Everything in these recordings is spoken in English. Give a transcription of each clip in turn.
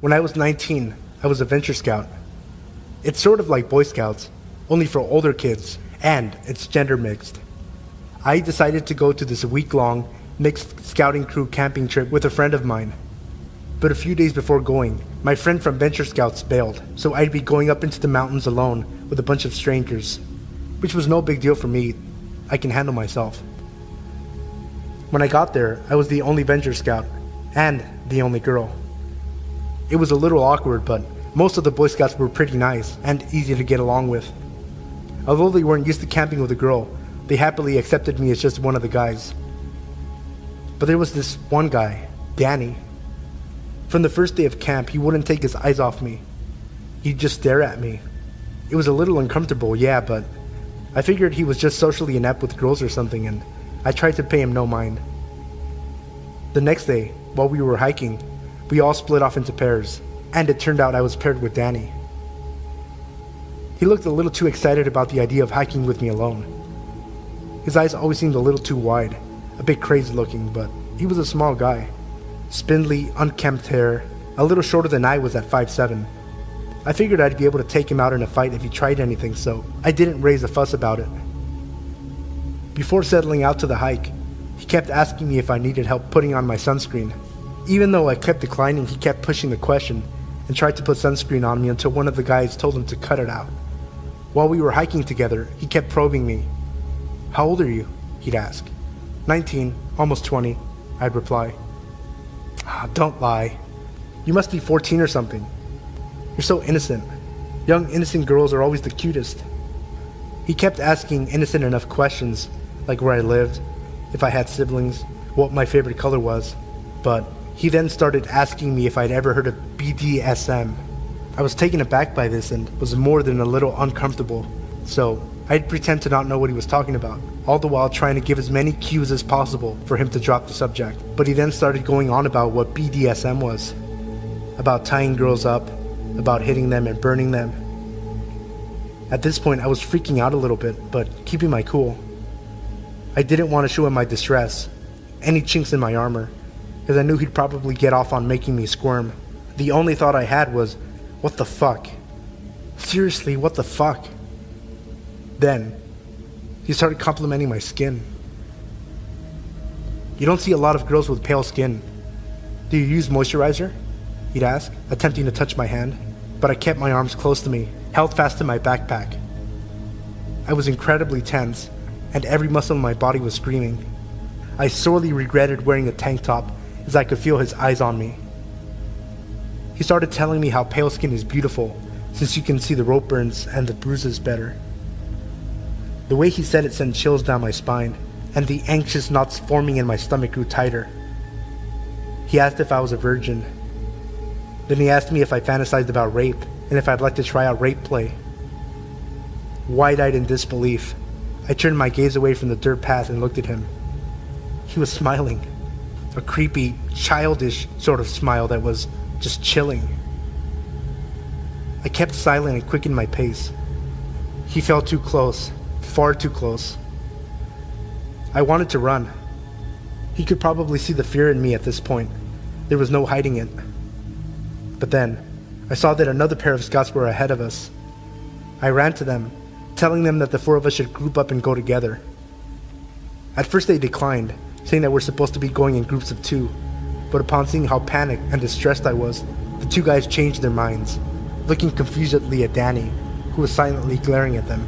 When I was 19, I was a venture scout. It's sort of like Boy Scouts, only for older kids, and it's gender mixed. I decided to go to this week-long mixed scouting crew camping trip with a friend of mine. But a few days before going, my friend from Venture Scouts bailed, so I'd be going up into the mountains alone with a bunch of strangers, which was no big deal for me. I can handle myself. When I got there, I was the only Venture Scout, and the only girl. It was a little awkward, but most of the Boy Scouts were pretty nice and easy to get along with. Although they weren't used to camping with a girl, they happily accepted me as just one of the guys. But there was this one guy, Danny. From the first day of camp, he wouldn't take his eyes off me. He'd just stare at me. It was a little uncomfortable, yeah, but I figured he was just socially inept with girls or something, and I tried to pay him no mind. The next day, while we were hiking, we all split off into pairs, and it turned out I was paired with Danny. He looked a little too excited about the idea of hiking with me alone. His eyes always seemed a little too wide, a bit crazy looking, but he was a small guy. Spindly, unkempt hair, a little shorter than I was at 5'7". I figured I'd be able to take him out in a fight if he tried anything, so I didn't raise a fuss about it. Before settling out to the hike, he kept asking me if I needed help putting on my sunscreen. Even though I kept declining, he kept pushing the question and tried to put sunscreen on me until one of the guys told him to cut it out. While we were hiking together, he kept probing me. "How old are you?" he'd ask. 19, almost 20, I'd reply. Don't lie. You must be 14 or something. You're so innocent. Young, innocent girls are always the cutest. He kept asking innocent enough questions, like where I lived, if I had siblings, what my favorite color was, but he then started asking me if I'd ever heard of BDSM. I was taken aback by this and was more than a little uncomfortable, so I'd pretend to not know what he was talking about, all the while trying to give as many cues as possible for him to drop the subject. But he then started going on about what BDSM was, about tying girls up, about hitting them and burning them. At this point, I was freaking out a little bit, but keeping my cool. I didn't want to show him my distress, any chinks in my armor, because I knew he'd probably get off on making me squirm. The only thought I had was, what the fuck? Seriously, what the fuck? Then, he started complimenting my skin. "You don't see a lot of girls with pale skin. Do you use moisturizer?" he'd ask, attempting to touch my hand, but I kept my arms close to me, held fast to my backpack. I was incredibly tense, and every muscle in my body was screaming. I sorely regretted wearing a tank top, as I could feel his eyes on me. He started telling me how pale skin is beautiful, since you can see the rope burns and the bruises better. The way he said it sent chills down my spine, and the anxious knots forming in my stomach grew tighter. He asked if I was a virgin. Then he asked me if I fantasized about rape, and if I'd like to try out rape play. Wide-eyed in disbelief, I turned my gaze away from the dirt path and looked at him. He was smiling. A creepy, childish sort of smile that was just chilling. I kept silent and quickened my pace. He felt too close, far too close. I wanted to run. He could probably see the fear in me at this point. There was no hiding it. But then, I saw that another pair of scouts were ahead of us. I ran to them, telling them that the four of us should group up and go together. At first they declined, saying that we're supposed to be going in groups of 2, but upon seeing how panicked and distressed I was, the 2 guys changed their minds, looking confusedly at Danny, who was silently glaring at them.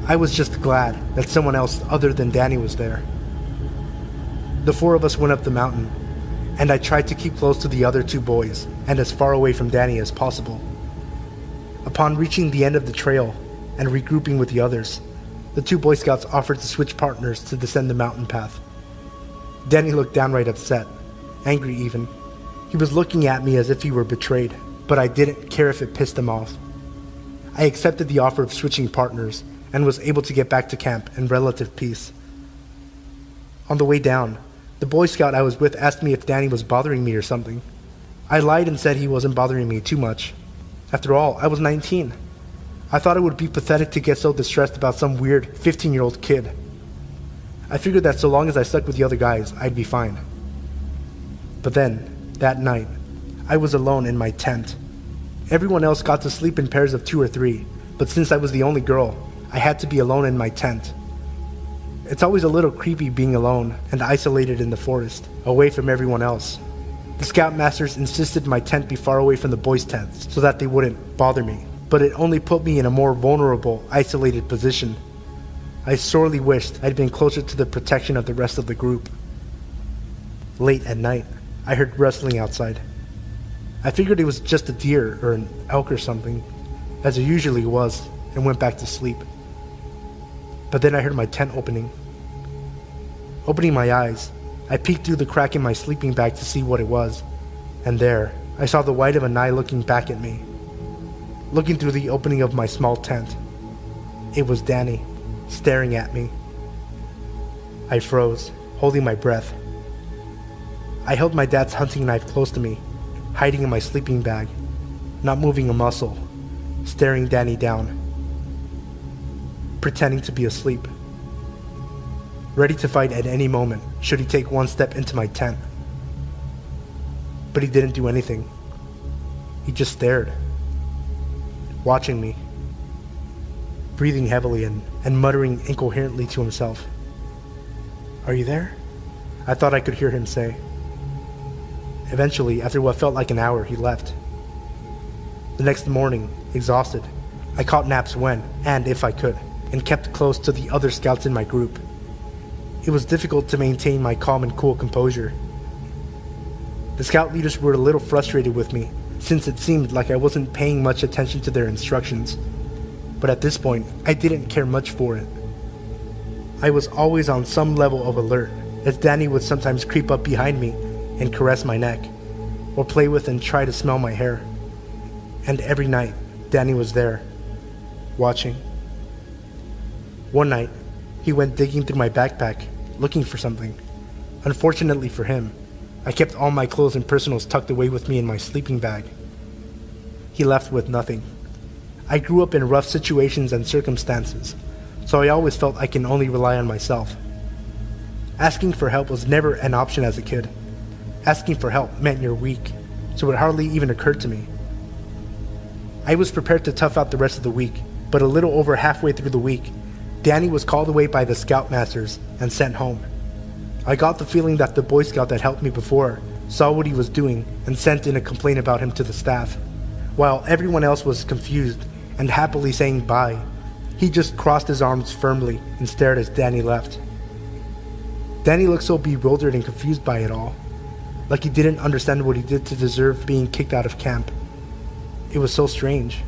I was just glad that someone else other than Danny was there. The 4 of us went up the mountain, and I tried to keep close to the other 2 boys, and as far away from Danny as possible. Upon reaching the end of the trail, and regrouping with the others, the 2 Boy Scouts offered to switch partners to descend the mountain path. Danny looked downright upset, angry even. He was looking at me as if he were betrayed, but I didn't care if it pissed him off. I accepted the offer of switching partners and was able to get back to camp in relative peace. On the way down, the Boy Scout I was with asked me if Danny was bothering me or something. I lied and said he wasn't bothering me too much. After all, I was 19. I thought it would be pathetic to get so distressed about some weird 15-year-old kid. I figured that so long as I stuck with the other guys, I'd be fine. But then, that night, I was alone in my tent. Everyone else got to sleep in pairs of 2 or 3, but since I was the only girl, I had to be alone in my tent. It's always a little creepy being alone and isolated in the forest, away from everyone else. The scoutmasters insisted my tent be far away from the boys' tents so that they wouldn't bother me, but it only put me in a more vulnerable, isolated position. I sorely wished I'd been closer to the protection of the rest of the group. Late at night, I heard rustling outside. I figured it was just a deer or an elk or something, as it usually was, and went back to sleep. But then I heard my tent opening. Opening my eyes, I peeked through the crack in my sleeping bag to see what it was, and there, I saw the white of an eye looking back at me, looking through the opening of my small tent. It was Danny, staring at me. I froze, holding my breath. I held my dad's hunting knife close to me, hiding in my sleeping bag, not moving a muscle, staring Danny down, pretending to be asleep, ready to fight at any moment should he take one step into my tent. But he didn't do anything. He just stared, watching me, breathing heavily and muttering incoherently to himself. "Are you there?" I thought I could hear him say. Eventually, after what felt like an hour, he left. The next morning, exhausted, I caught naps when, and if I could, and kept close to the other scouts in my group. It was difficult to maintain my calm and cool composure. The scout leaders were a little frustrated with me, since it seemed like I wasn't paying much attention to their instructions. But at this point, I didn't care much for it. I was always on some level of alert, as Danny would sometimes creep up behind me and caress my neck, or play with and try to smell my hair. And every night, Danny was there, watching. One night, he went digging through my backpack, looking for something. Unfortunately for him, I kept all my clothes and personals tucked away with me in my sleeping bag. He left with nothing. I grew up in rough situations and circumstances, so I always felt I can only rely on myself. Asking for help was never an option as a kid. Asking for help meant you're weak, so it hardly even occurred to me. I was prepared to tough out the rest of the week, but a little over halfway through the week, Danny was called away by the scoutmasters and sent home. I got the feeling that the Boy Scout that helped me before saw what he was doing and sent in a complaint about him to the staff. While everyone else was confused and happily saying bye, he just crossed his arms firmly and stared as Danny left. Danny looked so bewildered and confused by it all, like he didn't understand what he did to deserve being kicked out of camp. It was so strange.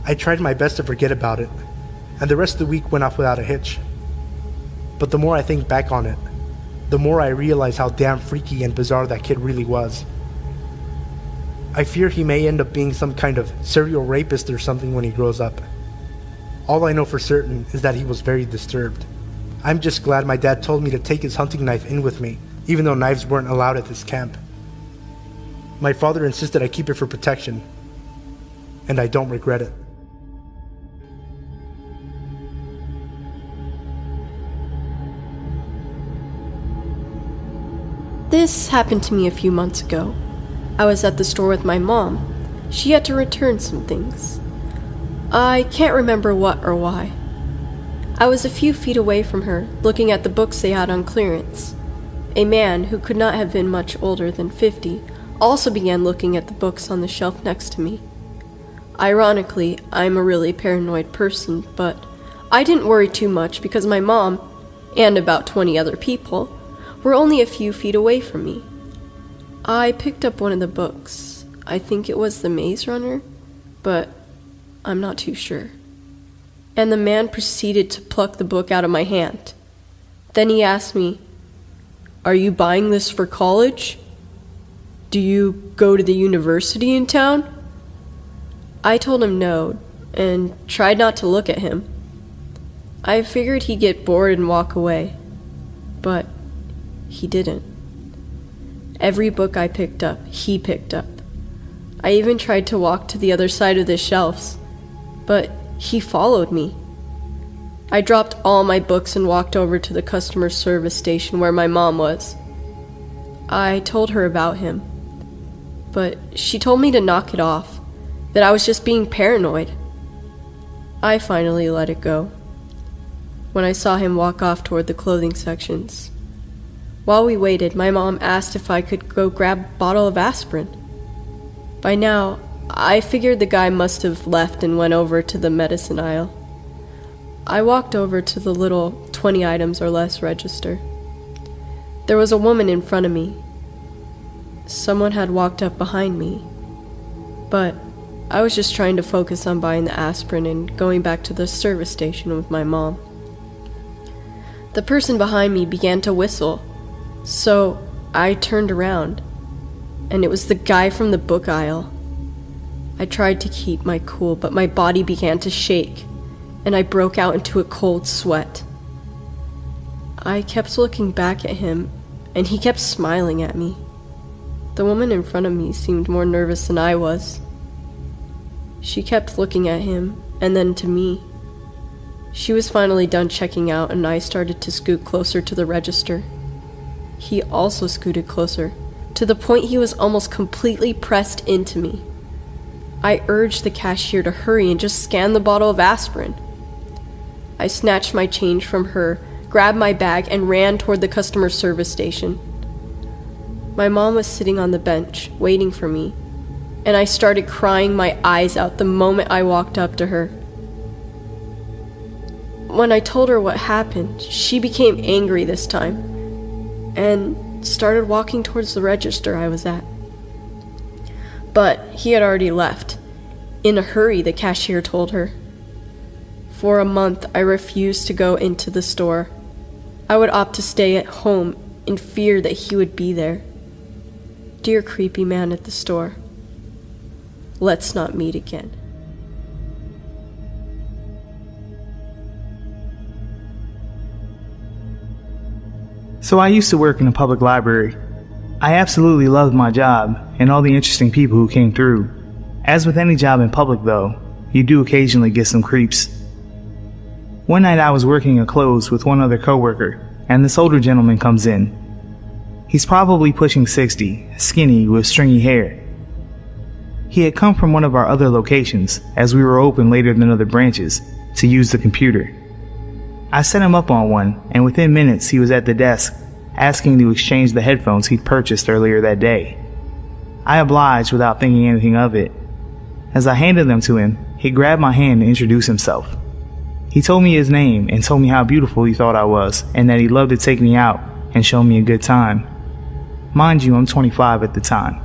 I tried my best to forget about it, and the rest of the week went off without a hitch. But the more I think back on it, the more I realize how damn freaky and bizarre that kid really was. I fear he may end up being some kind of serial rapist or something when he grows up. All I know for certain is that he was very disturbed. I'm just glad my dad told me to take his hunting knife in with me, even though knives weren't allowed at this camp. My father insisted I keep it for protection, and I don't regret it. This happened to me a few months ago. I was at the store with my mom. She had to return some things. I can't remember what or why. I was a few feet away from her, looking at the books they had on clearance. A man, who could not have been much older than 50, also began looking at the books on the shelf next to me. Ironically, I'm a really paranoid person, but I didn't worry too much because my mom, and about 20 other people, were only a few feet away from me. I picked up one of the books. I think it was The Maze Runner, but I'm not too sure. And the man proceeded to pluck the book out of my hand. Then he asked me, "Are you buying this for college? Do you go to the university in town?" I told him no, and tried not to look at him. I figured he'd get bored and walk away, but he didn't. Every book I picked up, he picked up. I even tried to walk to the other side of the shelves, but he followed me. I dropped all my books and walked over to the customer service station where my mom was. I told her about him. but she told me to knock it off, that I was just being paranoid. I finally let it go when I saw him walk off toward the clothing sections. While we waited, my mom asked if I could go grab a bottle of aspirin. By now, I figured the guy must have left and went over to the medicine aisle. I walked over to the little 20 items or less register. There was a woman in front of me. Someone had walked up behind me, but I was just trying to focus on buying the aspirin and going back to the service station with my mom. The person behind me began to whistle, so I turned around, and it was the guy from the book aisle. I tried to keep my cool, but my body began to shake, and I broke out into a cold sweat. I kept looking back at him, and he kept smiling at me. The woman in front of me seemed more nervous than I was. She kept looking at him, and then to me. She was finally done checking out, and I started to scoot closer to the register. He also scooted closer, to the point he was almost completely pressed into me. I urged the cashier to hurry and just scan the bottle of aspirin. I snatched my change from her, grabbed my bag, and ran toward the customer service station. My mom was sitting on the bench, waiting for me, and I started crying my eyes out the moment I walked up to her. When I told her what happened, she became angry this time, and started walking towards the register I was at. But he had already left. In a hurry, the cashier told her. For a month, I refused to go into the store. I would opt to stay at home in fear that he would be there. Dear creepy man at the store, let's not meet again. So I used to work in a public library. I absolutely loved my job and all the interesting people who came through. As with any job in public though, you do occasionally get some creeps. One night I was working a close with one other coworker, and this older gentleman comes in. He's probably pushing 60, skinny with stringy hair. He had come from one of our other locations, as we were open later than other branches, to use the computer. I set him up on one, and within minutes he was at the desk, asking to exchange the headphones he'd purchased earlier that day. I obliged without thinking anything of it. As I handed them to him, he grabbed my hand to introduce himself. He told me his name and told me how beautiful he thought I was, and that he'd love to take me out and show me a good time. Mind you, I'm 25 at the time.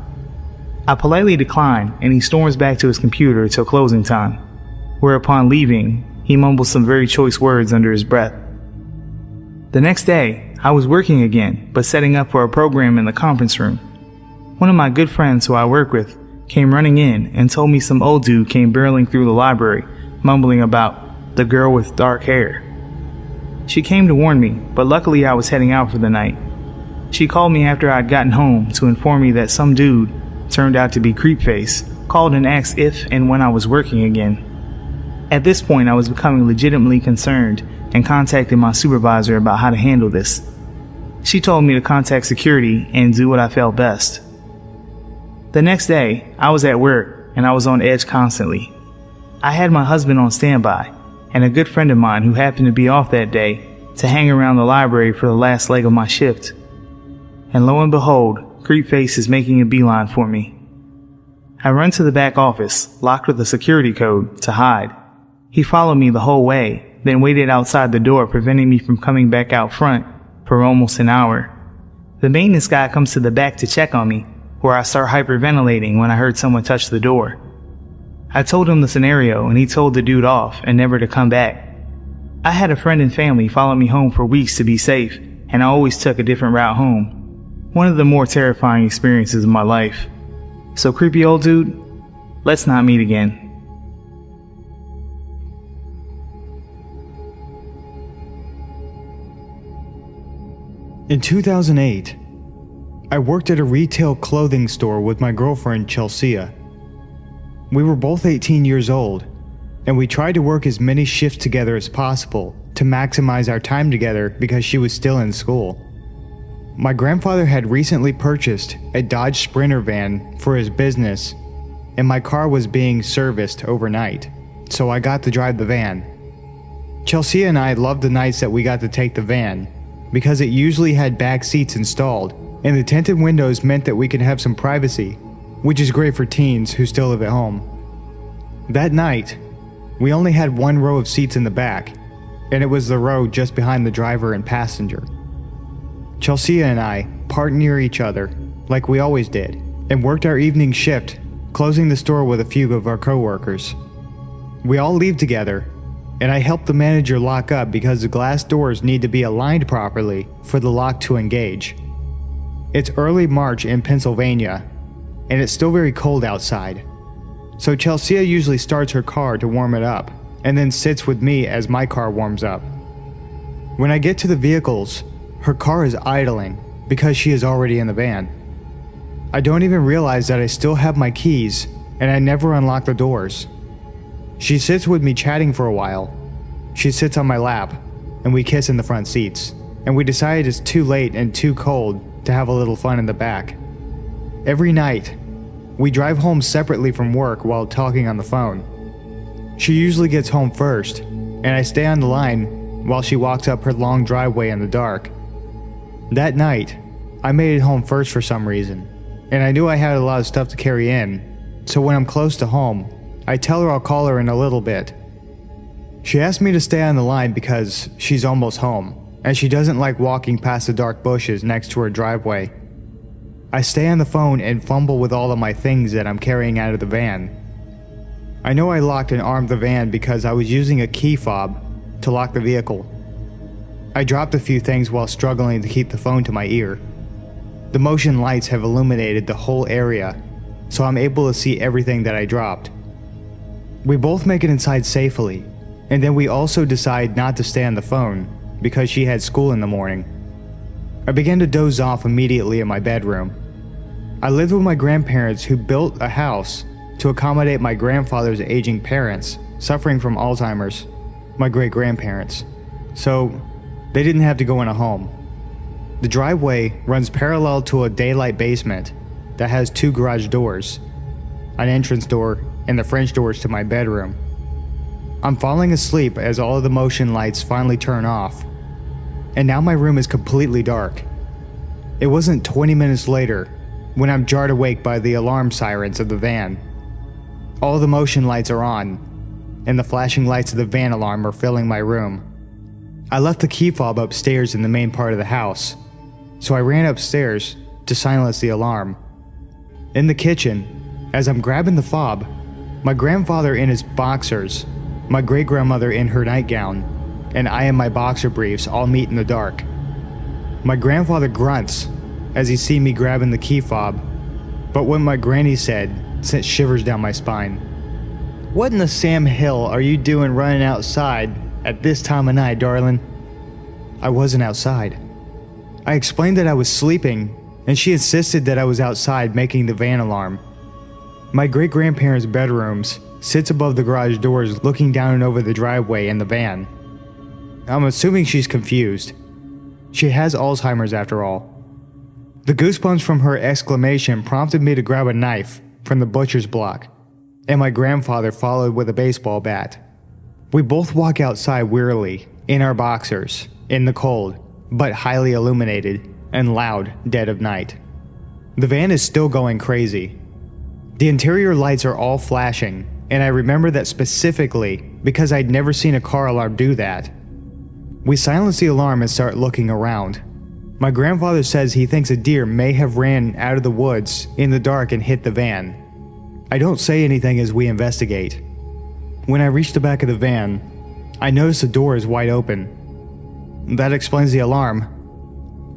I politely declined, and he storms back to his computer till closing time, whereupon leaving, he mumbled some very choice words under his breath. The next day, I was working again, but setting up for a program in the conference room. One of my good friends who I work with came running in and told me some old dude came barreling through the library, mumbling about the girl with dark hair. She came to warn me, but luckily I was heading out for the night. She called me after I'd gotten home to inform me that some dude, turned out to be Creepface, called and asked if and when I was working again. At this point, I was becoming legitimately concerned and contacted my supervisor about how to handle this. She told me to contact security and do what I felt best. The next day, I was at work and I was on edge constantly. I had my husband on standby and a good friend of mine who happened to be off that day to hang around the library for the last leg of my shift. And lo and behold, Creepface is making a beeline for me. I run to the back office, locked with a security code, to hide. He followed me the whole way, then waited outside the door, preventing me from coming back out front for almost an hour. The maintenance guy comes to the back to check on me, where I start hyperventilating when I heard someone touch the door. I told him the scenario, and he told the dude off and never to come back. I had a friend and family follow me home for weeks to be safe, and I always took a different route home. One of the more terrifying experiences of my life. So creepy old dude, let's not meet again. In 2008, I worked at a retail clothing store with my girlfriend Chelsea. We were both 18 years old, and we tried to work as many shifts together as possible to maximize our time together because she was still in school. My grandfather had recently purchased a Dodge Sprinter van for his business, and my car was being serviced overnight, so I got to drive the van. Chelsea and I loved the nights that we got to take the van because it usually had back seats installed, and the tinted windows meant that we could have some privacy, which is great for teens who still live at home. That night, we only had one row of seats in the back, and it was the row just behind the driver and passenger. Chelsea and I parked near each other, like we always did, and worked our evening shift, closing the store with a few of our coworkers. We all leave together, and I help the manager lock up because the glass doors need to be aligned properly for the lock to engage. It's early March in Pennsylvania, and it's still very cold outside. So Chelsea usually starts her car to warm it up, and then sits with me as my car warms up. When I get to the vehicles, her car is idling because she is already in the van. I don't even realize that I still have my keys, and I never unlock the doors. She sits with me chatting for a while. She sits on my lap, and we kiss in the front seats, and we decide it's too late and too cold to have a little fun in the back. Every night, we drive home separately from work while talking on the phone. She usually gets home first, and I stay on the line while she walks up her long driveway in the dark. That night, I made it home first for some reason, and I knew I had a lot of stuff to carry in, so when I'm close to home, I tell her I'll call her in a little bit. She asked me to stay on the line because she's almost home, and she doesn't like walking past the dark bushes next to her driveway. I stay on the phone and fumble with all of my things that I'm carrying out of the van. I know I locked and armed the van because I was using a key fob to lock the vehicle. I dropped a few things while struggling to keep the phone to my ear. The motion lights have illuminated the whole area, so I'm able to see everything that I dropped. We both make it inside safely, and then we also decide not to stay on the phone because she had school in the morning. I began to doze off immediately in my bedroom. I lived with my grandparents who built a house to accommodate my grandfather's aging parents suffering from Alzheimer's, my great-grandparents, so they didn't have to go in a home. The driveway runs parallel to a daylight basement that has two garage doors, an entrance door, and the French doors to my bedroom. I'm falling asleep as all of the motion lights finally turn off, and now my room is completely dark. It wasn't 20 minutes later when I'm jarred awake by the alarm sirens of the van. All the motion lights are on, and the flashing lights of the van alarm are filling my room. I left the key fob upstairs in the main part of the house, so I ran upstairs to silence the alarm. In the kitchen, as I'm grabbing the fob, my grandfather in his boxers, my great-grandmother in her nightgown, and I in my boxer briefs all meet in the dark. My grandfather grunts as he sees me grabbing the key fob, but what my granny said sent shivers down my spine. "What in the Sam Hill are you doing running outside at this time of night, darling?" I wasn't outside. I explained that I was sleeping, and she insisted that I was outside making the van alarm. My great-grandparents' bedrooms sits above the garage doors looking down and over the driveway and the van. I'm assuming she's confused. She has Alzheimer's after all. The goosebumps from her exclamation prompted me to grab a knife from the butcher's block, and my grandfather followed with a baseball bat. We both walk outside wearily, in our boxers, in the cold, but highly illuminated and loud dead of night. The van is still going crazy. The interior lights are all flashing, and I remember that specifically because I'd never seen a car alarm do that. We silence the alarm and start looking around. My grandfather says he thinks a deer may have ran out of the woods in the dark and hit the van. I don't say anything as we investigate. When I reach the back of the van, I notice the door is wide open. That explains the alarm.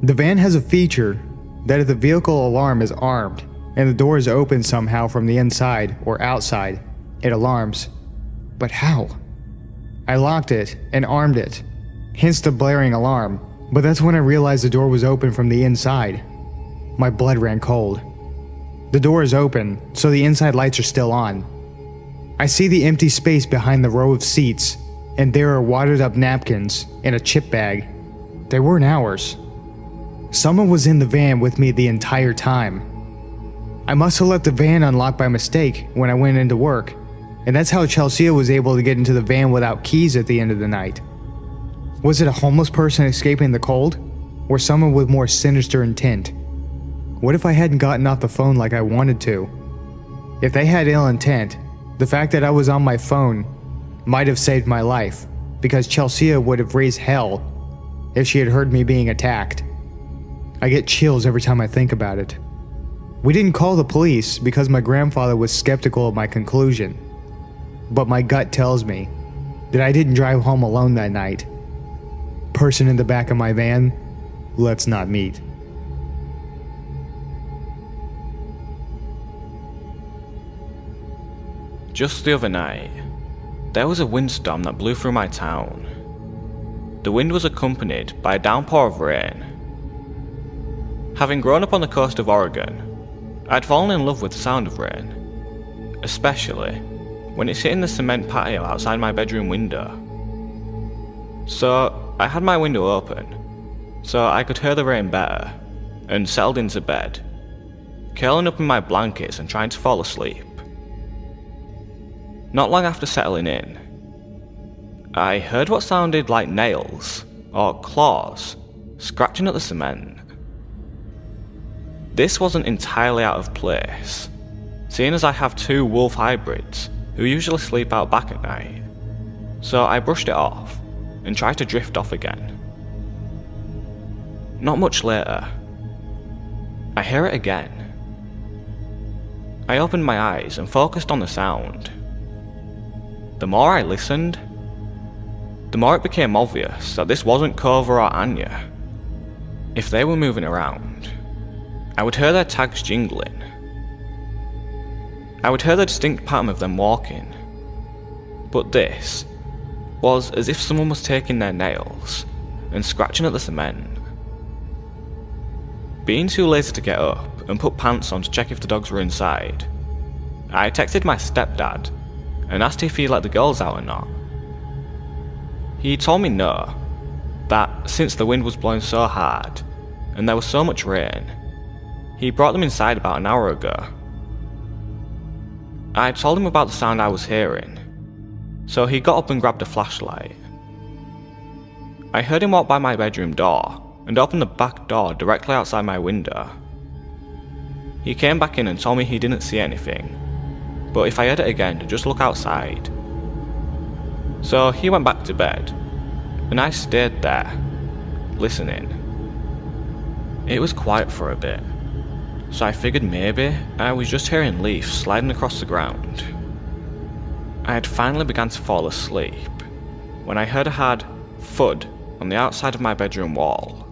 The van has a feature that if the vehicle alarm is armed and the door is open somehow from the inside or outside, it alarms. But how? I locked it and armed it, hence the blaring alarm, but that's when I realized the door was open from the inside. My blood ran cold. The door is open, so the inside lights are still on. I see the empty space behind the row of seats, and there are wadded up napkins and a chip bag. They weren't ours. Someone was in the van with me the entire time. I must have left the van unlocked by mistake when I went into work, and that's how Chelsea was able to get into the van without keys at the end of the night. Was it a homeless person escaping the cold, or someone with more sinister intent? What if I hadn't gotten off the phone like I wanted to? If they had ill intent, the fact that I was on my phone might have saved my life, because Chelsea would have raised hell if she had heard me being attacked. I get chills every time I think about it. We didn't call the police because my grandfather was skeptical of my conclusion, but my gut tells me that I didn't drive home alone that night. Person in the back of my van, let's not meet. Just the other night, there was a windstorm that blew through my town. The wind was accompanied by a downpour of rain. Having grown up on the coast of Oregon, I'd fallen in love with the sound of rain, especially when it's hitting the cement patio outside my bedroom window. So I had my window open, so I could hear the rain better, and settled into bed, curling up in my blankets and trying to fall asleep. Not long after settling in, I heard what sounded like nails, or claws, scratching at the cement. This wasn't entirely out of place, seeing as I have 2 wolf hybrids who usually sleep out back at night, so I brushed it off and tried to drift off again. Not much later, I hear it again. I opened my eyes and focused on the sound. The more I listened, the more it became obvious that this wasn't Cova or Anya. If they were moving around, I would hear their tags jingling. I would hear the distinct pattern of them walking. But this was as if someone was taking their nails and scratching at the cement. Being too lazy to get up and put pants on to check if the dogs were inside, I texted my stepdad and asked if he'd let the girls out or not. He told me no, that since the wind was blowing so hard and there was so much rain, he brought them inside about an hour ago. I told him about the sound I was hearing, so he got up and grabbed a flashlight. I heard him walk by my bedroom door and open the back door directly outside my window. He came back in and told me he didn't see anything, but if I heard it again to just look outside. So he went back to bed, and I stayed there, listening. It was quiet for a bit, so I figured maybe I was just hearing leaves sliding across the ground. I had finally begun to fall asleep when I heard a hard thud on the outside of my bedroom wall.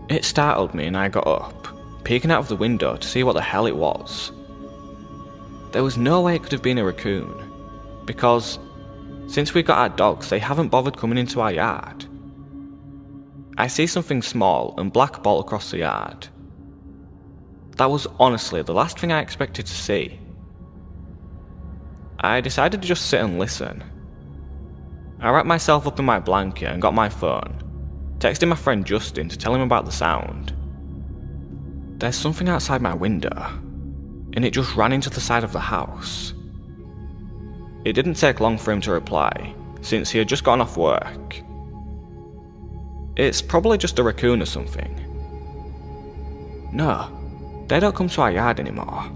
It startled me and I got up, peeking out of the window to see what the hell it was. There was no way it could have been a raccoon, because since we got our dogs, they haven't bothered coming into our yard. I see something small and black bolt across the yard. That was honestly the last thing I expected to see. I decided to just sit and listen. I wrapped myself up in my blanket and got my phone, texting my friend Justin to tell him about the sound. There's something outside my window, and it just ran into the side of the house. It didn't take long for him to reply, since he had just gotten off work. It's probably just a raccoon or something. No, they don't come to our yard anymore.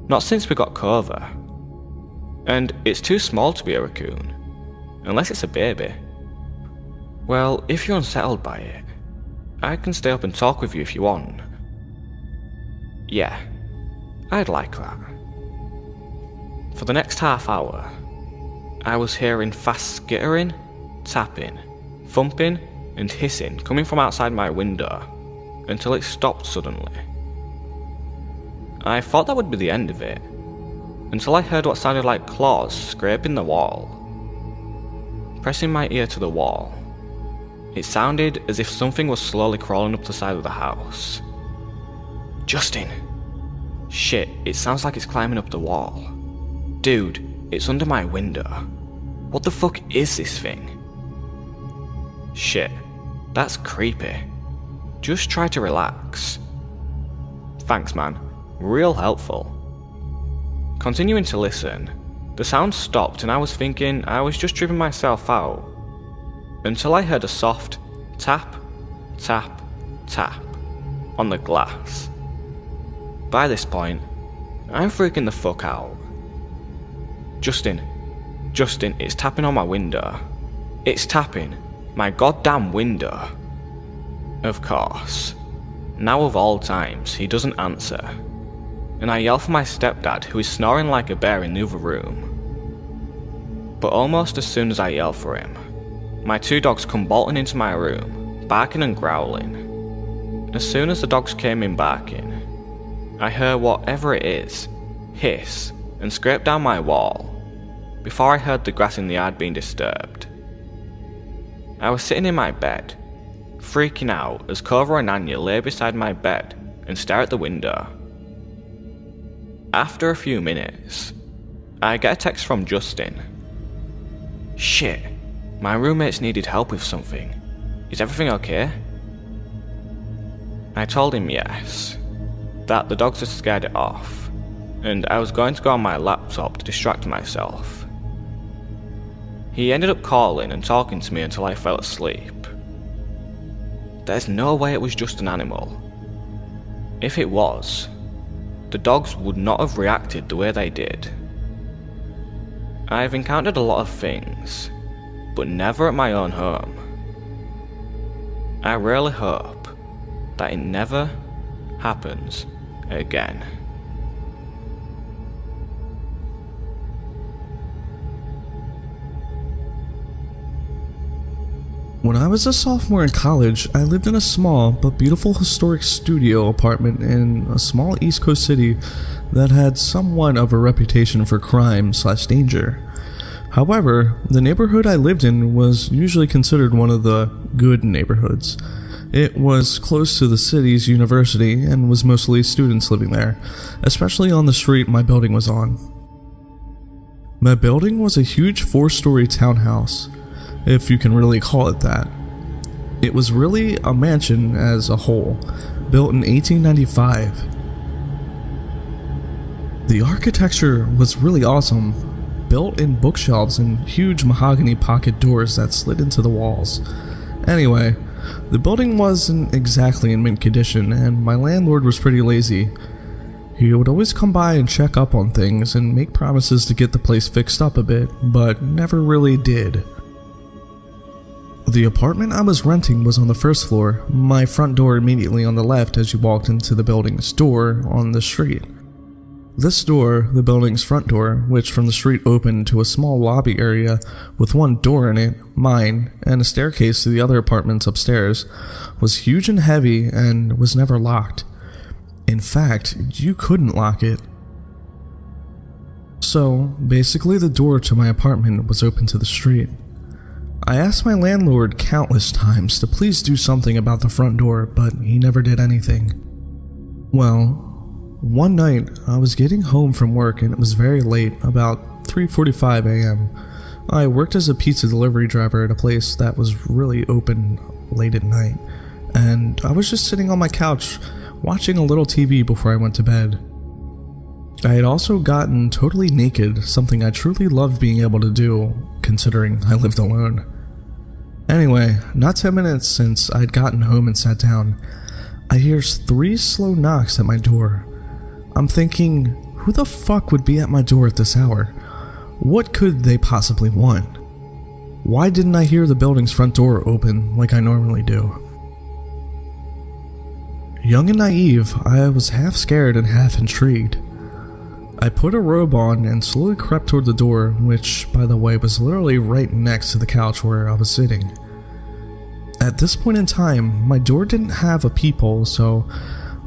Not since we got Cova. And it's too small to be a raccoon, unless it's a baby. Well, if you're unsettled by it, I can stay up and talk with you if you want. Yeah, I'd like that. For the next half hour, I was hearing fast skittering, tapping, thumping, and hissing coming from outside my window, until it stopped suddenly. I thought that would be the end of it, until I heard what sounded like claws scraping the wall. Pressing my ear to the wall, it sounded as if something was slowly crawling up the side of the house. Justin! Shit, it sounds like it's climbing up the wall. Dude, it's under my window. What the fuck is this thing? Shit, that's creepy. just try to relax. Thanks, man. Real helpful. Continuing to listen, the sound stopped and I was thinking I was just tripping myself out, until I heard a soft tap, tap, tap on the glass. By this point, I'm freaking the fuck out. Justin, it's tapping on my window. It's tapping my goddamn window. Of course. Now of all times, he doesn't answer, and I yell for my stepdad, who is snoring like a bear in the other room. But almost as soon as I yell for him, my two dogs come bolting into my room, barking and growling. As soon as the dogs came in barking, I heard whatever it is hiss and scrape down my wall, before I heard the grass in the yard being disturbed. I was sitting in my bed, freaking out as Cova and Anya lay beside my bed and stare at the window. After a few minutes, I get a text from Justin. Shit, my roommates needed help with something. Is everything okay? I told him yes, that the dogs had scared it off, and I was going to go on my laptop to distract myself. He ended up calling and talking to me until I fell asleep. There's no way it was just an animal. If it was, the dogs would not have reacted the way they did. I've encountered a lot of things, but never at my own home. I really hope that it never happens again. When I was a sophomore in college, I lived in a small but beautiful historic studio apartment in a small East Coast city that had somewhat of a reputation for crime/danger. However, the neighborhood I lived in was usually considered one of the good neighborhoods. It was close to the city's university and was mostly students living there, especially on the street my building was on. My building was a huge 4-story townhouse, if you can really call it that. It was really a mansion as a whole, built in 1895. The architecture was really awesome, built in bookshelves and huge mahogany pocket doors that slid into the walls. Anyway, the building wasn't exactly in mint condition, and my landlord was pretty lazy. He would always come by and check up on things and make promises to get the place fixed up a bit, but never really did. The apartment I was renting was on the first floor, my front door immediately on the left as you walked into the building's door on the street. This door, the building's front door, which from the street opened to a small lobby area with one door in it, mine, and a staircase to the other apartments upstairs, was huge and heavy and was never locked. In fact, you couldn't lock it. So, basically the door to my apartment was open to the street. I asked my landlord countless times to please do something about the front door, but he never did anything. Well, one night I was getting home from work and it was very late, about 3:45 a.m. I worked as a pizza delivery driver at a place that was really open late at night, and I was just sitting on my couch watching a little TV before I went to bed. I had also gotten totally naked, something I truly loved being able to do, considering I lived alone. Anyway, not 10 minutes since I'd gotten home and sat down, I hear 3 slow knocks at my door. I'm thinking, who the fuck would be at my door at this hour? What could they possibly want? Why didn't I hear the building's front door open like I normally do? Young and naive, I was half scared and half intrigued. I put a robe on and slowly crept toward the door, which, by the way, was literally right next to the couch where I was sitting. At this point in time, my door didn't have a peephole, so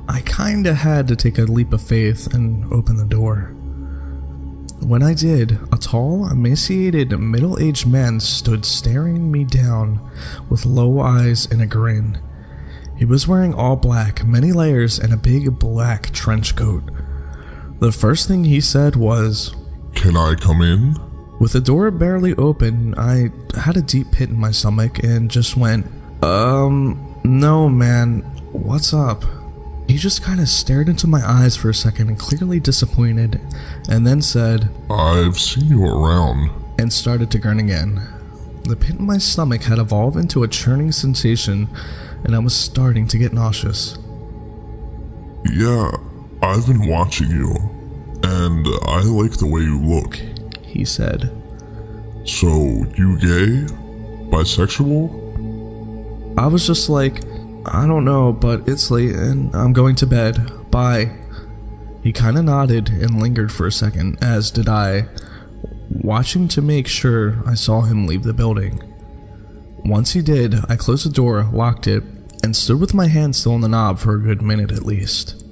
I kinda had to take a leap of faith and open the door. When I did, a tall, emaciated, middle-aged man stood staring me down with low eyes and a grin. He was wearing all black, many layers, and a big black trench coat. The first thing he said was, "Can I come in?" With the door barely open, I had a deep pit in my stomach and just went, no man, "What's up?" He just kind of stared into my eyes for a second, clearly disappointed, and then said, "I've seen you around," and started to grin again. The pit in my stomach had evolved into a churning sensation, and I was starting to get nauseous. "Yeah, I've been watching you, and I like the way you look." He said. "So, you gay? Bisexual?" I was just like, "I don't know, but it's late and I'm going to bed. Bye." He kinda nodded and lingered for a second, as did I, watching to make sure I saw him leave the building. Once he did, I closed the door, locked it, and stood with my hand still on the knob for a good minute at least.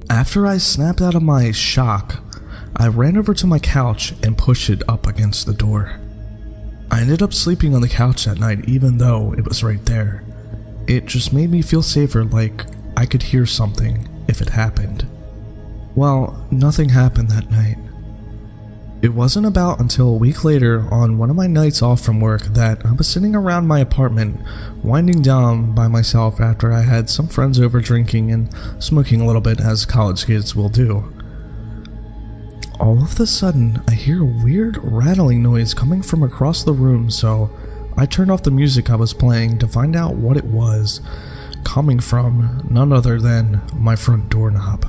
After I snapped out of my shock, I ran over to my couch and pushed it up against the door. I ended up sleeping on the couch that night even though it was right there. It just made me feel safer, like I could hear something if it happened. Well, nothing happened that night. It wasn't about until a week later, on one of my nights off from work, that I was sitting around my apartment, winding down by myself after I had some friends over drinking and smoking a little bit, as college kids will do. All of a sudden, I hear a weird rattling noise coming from across the room, so I turned off the music I was playing to find out what it was, coming from none other than my front doorknob.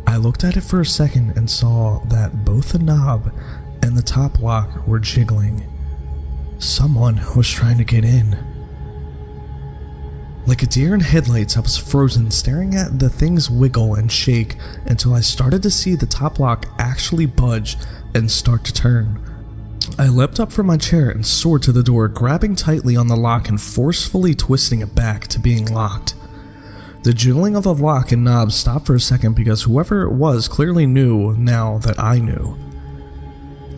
I looked at it for a second and saw that both the knob and the top lock were jiggling. Someone was trying to get in. Like a deer in headlights, I was frozen, staring at the things wiggle and shake until I started to see the top lock actually budge and start to turn. I leapt up from my chair and soared to the door, grabbing tightly on the lock and forcefully twisting it back to being locked. The jiggling of the lock and knob stopped for a second because whoever it was clearly knew now that I knew.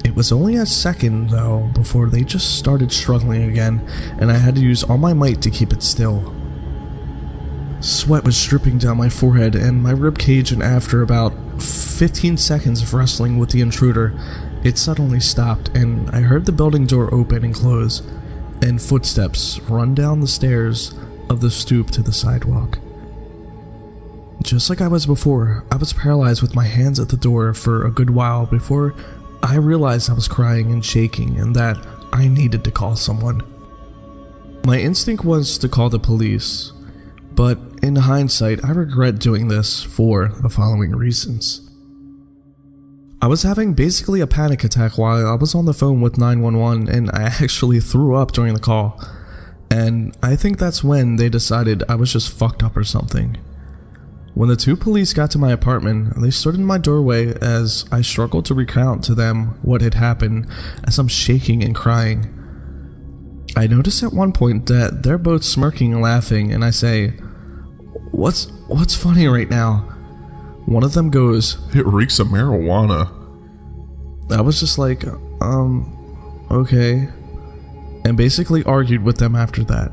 It was only a second, though, before they just started struggling again, and I had to use all my might to keep it still. Sweat was dripping down my forehead and my ribcage, and after about 15 seconds of wrestling with the intruder, it suddenly stopped, and I heard the building door open and close, and footsteps run down the stairs of the stoop to the sidewalk. Just like I was before, I was paralyzed with my hands at the door for a good while before I realized I was crying and shaking and that I needed to call someone. My instinct was to call the police, but in hindsight, I regret doing this for the following reasons. I was having basically a panic attack while I was on the phone with 911, and I actually threw up during the call, and I think that's when they decided I was just fucked up or something. When the two police got to my apartment, they stood in my doorway as I struggled to recount to them what had happened as I'm shaking and crying. I noticed at one point that they're both smirking and laughing, and I say, What's funny right now?" One of them goes, "It reeks of marijuana." I was just like, okay, and basically argued with them after that.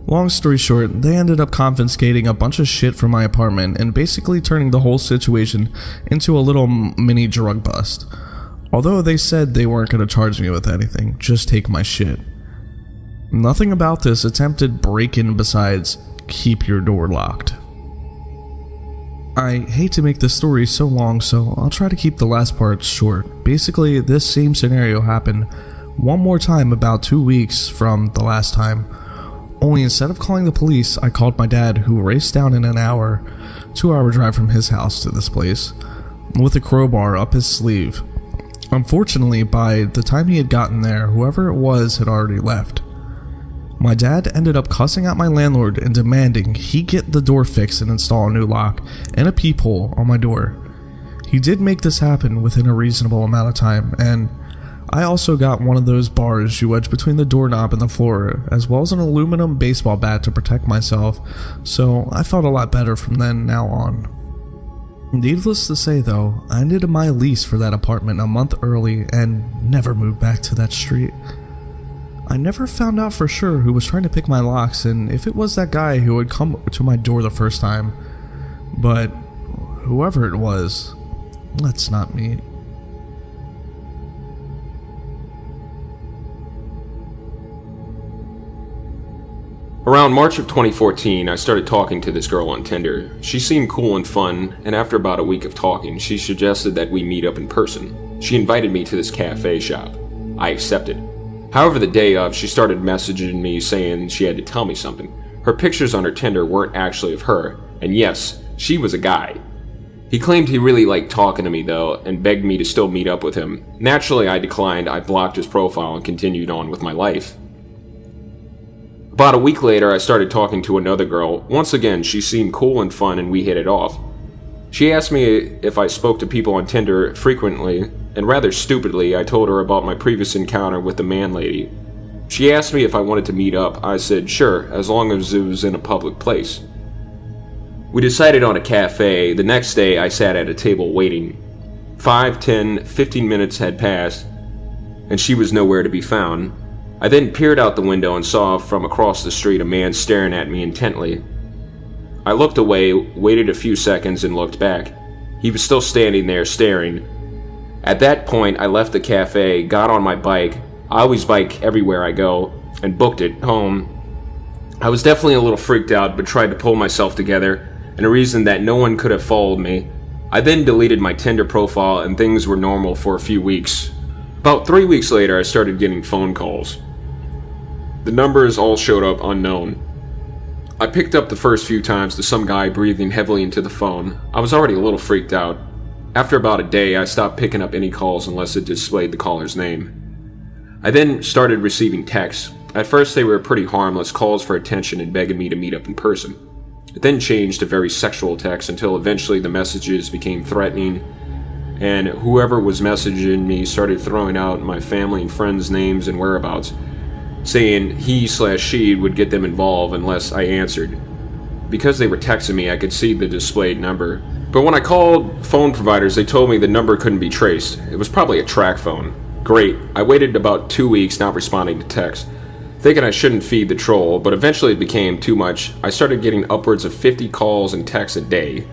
Long story short, they ended up confiscating a bunch of shit from my apartment and basically turning the whole situation into a little mini drug bust. Although they said they weren't going to charge me with anything, just take my shit. Nothing about this attempted break-in besides keep your door locked. I hate to make this story so long, so I'll try to keep the last part short. Basically, this same scenario happened one more time about 2 weeks from the last time. Only instead of calling the police, I called my dad, who raced down in an hour, 2-hour drive from his house to this place, with a crowbar up his sleeve. Unfortunately, by the time he had gotten there, whoever it was had already left. My dad ended up cussing out my landlord and demanding he get the door fixed and install a new lock and a peephole on my door. He did make this happen within a reasonable amount of time, and I also got one of those bars you wedge between the doorknob and the floor, as well as an aluminum baseball bat to protect myself, so I felt a lot better from then now on. Needless to say though, I ended my lease for that apartment a month early and never moved back to that street. I never found out for sure who was trying to pick my locks and if it was that guy who had come to my door the first time, but whoever it was, let's not meet. Around March of 2014, I started talking to this girl on Tinder. She seemed cool and fun, and after about a week of talking, she suggested that we meet up in person. She invited me to this cafe shop. I accepted. However, the day of, she started messaging me saying she had to tell me something. Her pictures on her Tinder weren't actually of her, and yes, she was a guy. He claimed he really liked talking to me though, and begged me to still meet up with him. Naturally, I declined. I blocked his profile and continued on with my life. About a week later, I started talking to another girl. Once again, she seemed cool and fun, and we hit it off. She asked me if I spoke to people on Tinder frequently, and rather stupidly, I told her about my previous encounter with the man lady. She asked me if I wanted to meet up. I said sure, as long as it was in a public place. We decided on a cafe. The next day, I sat at a table waiting. 5, 10, 15 minutes had passed, and she was nowhere to be found. I then peered out the window and saw from across the street a man staring at me intently. I looked away, waited a few seconds, and looked back. He was still standing there staring. At that point, I left the cafe, got on my bike. I always bike everywhere I go, and booked it home. I was definitely a little freaked out, but tried to pull myself together, and reasoned that no one could have followed me. I then deleted my Tinder profile, and things were normal for a few weeks. About 3 weeks later, I started getting phone calls. The numbers all showed up unknown. I picked up the first few times to some guy breathing heavily into the phone. I was already a little freaked out. After about a day, I stopped picking up any calls unless it displayed the caller's name. I then started receiving texts. At first they were pretty harmless, calls for attention and begging me to meet up in person. It then changed to very sexual texts until eventually the messages became threatening, and whoever was messaging me started throwing out my family and friends' names and whereabouts, saying he/she would get them involved unless I answered. Because they were texting me, I could see the displayed number. But when I called phone providers, they told me the number couldn't be traced. It was probably a track phone. Great. I waited about 2 weeks not responding to texts, thinking I shouldn't feed the troll, but eventually it became too much. I started getting upwards of 50 calls and texts a day.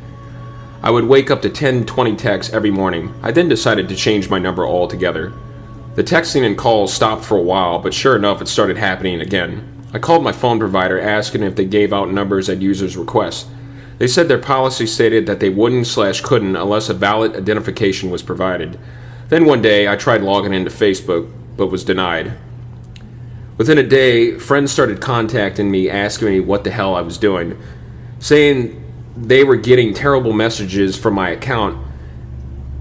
I would wake up to 10, 20 texts every morning. I then decided to change my number altogether. The texting and calls stopped for a while, but sure enough, it started happening again. I called my phone provider asking if they gave out numbers at users' requests. They said their policy stated that they wouldn't/couldn't unless a valid identification was provided. Then one day, I tried logging into Facebook, but was denied. Within a day, friends started contacting me asking me what the hell I was doing, saying they were getting terrible messages from my account.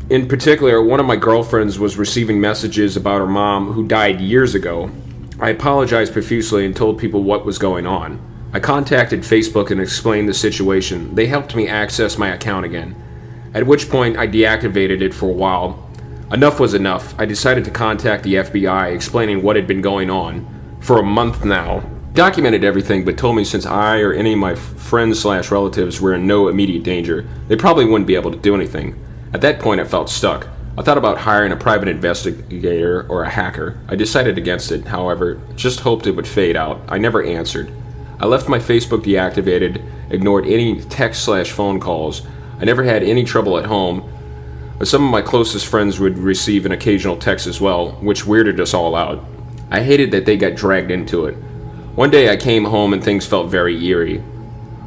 In particular, one of my girlfriends was receiving messages about her mom who died years ago. I apologized profusely and told people what was going on. I contacted Facebook and explained the situation. They helped me access my account again, at which point I deactivated it for a while. Enough was enough. I decided to contact the FBI, explaining what had been going on for a month now. Documented everything, but told me since I or any of my friends/relatives were in no immediate danger, they probably wouldn't be able to do anything. At that point, I felt stuck. I thought about hiring a private investigator or a hacker. I decided against it, however, just hoped it would fade out. I never answered. I left my Facebook deactivated, ignored any text/phone calls. I never had any trouble at home, but some of my closest friends would receive an occasional text as well, which weirded us all out. I hated that they got dragged into it. One day I came home and things felt very eerie.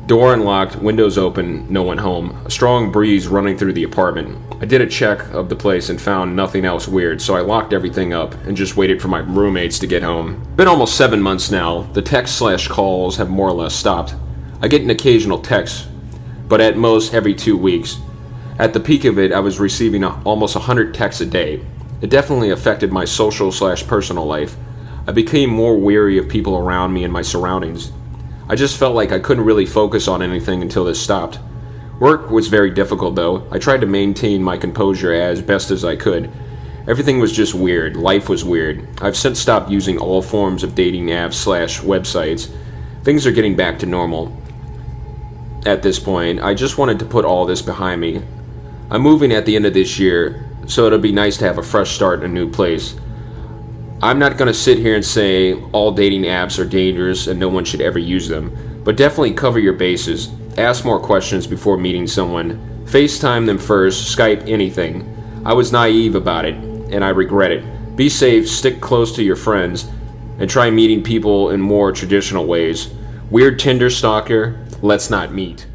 Door unlocked, windows open, no one home. A strong breeze running through the apartment. I did a check of the place and found nothing else weird, so I locked everything up and just waited for my roommates to get home. Been almost 7 months now. The text/calls have more or less stopped. I get an occasional text, but at most every 2 weeks. At the peak of it, I was receiving almost 100 texts a day. It definitely affected my social/personal life. I became more weary of people around me and my surroundings. I just felt like I couldn't really focus on anything until this stopped. Work was very difficult though. I tried to maintain my composure as best as I could. Everything was just weird. Life was weird. I've since stopped using all forms of dating apps/websites. Things are getting back to normal. At this point, I just wanted to put all this behind me. I'm moving at the end of this year, so it'll be nice to have a fresh start in a new place. I'm not going to sit here and say all dating apps are dangerous and no one should ever use them, but definitely cover your bases. Ask more questions before meeting someone. FaceTime them first, Skype, anything. I was naive about it, and I regret it. Be safe, stick close to your friends, and try meeting people in more traditional ways. Weird Tinder stalker, let's not meet.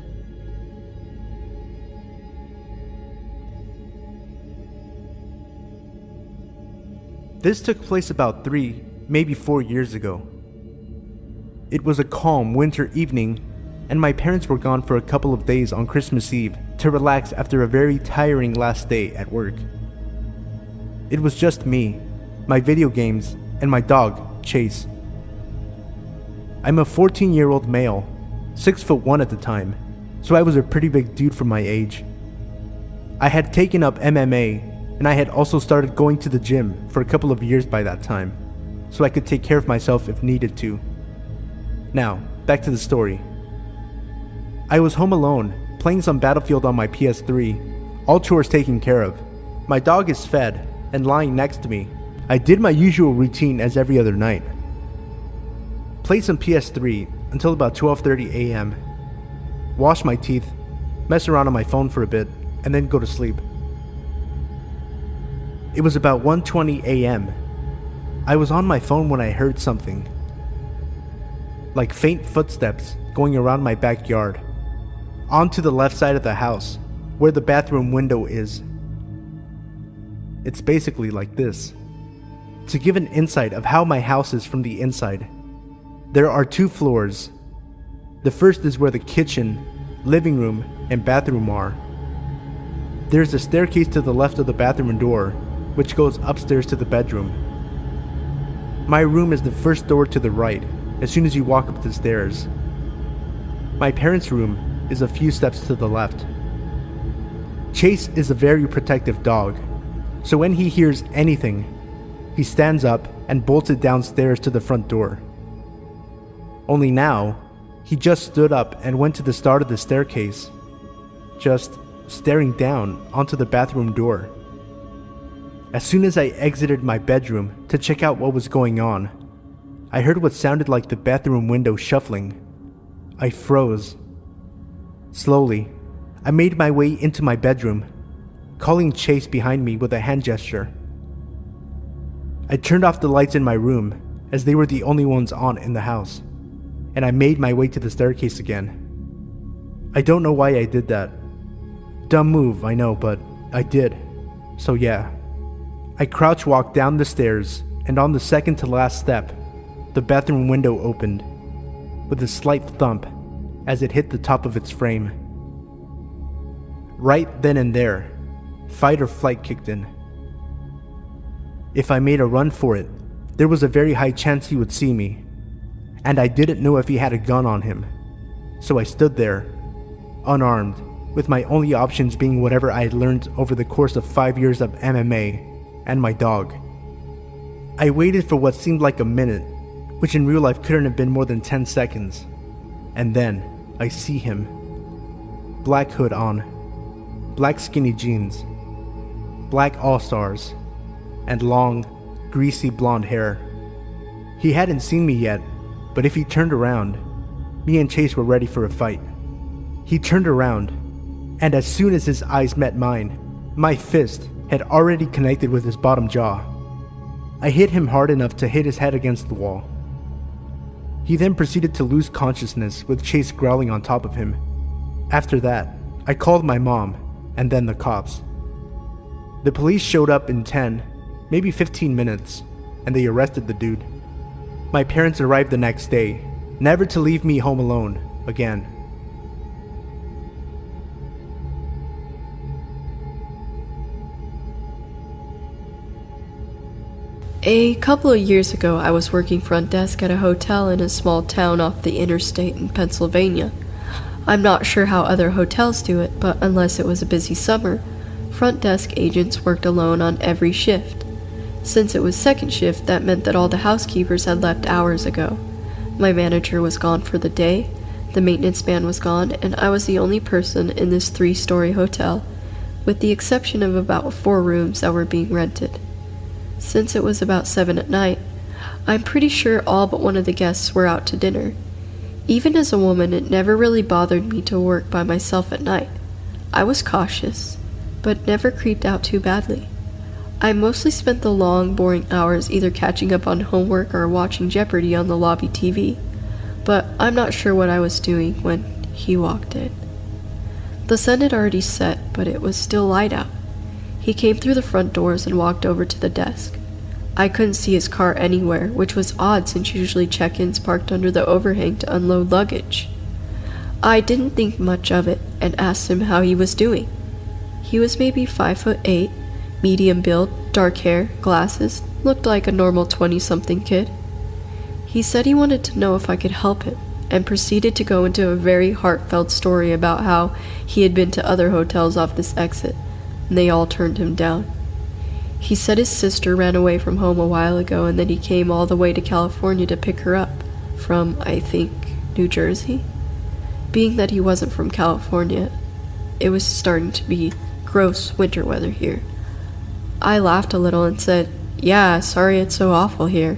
This took place about 3, maybe 4 years ago. It was a calm winter evening, and my parents were gone for a couple of days on Christmas Eve to relax after a very tiring last day at work. It was just me, my video games, and my dog, Chase. I'm a 14-year-old male, 6'1" at the time, so I was a pretty big dude for my age. I had taken up MMA, and I had also started going to the gym for a couple of years by that time, so I could take care of myself if needed to. Now, back to the story. I was home alone, playing some Battlefield on my PS3, all chores taken care of. My dog is fed, and lying next to me. I did my usual routine as every other night. Played some PS3 until about 12:30 a.m. Wash my teeth, mess around on my phone for a bit, and then go to sleep. It was about 1:20 a.m. I was on my phone when I heard something. Like faint footsteps going around my backyard. Onto the left side of the house, where the bathroom window is. It's basically like this. To give an insight of how my house is from the inside, there are 2 floors. The first is where the kitchen, living room, and bathroom are. There's a staircase to the left of the bathroom door, which goes upstairs to the bedroom. My room is the first door to the right, as soon as you walk up the stairs. My parents' room is a few steps to the left. Chase is a very protective dog, so when he hears anything, he stands up and bolts it downstairs to the front door. Only now, he just stood up and went to the start of the staircase, just staring down onto the bathroom door. As soon as I exited my bedroom to check out what was going on, I heard what sounded like the bathroom window shuffling. I froze. Slowly, I made my way into my bedroom, calling Chase behind me with a hand gesture. I turned off the lights in my room, as they were the only ones on in the house, and I made my way to the staircase again. I don't know why I did that. Dumb move, I know, but I did. So yeah. I crouch walked down the stairs, and on the second to last step, the bathroom window opened, with a slight thump as it hit the top of its frame. Right then and there, fight or flight kicked in. If I made a run for it, there was a very high chance he would see me, and I didn't know if he had a gun on him, so I stood there, unarmed, with my only options being whatever I had learned over the course of 5 years of MMA and my dog. I waited for what seemed like a minute, which in real life couldn't have been more than 10 seconds, and then I see him. Black hood on, black skinny jeans, black all-stars, and long, greasy blonde hair. He hadn't seen me yet, but if he turned around, me and Chase were ready for a fight. He turned around, and as soon as his eyes met mine, my fist had already connected with his bottom jaw. I hit him hard enough to hit his head against the wall. He then proceeded to lose consciousness with Chase growling on top of him. After that, I called my mom, and then the cops. The police showed up in 10, maybe 15 minutes, and they arrested the dude. My parents arrived the next day, never to leave me home alone again. A couple of years ago, I was working front desk at a hotel in a small town off the interstate in Pennsylvania. I'm not sure how other hotels do it, but unless it was a busy summer, front desk agents worked alone on every shift. Since it was second shift, that meant that all the housekeepers had left hours ago. My manager was gone for the day, the maintenance man was gone, and I was the only person in this 3-story hotel, with the exception of about 4 rooms that were being rented. Since it was about 7 at night, I'm pretty sure all but one of the guests were out to dinner. Even as a woman, it never really bothered me to work by myself at night. I was cautious, but never creeped out too badly. I mostly spent the long, boring hours either catching up on homework or watching Jeopardy on the lobby TV. but I'm not sure what I was doing when he walked in. The sun had already set, but it was still light out. He came through the front doors and walked over to the desk. I couldn't see his car anywhere, which was odd since usually check-ins parked under the overhang to unload luggage. I didn't think much of it and asked him how he was doing. He was maybe 5'8", medium build, dark hair, glasses, looked like a normal 20-something kid. He said he wanted to know if I could help him, and proceeded to go into a very heartfelt story about how he had been to other hotels off this exit, and they all turned him down. He said his sister ran away from home a while ago and that he came all the way to California to pick her up, from, I think, New Jersey? Being that he wasn't from California, it was starting to be gross winter weather here. I laughed a little and said, "Yeah, sorry it's so awful here."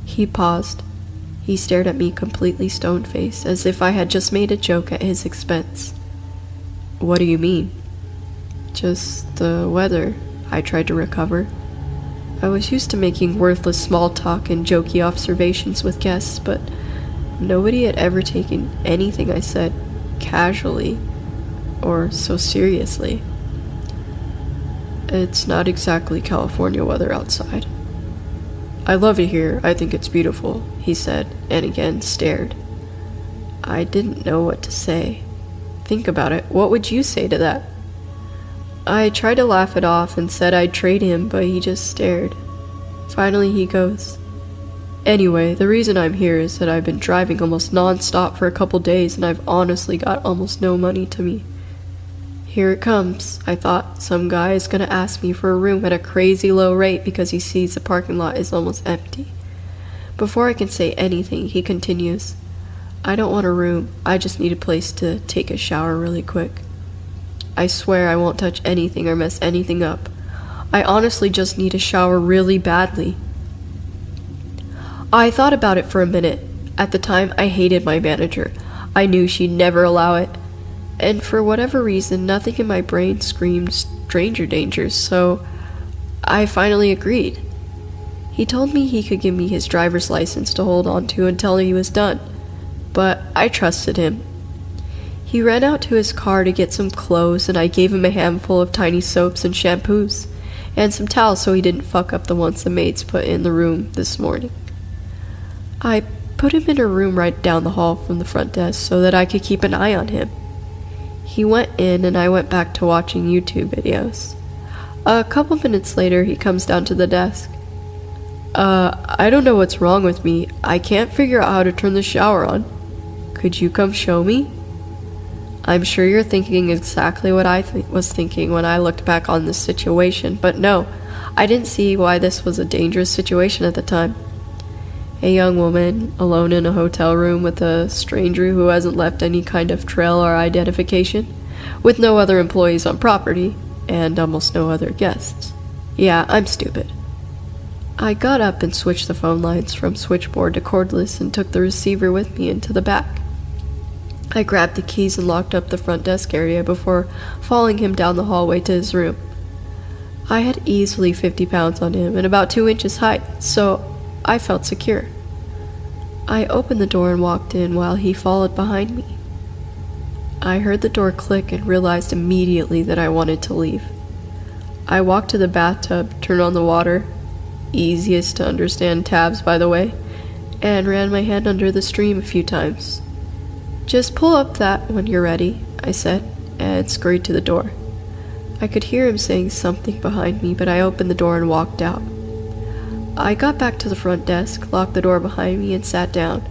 He paused. He stared at me completely stone-faced, as if I had just made a joke at his expense. "What do you mean?" "Just the weather," I tried to recover. I was used to making worthless small talk and jokey observations with guests, but nobody had ever taken anything I said casually or so seriously. "It's not exactly California weather outside." "I love it here. I think it's beautiful," he said, and again stared. I didn't know what to say. Think about it. What would you say to that? I tried to laugh it off and said I'd trade him, but he just stared. Finally he goes, "Anyway, the reason I'm here is that I've been driving almost non-stop for a couple days and I've honestly got almost no money to me." Here it comes, I thought. Some guy is gonna ask me for a room at a crazy low rate because he sees the parking lot is almost empty. Before I can say anything, he continues, "I don't want a room, I just need a place to take a shower really quick. I swear I won't touch anything or mess anything up. I honestly just need a shower really badly." I thought about it for a minute. At the time, I hated my manager. I knew she'd never allow it. And for whatever reason, nothing in my brain screamed stranger danger, so I finally agreed. He told me he could give me his driver's license to hold on to until he was done, but I trusted him. He ran out to his car to get some clothes, and I gave him a handful of tiny soaps and shampoos, and some towels so he didn't fuck up the ones the maids put in the room this morning. I put him in a room right down the hall from the front desk so that I could keep an eye on him. He went in and I went back to watching YouTube videos. A couple minutes later, he comes down to the desk. I don't know what's wrong with me. I can't figure out how to turn the shower on. Could you come show me?" I'm sure you're thinking exactly what I was thinking when I looked back on this situation, but no, I didn't see why this was a dangerous situation at the time. A young woman, alone in a hotel room with a stranger who hasn't left any kind of trail or identification, with no other employees on property, and almost no other guests. Yeah, I'm stupid. I got up and switched the phone lines from switchboard to cordless and took the receiver with me into the back. I grabbed the keys and locked up the front desk area before following him down the hallway to his room. I had easily 50 pounds on him and about 2 inches height, so I felt secure. I opened the door and walked in while he followed behind me. I heard the door click and realized immediately that I wanted to leave. I walked to the bathtub, turned on the water, easiest to understand tabs by the way, and ran my hand under the stream a few times. "Just pull up that when you're ready," I said, and scurried to the door. I could hear him saying something behind me, but I opened the door and walked out. I got back to the front desk, locked the door behind me, and sat down.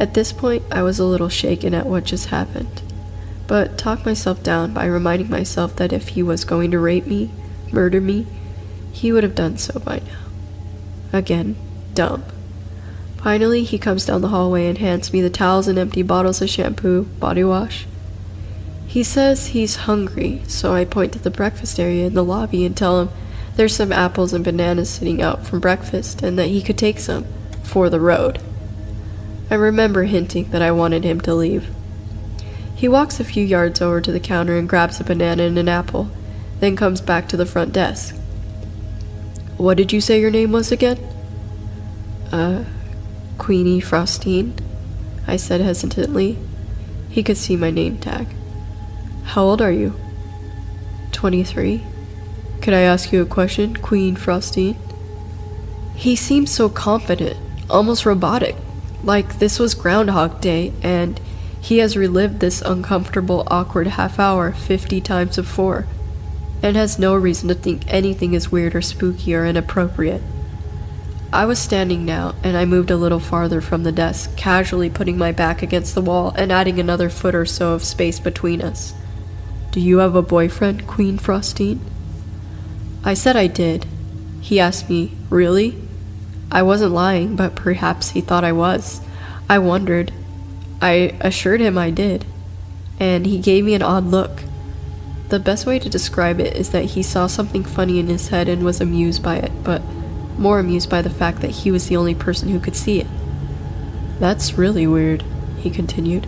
At this point, I was a little shaken at what just happened, but talked myself down by reminding myself that if he was going to rape me, murder me, he would have done so by now. Again, dumb. Finally, he comes down the hallway and hands me the towels and empty bottles of shampoo, body wash. He says he's hungry, so I point to the breakfast area in the lobby and tell him there's some apples and bananas sitting out from breakfast and that he could take some for the road. I remember hinting that I wanted him to leave. He walks a few yards over to the counter and grabs a banana and an apple, then comes back to the front desk. "What did you say your name was again?" Queenie Frostine," I said hesitantly. He could see my name tag. How old are you? 23. Could I ask you a question, Queen Frostine? He seemed so confident, almost robotic, like this was Groundhog Day, and he has relived this uncomfortable, awkward half hour 50 times before, and has no reason to think anything is weird or spooky or inappropriate. I was standing now, and I moved a little farther from the desk, casually putting my back against the wall and adding another foot or so of space between us. Do you have a boyfriend, Queen Frostine? I said I did. He asked me, really? I wasn't lying, but perhaps he thought I was. I wondered. I assured him I did, and he gave me an odd look. The best way to describe it is that he saw something funny in his head and was amused by it, but more amused by the fact that he was the only person who could see it. That's really weird, he continued.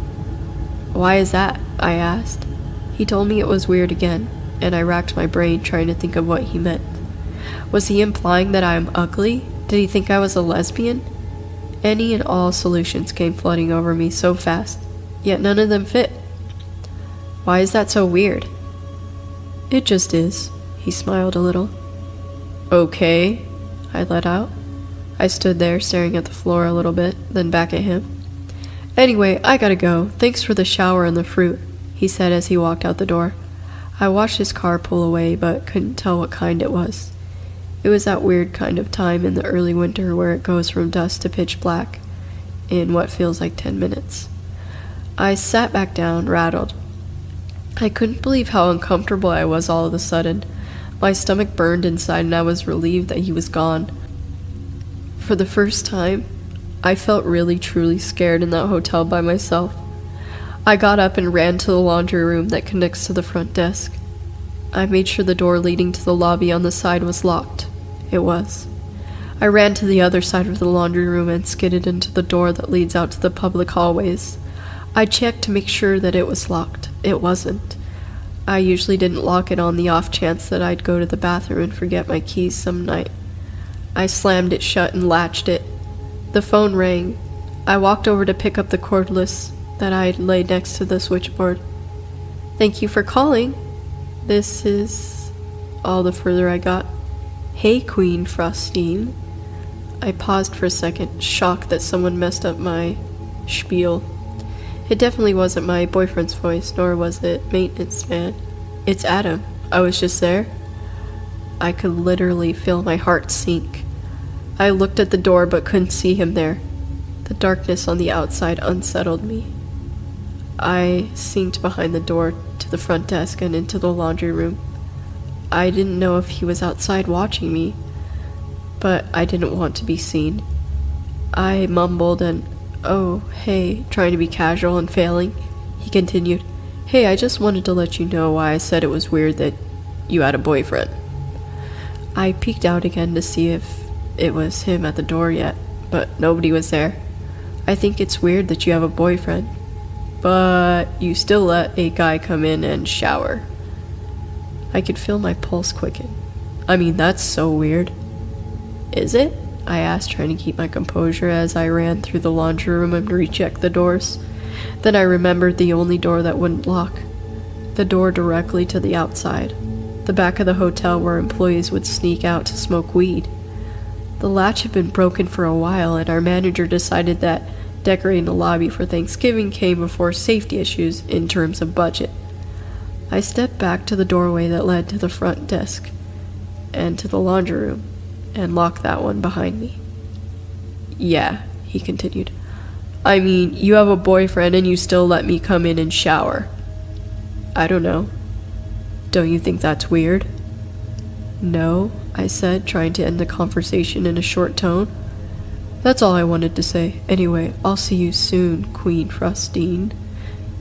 Why is that? I asked. He told me it was weird again, and I racked my brain trying to think of what he meant. Was he implying that I am ugly? Did he think I was a lesbian? Any and all solutions came flooding over me so fast, yet none of them fit. Why is that so weird? It just is, he smiled a little. Okay, I let out. I stood there staring at the floor a little bit, then back at him. Anyway, I gotta go. Thanks for the shower and the fruit, he said as he walked out the door. I watched his car pull away, but couldn't tell what kind it was. It was that weird kind of time in the early winter where it goes from dusk to pitch black in what feels like 10 minutes. I sat back down, rattled. I couldn't believe how uncomfortable I was all of a sudden. My stomach burned inside and I was relieved that he was gone. For the first time, I felt really truly scared in that hotel by myself. I got up and ran to the laundry room that connects to the front desk. I made sure the door leading to the lobby on the side was locked. It was. I ran to the other side of the laundry room and skidded into the door that leads out to the public hallways. I checked to make sure that it was locked. It wasn't. I usually didn't lock it on the off chance that I'd go to the bathroom and forget my keys some night. I slammed it shut and latched it. The phone rang. I walked over to pick up the cordless that I had laid next to the switchboard. Thank you for calling. This is all the further I got. Hey, Queen Frostine. I paused for a second, shocked that someone messed up my spiel. It definitely wasn't my boyfriend's voice, nor was it maintenance man. It's Adam. I was just there. I could literally feel my heart sink. I looked at the door but couldn't see him there. The darkness on the outside unsettled me. I sneaked behind the door to the front desk and into the laundry room. I didn't know if he was outside watching me, but I didn't want to be seen. I mumbled and, oh, hey, trying to be casual and failing. He continued, hey, I just wanted to let you know why I said it was weird that you had a boyfriend. I peeked out again to see if it was him at the door yet, but nobody was there. I think it's weird that you have a boyfriend, but you still let a guy come in and shower. I could feel my pulse quicken. I mean, that's so weird. Is it? I asked, trying to keep my composure as I ran through the laundry room and rechecked the doors. Then I remembered the only door that wouldn't lock. The door directly to the outside. The back of the hotel where employees would sneak out to smoke weed. The latch had been broken for a while, and our manager decided that decorating the lobby for Thanksgiving came before safety issues in terms of budget. I stepped back to the doorway that led to the front desk and to the laundry room, and locked that one behind me. Yeah, he continued. I mean, you have a boyfriend and you still let me come in and shower. I don't know. Don't you think that's weird? No, I said, trying to end the conversation in a short tone. That's all I wanted to say. Anyway, I'll see you soon, Queen Frostine.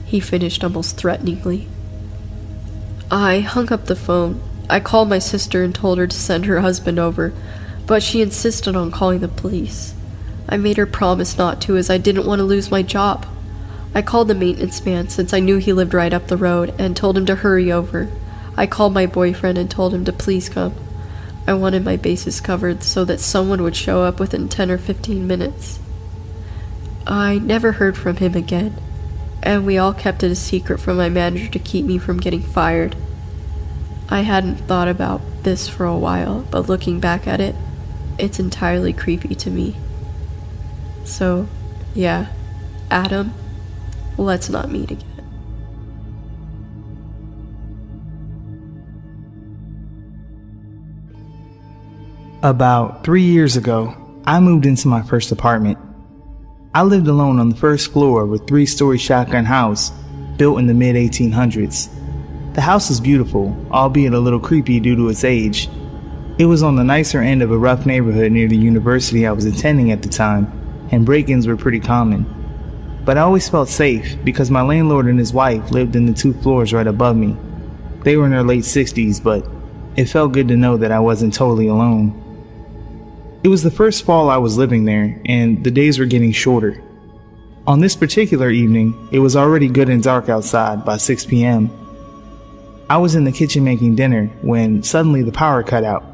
He finished almost threateningly. I hung up the phone. I called my sister and told her to send her husband over, but she insisted on calling the police. I made her promise not to, as I didn't want to lose my job. I called the maintenance man, since I knew he lived right up the road, and told him to hurry over. I called my boyfriend and told him to please come. I wanted my bases covered so that someone would show up within 10 or 15 minutes. I never heard from him again, and we all kept it a secret from my manager to keep me from getting fired. I hadn't thought about this for a while, but looking back at it, it's entirely creepy to me. So, yeah, Adam, let's not meet again. About 3 years ago, I moved into my first apartment. I lived alone on the first floor of a 3-story shotgun house built in the mid-1800s. The house was beautiful, albeit a little creepy due to its age. It was on the nicer end of a rough neighborhood near the university I was attending at the time, and break-ins were pretty common. But I always felt safe because my landlord and his wife lived in the 2 floors right above me. They were in their late 60s, but it felt good to know that I wasn't totally alone. It was the first fall I was living there, and the days were getting shorter. On this particular evening, it was already good and dark outside by 6 p.m. I was in the kitchen making dinner when suddenly the power cut out.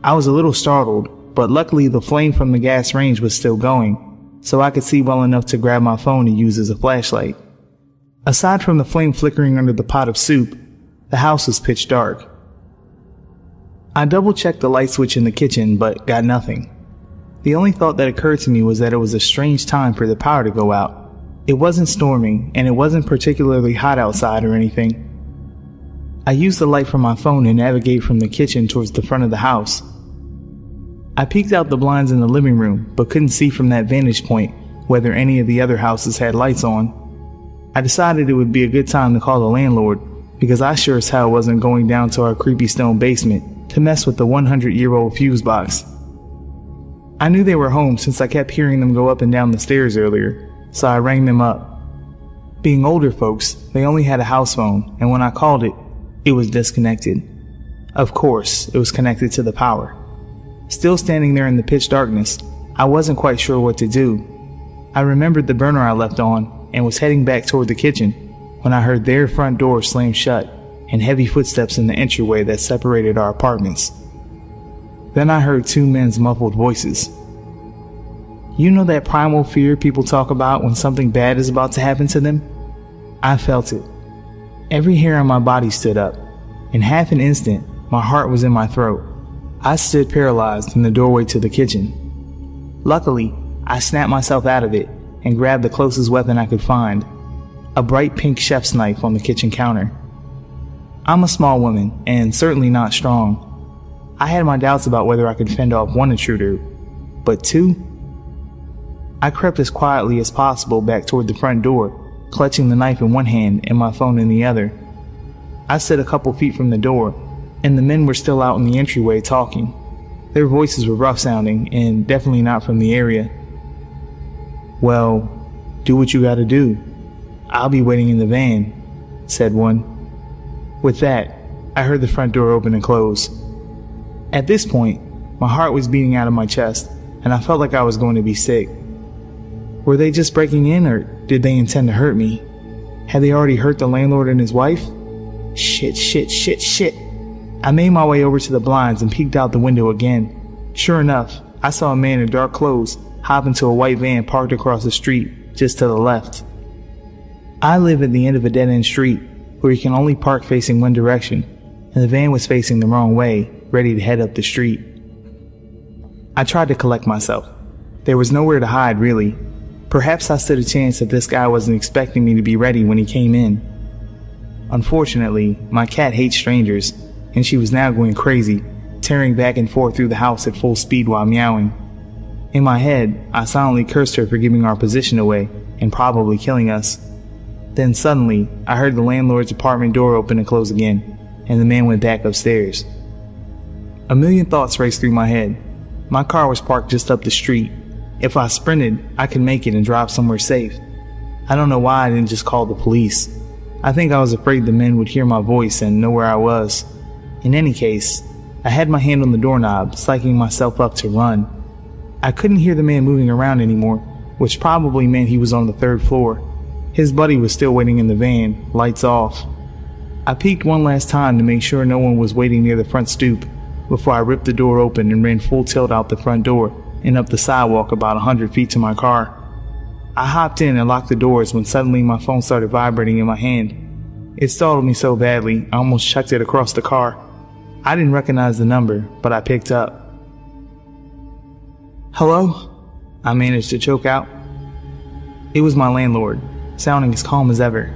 I was a little startled, but luckily the flame from the gas range was still going, so I could see well enough to grab my phone and use as a flashlight. Aside from the flame flickering under the pot of soup, the house was pitch dark. I double-checked the light switch in the kitchen, but got nothing. The only thought that occurred to me was that it was a strange time for the power to go out. It wasn't storming, and it wasn't particularly hot outside or anything. I used the light from my phone to navigate from the kitchen towards the front of the house. I peeked out the blinds in the living room, but couldn't see from that vantage point whether any of the other houses had lights on. I decided it would be a good time to call the landlord, because I sure as hell wasn't going down to our creepy stone basement to mess with the 100-year-old fuse box. I knew they were home since I kept hearing them go up and down the stairs earlier, so I rang them up. Being older folks, they only had a house phone, and when I called it, it was disconnected. Of course, it was connected to the power. Still standing there in the pitch darkness, I wasn't quite sure what to do. I remembered the burner I left on and was heading back toward the kitchen when I heard their front door slam shut and heavy footsteps in the entryway that separated our apartments. Then I heard 2 men's muffled voices. You know that primal fear people talk about when something bad is about to happen to them? I felt it. Every hair on my body stood up. In half an instant, my heart was in my throat. I stood paralyzed in the doorway to the kitchen. Luckily, I snapped myself out of it and grabbed the closest weapon I could find, a bright pink chef's knife on the kitchen counter. I'm a small woman, and certainly not strong. I had my doubts about whether I could fend off 1 intruder, but 2? I crept as quietly as possible back toward the front door, clutching the knife in one hand and my phone in the other. I stood a couple feet from the door, and the men were still out in the entryway talking. Their voices were rough sounding, and definitely not from the area. Well, do what you gotta do. I'll be waiting in the van, said one. With that, I heard the front door open and close. At this point, my heart was beating out of my chest, and I felt like I was going to be sick. Were they just breaking in, or did they intend to hurt me? Had they already hurt the landlord and his wife? Shit. I made my way over to the blinds and peeked out the window again. Sure enough, I saw a man in dark clothes hop into a white van parked across the street, just to the left. I live at the end of a dead-end street, where you can only park facing one direction, and the van was facing the wrong way, ready to head up the street. I tried to collect myself. There was nowhere to hide, really. Perhaps I stood a chance that this guy wasn't expecting me to be ready when he came in. Unfortunately, my cat hates strangers, and she was now going crazy, tearing back and forth through the house at full speed while meowing. In my head, I silently cursed her for giving our position away and probably killing us. Then suddenly, I heard the landlord's apartment door open and close again, and the man went back upstairs. A million thoughts raced through my head. My car was parked just up the street. If I sprinted, I could make it and drive somewhere safe. I don't know why I didn't just call the police. I think I was afraid the men would hear my voice and know where I was. In any case, I had my hand on the doorknob, psyching myself up to run. I couldn't hear the man moving around anymore, which probably meant he was on the 3rd floor. His buddy was still waiting in the van, lights off. I peeked one last time to make sure no one was waiting near the front stoop before I ripped the door open and ran full tilt out the front door and up the sidewalk about 100 feet to my car. I hopped in and locked the doors when suddenly my phone started vibrating in my hand. It startled me so badly, I almost chucked it across the car. I didn't recognize the number, but I picked up. "Hello?" I managed to choke out. It was my landlord, sounding as calm as ever.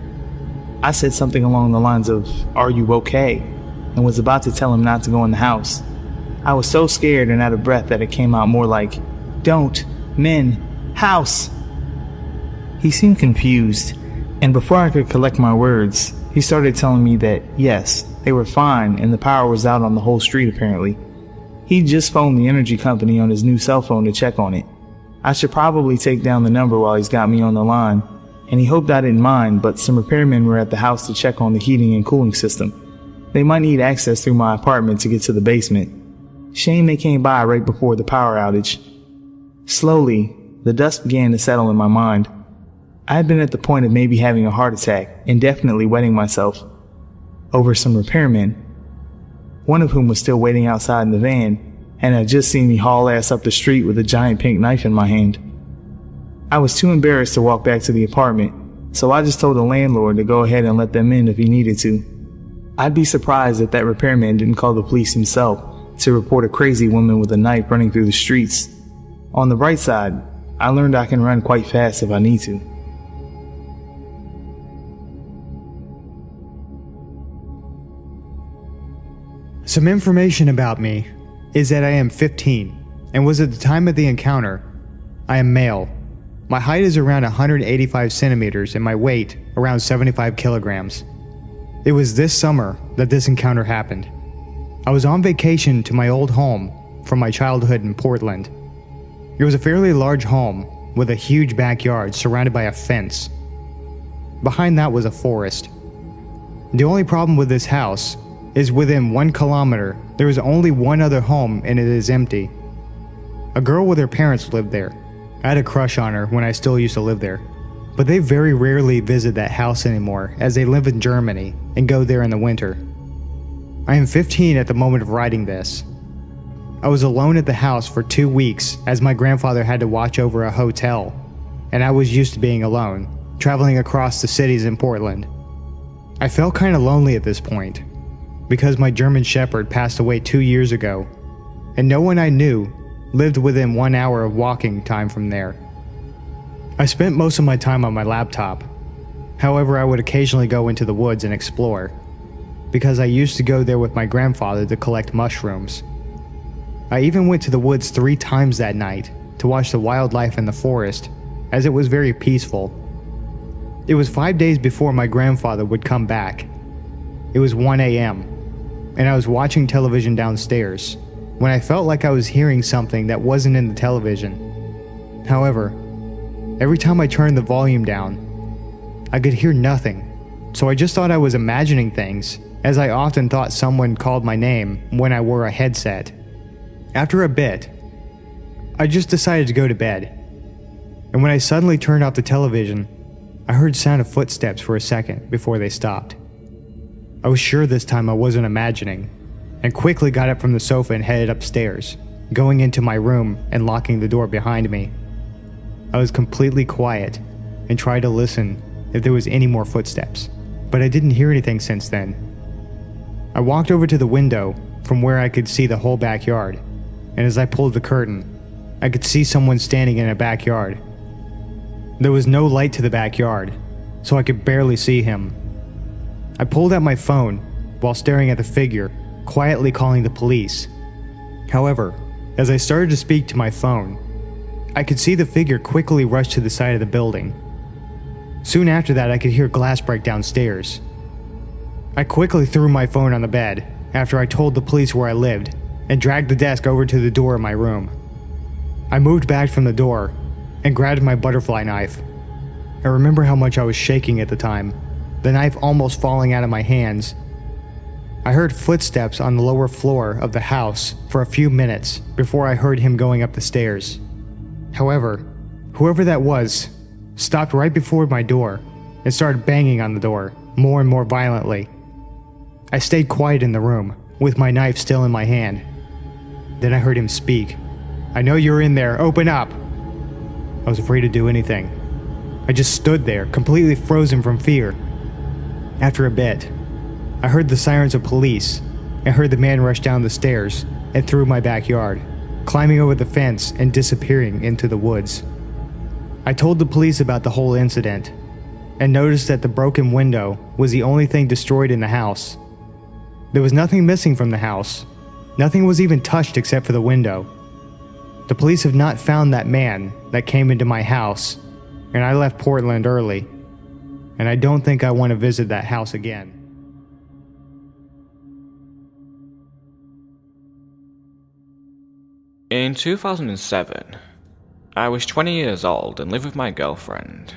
I said something along the lines of, "Are you okay?" and was about to tell him not to go in the house. I was so scared and out of breath that it came out more like, "Don't, men, house." He seemed confused, and before I could collect my words, he started telling me that, yes, they were fine and the power was out on the whole street apparently. He just phoned the energy company on his new cell phone to check on it. I should probably take down the number while he's got me on the line, and he hoped I didn't mind, but some repairmen were at the house to check on the heating and cooling system. They might need access through my apartment to get to the basement. Shame they came by right before the power outage. Slowly, the dust began to settle in my mind. I had been at the point of maybe having a heart attack and definitely wetting myself over some repairmen, one of whom was still waiting outside in the van and had just seen me haul ass up the street with a giant pink knife in my hand. I was too embarrassed to walk back to the apartment, so I just told the landlord to go ahead and let them in if he needed to. I'd be surprised if that repairman didn't call the police himself to report a crazy woman with a knife running through the streets. On the bright side, I learned I can run quite fast if I need to. Some information about me is that I am 15 and was at the time of the encounter. I am male. My height is around 185 centimeters and my weight around 75 kilograms. It was this summer that this encounter happened. I was on vacation to my old home from my childhood in Portland. It was a fairly large home with a huge backyard surrounded by a fence. Behind that was a forest. The only problem with this house is within 1 kilometer, there is only one other home and it is empty. A girl with her parents lived there. I had a crush on her when I still used to live there, but they very rarely visit that house anymore as they live in Germany and go there in the winter. I am 15 at the moment of writing this. I was alone at the house for 2 weeks as my grandfather had to watch over a hotel, and I was used to being alone, traveling across the cities in Portland. I felt kind of lonely at this point, because my German Shepherd passed away 2 years ago, and no one I knew lived within 1 hour of walking time from there. I spent most of my time on my laptop. However, I would occasionally go into the woods and explore, because I used to go there with my grandfather to collect mushrooms. I even went to the woods 3 times that night to watch the wildlife in the forest, as it was very peaceful. It was 5 days before my grandfather would come back. It was 1 a.m., and I was watching television downstairs when I felt like I was hearing something that wasn't in the television. However, every time I turned the volume down, I could hear nothing, so I just thought I was imagining things, as I often thought someone called my name when I wore a headset. After a bit, I just decided to go to bed, and when I suddenly turned off the television, I heard sound of footsteps for a second before they stopped. I was sure this time I wasn't imagining, and quickly got up from the sofa and headed upstairs, going into my room and locking the door behind me. I was completely quiet and tried to listen if there was any more footsteps, but I didn't hear anything since then. I walked over to the window from where I could see the whole backyard, and as I pulled the curtain, I could see someone standing in a backyard. There was no light to the backyard, so I could barely see him. I pulled out my phone while staring at the figure, quietly calling the police. However, as I started to speak to my phone, I could see the figure quickly rush to the side of the building. Soon after that, I could hear glass break downstairs. I quickly threw my phone on the bed after I told the police where I lived and dragged the desk over to the door of my room. I moved back from the door and grabbed my butterfly knife. I remember how much I was shaking at the time, the knife almost falling out of my hands. I heard footsteps on the lower floor of the house for a few minutes before I heard him going up the stairs. However, whoever that was stopped right before my door and started banging on the door more and more violently. I stayed quiet in the room with my knife still in my hand. Then I heard him speak. "I know you're in there, open up!" I was afraid to do anything, I just stood there, completely frozen from fear. After a bit, I heard the sirens of police and heard the man rush down the stairs and through my backyard, climbing over the fence and disappearing into the woods. I told the police about the whole incident and noticed that the broken window was the only thing destroyed in the house. There was nothing missing from the house. Nothing was even touched except for the window. The police have not found that man that came into my house, and I left Portland early, and I don't think I want to visit that house again. In 2007, I was 20 years old and lived with my girlfriend.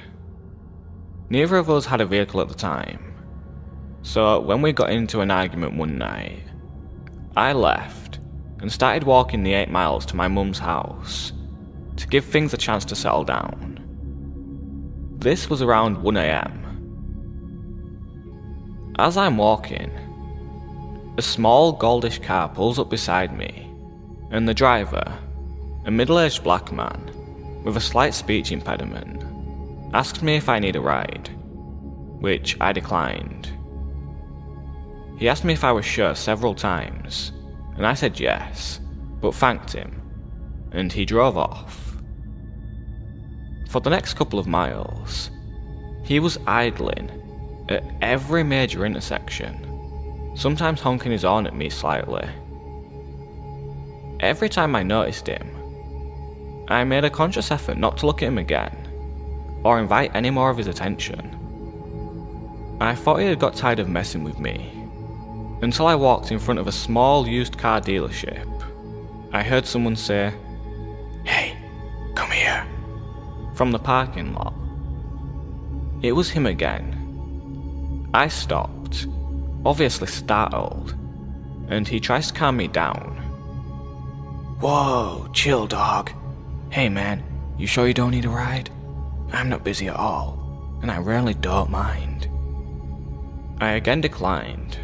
Neither of us had a vehicle at the time, so when we got into an argument one night, I left and started walking the 8 miles to my mum's house to give things a chance to settle down. This was around 1 AM. As I'm walking, a small goldish car pulls up beside me, and the driver, a middle-aged black man with a slight speech impediment, asked me if I need a ride, which I declined. He asked me if I was sure several times, and I said yes, but thanked him, and he drove off. For the next couple of miles, he was idling at every major intersection, sometimes honking his horn at me slightly. Every time I noticed him, I made a conscious effort not to look at him again, or invite any more of his attention. I thought he had got tired of messing with me, until I walked in front of a small used car dealership. I heard someone say, "Hey, come here," from the parking lot. It was him again. I stopped, obviously startled, and he tries to calm me down. "Whoa, chill dog. Hey man, you sure you don't need a ride? I'm not busy at all, and I really don't mind." I again declined,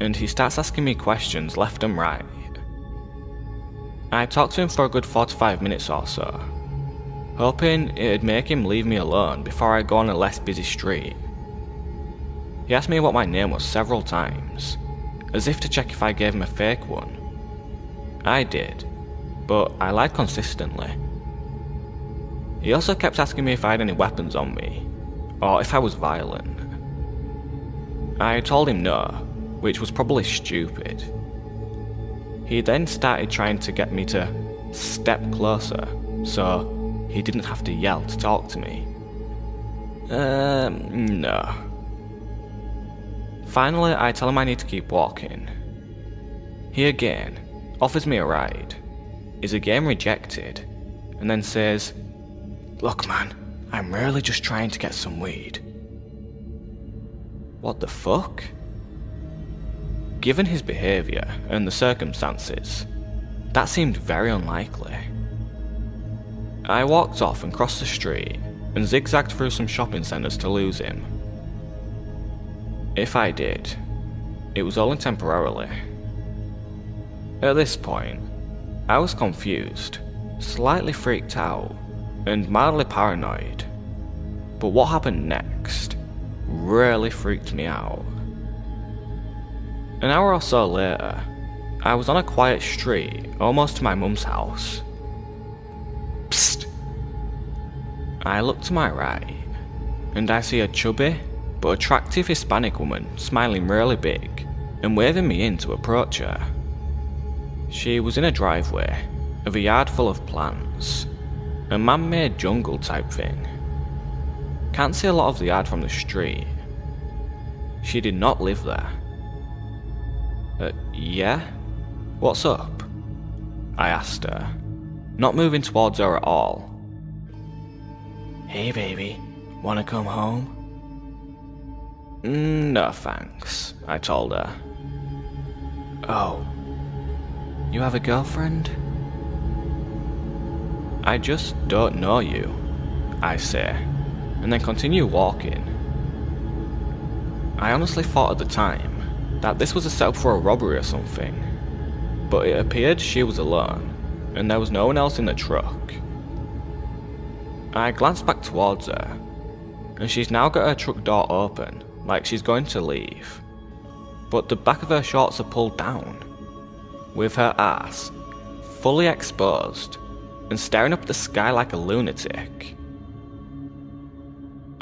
and he starts asking me questions left and right. I talked to him for a good 45 minutes or so, hoping it'd make him leave me alone before I go on a less busy street. He asked me what my name was several times, as if to check if I gave him a fake one. I did, but I lied consistently. He also kept asking me if I had any weapons on me, or if I was violent. I told him no, which was probably stupid. He then started trying to get me to step closer, so he didn't have to yell to talk to me. No. Finally, I tell him I need to keep walking. He again offers me a ride, is again rejected, and then says, "Look man, I'm really just trying to get some weed." What the fuck? Given his behaviour and the circumstances, that seemed very unlikely. I walked off and crossed the street and zigzagged through some shopping centres to lose him. If I did, it was only temporarily. At this point, I was confused, slightly freaked out, and mildly paranoid. But what happened next really freaked me out. An hour or so later, I was on a quiet street, almost to my mum's house. Psst! I look to my right, and I see a chubby but attractive Hispanic woman smiling really big and waving me in to approach her. She was in a driveway of a yard full of plants, a man-made jungle type thing. Can't see a lot of the yard from the street. She did not live there. Yeah? What's up? I asked her, not moving towards her at all. "Hey baby, wanna come home?" "No thanks," I told her. "Oh, you have a girlfriend?" "I just don't know you," I say, and then continue walking. I honestly thought at the time that this was a setup for a robbery or something, but it appeared she was alone, and there was no one else in the truck. I glanced back towards her, and she's now got her truck door open, like she's going to leave. But the back of her shorts are pulled down, with her ass fully exposed and staring up at the sky like a lunatic.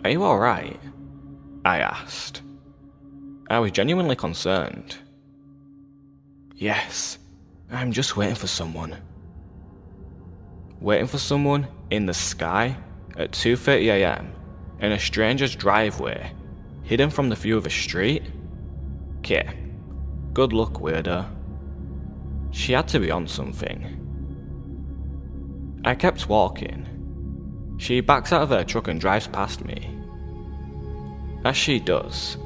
"Are you alright?" I asked. I was genuinely concerned. "Yes, I'm just waiting for someone." Waiting for someone in the sky at 2:30 AM in a stranger's driveway, hidden from the view of a street? Okay, good luck, weirdo. She had to be on something. I kept walking. She backs out of her truck and drives past me. As she does,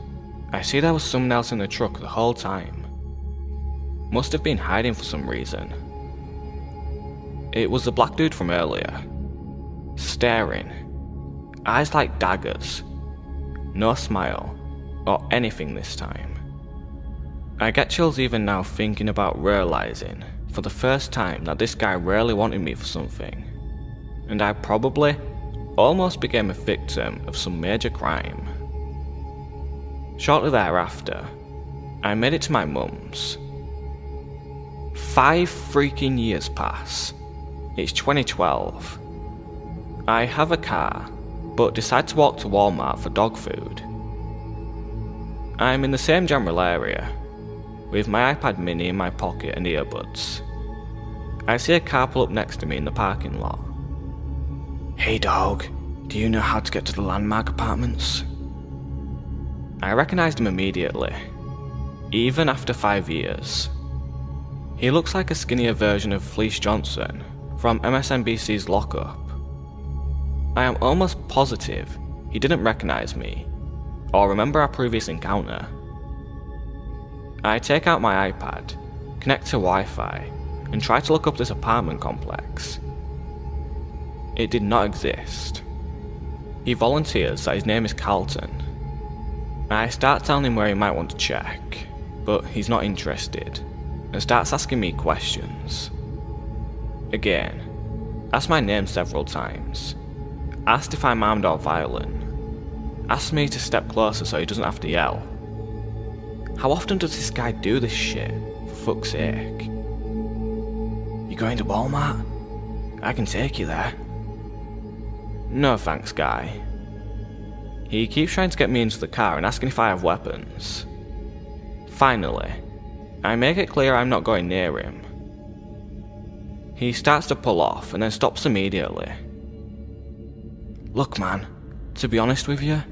I see there was someone else in the truck the whole time. Must have been hiding for some reason. It was the black dude from earlier. Staring. Eyes like daggers. No smile, or anything this time. I get chills even now thinking about realizing for the first time that this guy really wanted me for something, and I probably almost became a victim of some major crime. Shortly thereafter, I made it to my mum's. 5 freaking years pass. It's 2012. I have a car, but decide to walk to Walmart for dog food. I'm in the same general area, with my iPad mini in my pocket and earbuds. I see a car pull up next to me in the parking lot. "Hey dog, do you know how to get to the Landmark Apartments?" I recognized him immediately, even after 5 years. He looks like a skinnier version of Fleece Johnson from MSNBC's Lockup. I am almost positive he didn't recognize me, or remember our previous encounter. I take out my iPad, connect to Wi-Fi, and try to look up this apartment complex. It did not exist. He volunteers that his name is Carlton. I start telling him where he might want to check, but he's not interested, and starts asking me questions. Again, asked my name several times, asked if I'm armed or violent, asked me to step closer so he doesn't have to yell. How often does this guy do this shit, for fuck's sake? "You going to Walmart? I can take you there." "No thanks, guy." He keeps trying to get me into the car and asking if I have weapons. Finally, I make it clear I'm not going near him. He starts to pull off and then stops immediately. "Look man, to be honest with you,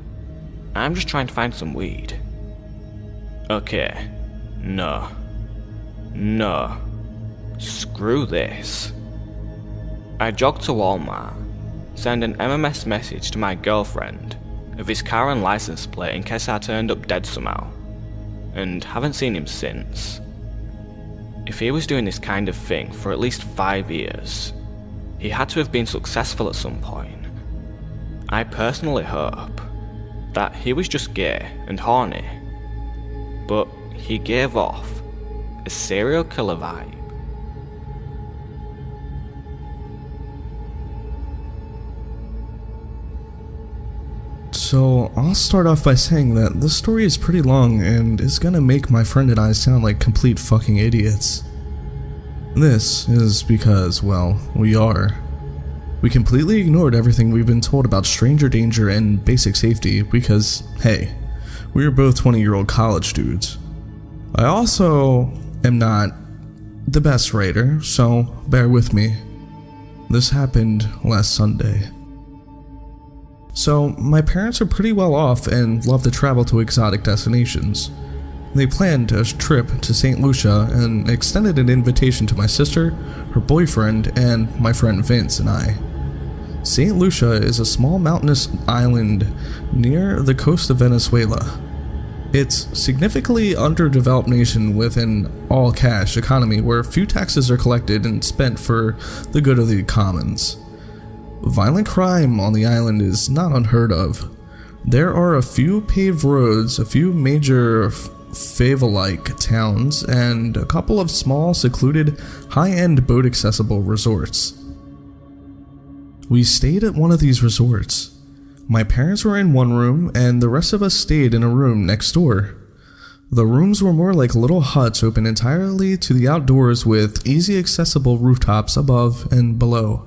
I'm just trying to find some weed." Okay, no. Screw this. I jog to Walmart, send an MMS message to my girlfriend of his car and license plate in case I turned up dead somehow, and haven't seen him since. If he was doing this kind of thing for at least 5 years, he had to have been successful at some point. I personally hope that he was just gay and horny, but he gave off a serial killer vibe. So, I'll start off by saying that this story is pretty long and is gonna make my friend and I sound like complete fucking idiots. This is because, well, we are. We completely ignored everything we've been told about stranger danger and basic safety because, hey, we are both 20-year-old college dudes. I also am not the best writer, so bear with me. This happened last Sunday. So, my parents are pretty well off and love to travel to exotic destinations. They planned a trip to St. Lucia and extended an invitation to my sister, her boyfriend, and my friend Vince and I. St. Lucia is a small mountainous island near the coast of Venezuela. It's significantly underdeveloped nation with an all-cash economy where few taxes are collected and spent for the good of the commons. Violent crime on the island is not unheard of. There are a few paved roads, a few major favela-like towns, and a couple of small, secluded, high-end boat-accessible resorts. We stayed at one of these resorts. My parents were in one room, and the rest of us stayed in a room next door. The rooms were more like little huts open entirely to the outdoors with easy accessible rooftops above and below.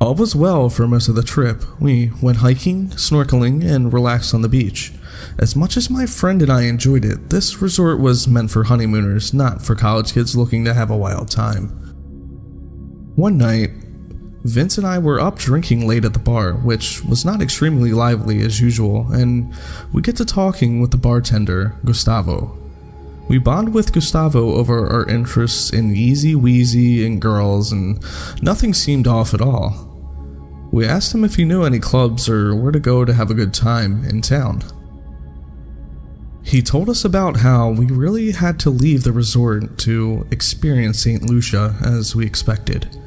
All was well for most of the trip. We went hiking, snorkeling, and relaxed on the beach. As much as my friend and I enjoyed it, this resort was meant for honeymooners, not for college kids looking to have a wild time. One night, Vince and I were up drinking late at the bar, which was not extremely lively as usual, and we get to talking with the bartender, Gustavo. We bond with Gustavo over our interests in Easy Weezy and girls, and nothing seemed off at all. We asked him if he knew any clubs or where to go to have a good time in town. He told us about how we really had to leave the resort to experience St. Lucia as we expected.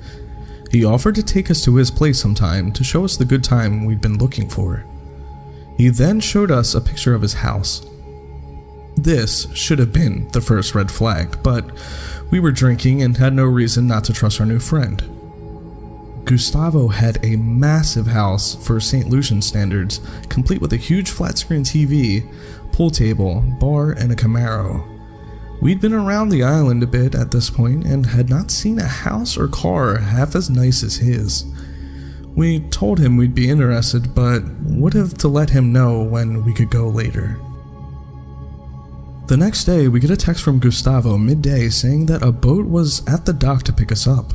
He offered to take us to his place sometime to show us the good time we'd been looking for. He then showed us a picture of his house. This should have been the first red flag, but we were drinking and had no reason not to trust our new friend. Gustavo had a massive house for St. Lucian standards, complete with a huge flat-screen TV, pool table, bar, and a Camaro. We'd been around the island a bit at this point and had not seen a house or car half as nice as his. We told him we'd be interested, but would have to let him know when we could go later. The next day, we get a text from Gustavo midday saying that a boat was at the dock to pick us up.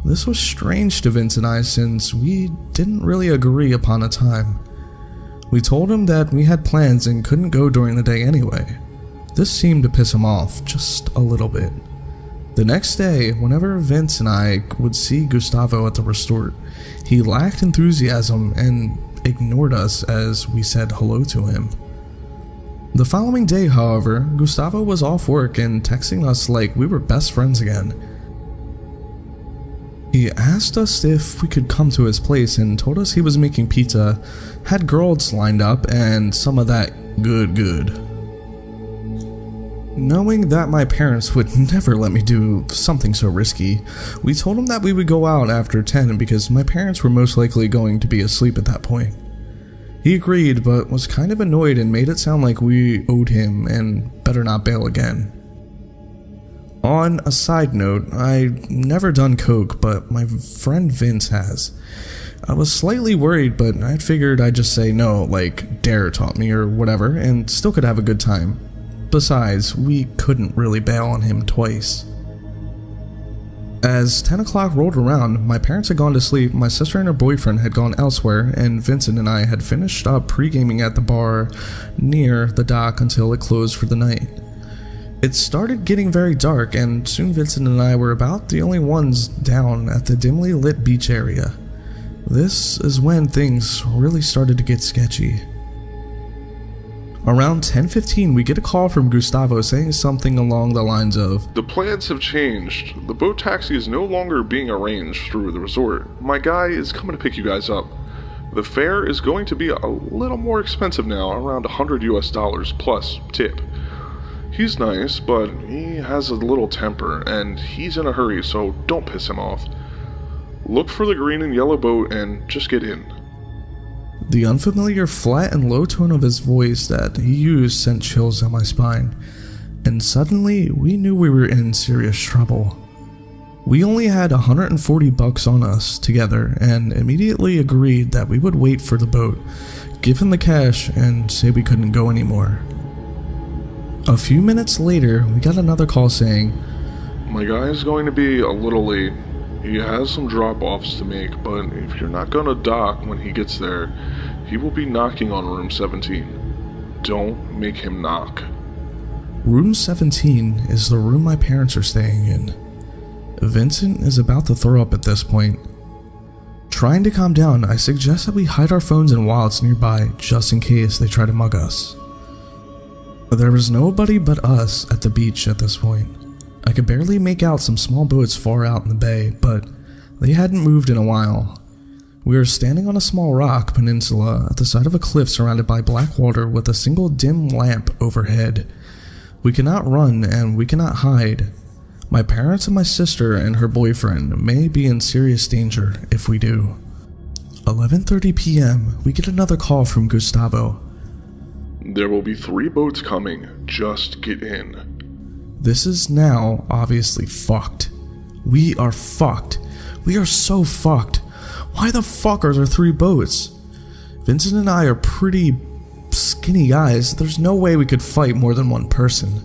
This was strange to Vince and I since we didn't really agree upon a time. We told him that we had plans and couldn't go during the day anyway. This seemed to piss him off just a little bit. The next day, whenever Vince and I would see Gustavo at the resort, he lacked enthusiasm and ignored us as we said hello to him. The following day, however, Gustavo was off work and texting us like we were best friends again. He asked us if we could come to his place and told us he was making pizza, had girls lined up, and some of that good. Knowing that my parents would never let me do something so risky, we told him that we would go out after 10 because my parents were most likely going to be asleep at that point. He agreed, but was kind of annoyed and made it sound like we owed him and better not bail again. On a side note, I've never done coke, but my friend Vince has. I was slightly worried, but I figured I'd just say no, like Dare taught me or whatever, and still could have a good time. Besides, we couldn't really bail on him twice. As 10 o'clock rolled around, my parents had gone to sleep, my sister and her boyfriend had gone elsewhere, and Vincent and I had finished up pre-gaming at the bar near the dock until it closed for the night. It started getting very dark, and soon Vincent and I were about the only ones down at the dimly lit beach area. This is when things really started to get sketchy. Around 10:15, we get a call from Gustavo saying something along the lines of, "The plans have changed. The boat taxi is no longer being arranged through the resort. My guy is coming to pick you guys up. The fare is going to be a little more expensive now, around $100 plus tip. He's nice, but he has a little temper, and he's in a hurry, so don't piss him off. Look for the green and yellow boat and just get in." The unfamiliar flat and low tone of his voice that he used sent chills down my spine, and suddenly we knew we were in serious trouble. We only had $140 on us together and immediately agreed that we would wait for the boat, give him the cash, and say we couldn't go anymore. A few minutes later, we got another call saying, "My guy is going to be a little late. He has some drop-offs to make, but if you're not gonna dock when he gets there, he will be knocking on room 17. Don't make him knock." Room 17 is the room my parents are staying in. Vincent is about to throw up at this point. Trying to calm down, I suggest that we hide our phones and wallets nearby just in case they try to mug us. There was nobody but us at the beach at this point. I could barely make out some small boats far out in the bay, but they hadn't moved in a while. We were standing on a small rock peninsula at the side of a cliff surrounded by black water with a single dim lamp overhead. We cannot run and we cannot hide. My parents and my sister and her boyfriend may be in serious danger if we do. 11:30 p.m., we get another call from Gustavo. There will be 3 boats coming. Just get in. This is now obviously fucked. We are fucked. We are so fucked. Why the fuck are there 3 boats? Vincent and I are pretty skinny guys. There's no way we could fight more than one person.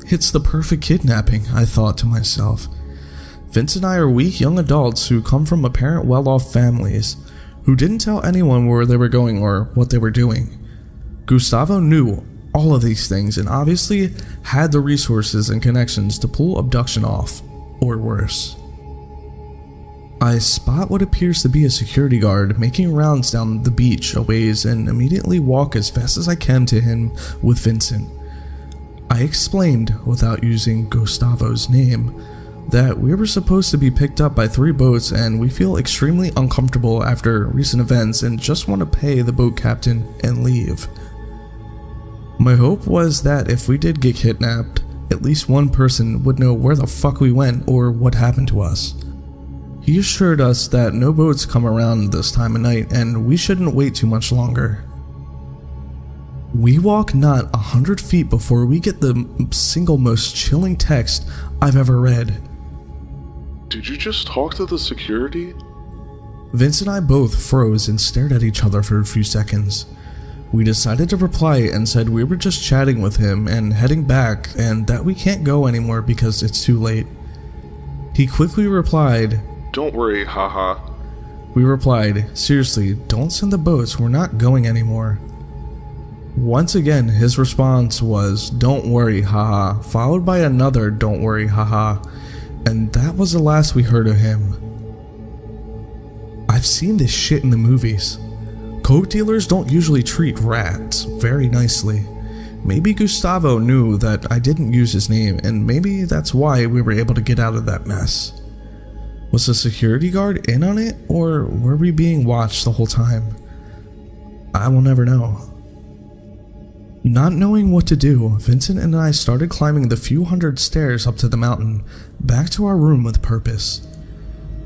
It's the perfect kidnapping, I thought to myself. Vince and I are weak young adults who come from apparent well-off families, who didn't tell anyone where they were going or what they were doing. Gustavo knew all of these things and obviously had the resources and connections to pull abduction off, or worse. I spot what appears to be a security guard making rounds down the beach a ways and immediately walk as fast as I can to him with Vincent. I explained, without using Gustavo's name, that we were supposed to be picked up by 3 boats and we feel extremely uncomfortable after recent events and just want to pay the boat captain and leave. My hope was that if we did get kidnapped, at least one person would know where the fuck we went or what happened to us. He assured us that no boats come around this time of night and we shouldn't wait too much longer. We walk not 100 feet before we get the single most chilling text I've ever read. Did you just talk to the security? Vince and I both froze and stared at each other for a few seconds. We decided to reply and said we were just chatting with him and heading back and that we can't go anymore because it's too late. He quickly replied, "Don't worry, haha." We replied, "Seriously, don't send the boats, we're not going anymore." Once again, his response was, "Don't worry, haha," followed by another "Don't worry, haha," and that was the last we heard of him. I've seen this shit in the movies. Coke dealers don't usually treat rats very nicely. Maybe Gustavo knew that I didn't use his name, and maybe that's why we were able to get out of that mess. Was the security guard in on it, or were we being watched the whole time? I will never know. Not knowing what to do, Vincent and I started climbing the few hundred stairs up to the mountain, back to our room with purpose.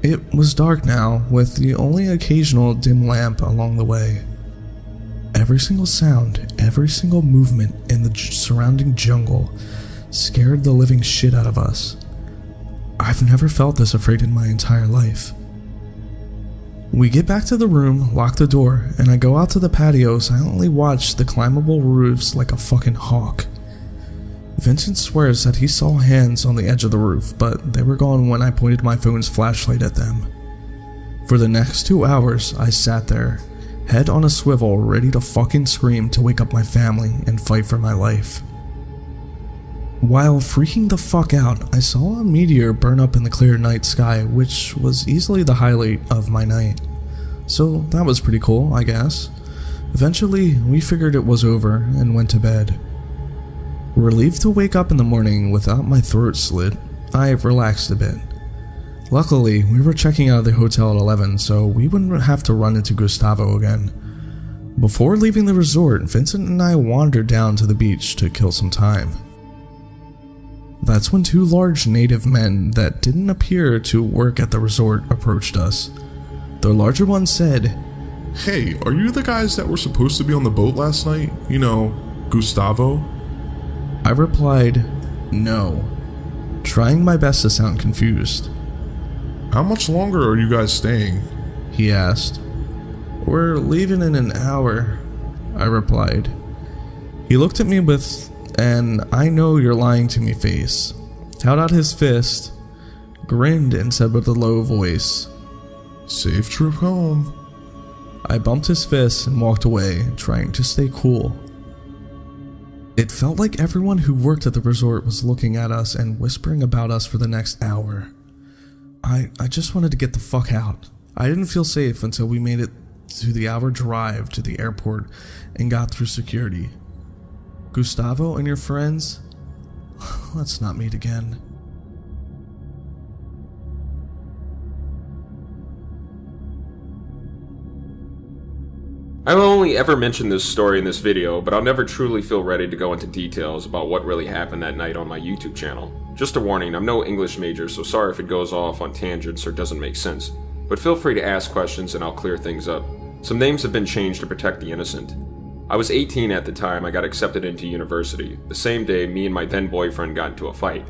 It was dark now, with the only occasional dim lamp along the way. Every single sound, every single movement in the surrounding jungle scared the living shit out of us. I've never felt this afraid in my entire life. We get back to the room, lock the door, and I go out to the patio, silently watch the climbable roofs like a fucking hawk. Vincent swears that he saw hands on the edge of the roof, but they were gone when I pointed my phone's flashlight at them. For the next 2 hours, I sat there, head on a swivel, ready to fucking scream to wake up my family and fight for my life. While freaking the fuck out, I saw a meteor burn up in the clear night sky, which was easily the highlight of my night. So that was pretty cool, I guess. Eventually, we figured it was over and went to bed. Relieved to wake up in the morning without my throat slit, I relaxed a bit. Luckily, we were checking out of the hotel at 11, so we wouldn't have to run into Gustavo again. Before leaving the resort, Vincent and I wandered down to the beach to kill some time. That's when 2 large native men that didn't appear to work at the resort approached us. The larger one said, Hey, are you the guys that were supposed to be on the boat last night? You know, Gustavo? I replied, no, trying my best to sound confused. How much longer are you guys staying? He asked. We're leaving in an hour, I replied. He looked at me with an "I know you're lying to me" face, held out his fist, grinned and said with a low voice, Safe trip home. I bumped his fist and walked away, trying to stay cool. It felt like everyone who worked at the resort was looking at us and whispering about us for the next hour. I just wanted to get the fuck out. I didn't feel safe until we made it to the hour drive to the airport and got through security. Gustavo and your friends? Let's not meet again. I've only ever mentioned this story in this video, but I'll never truly feel ready to go into details about what really happened that night on my YouTube channel. Just a warning, I'm no English major, so sorry if it goes off on tangents or doesn't make sense. but feel free to ask questions and I'll clear things up. Some names have been changed to protect the innocent. I was 18 at the time I got accepted into university. The same day, me and my then boyfriend got into a fight.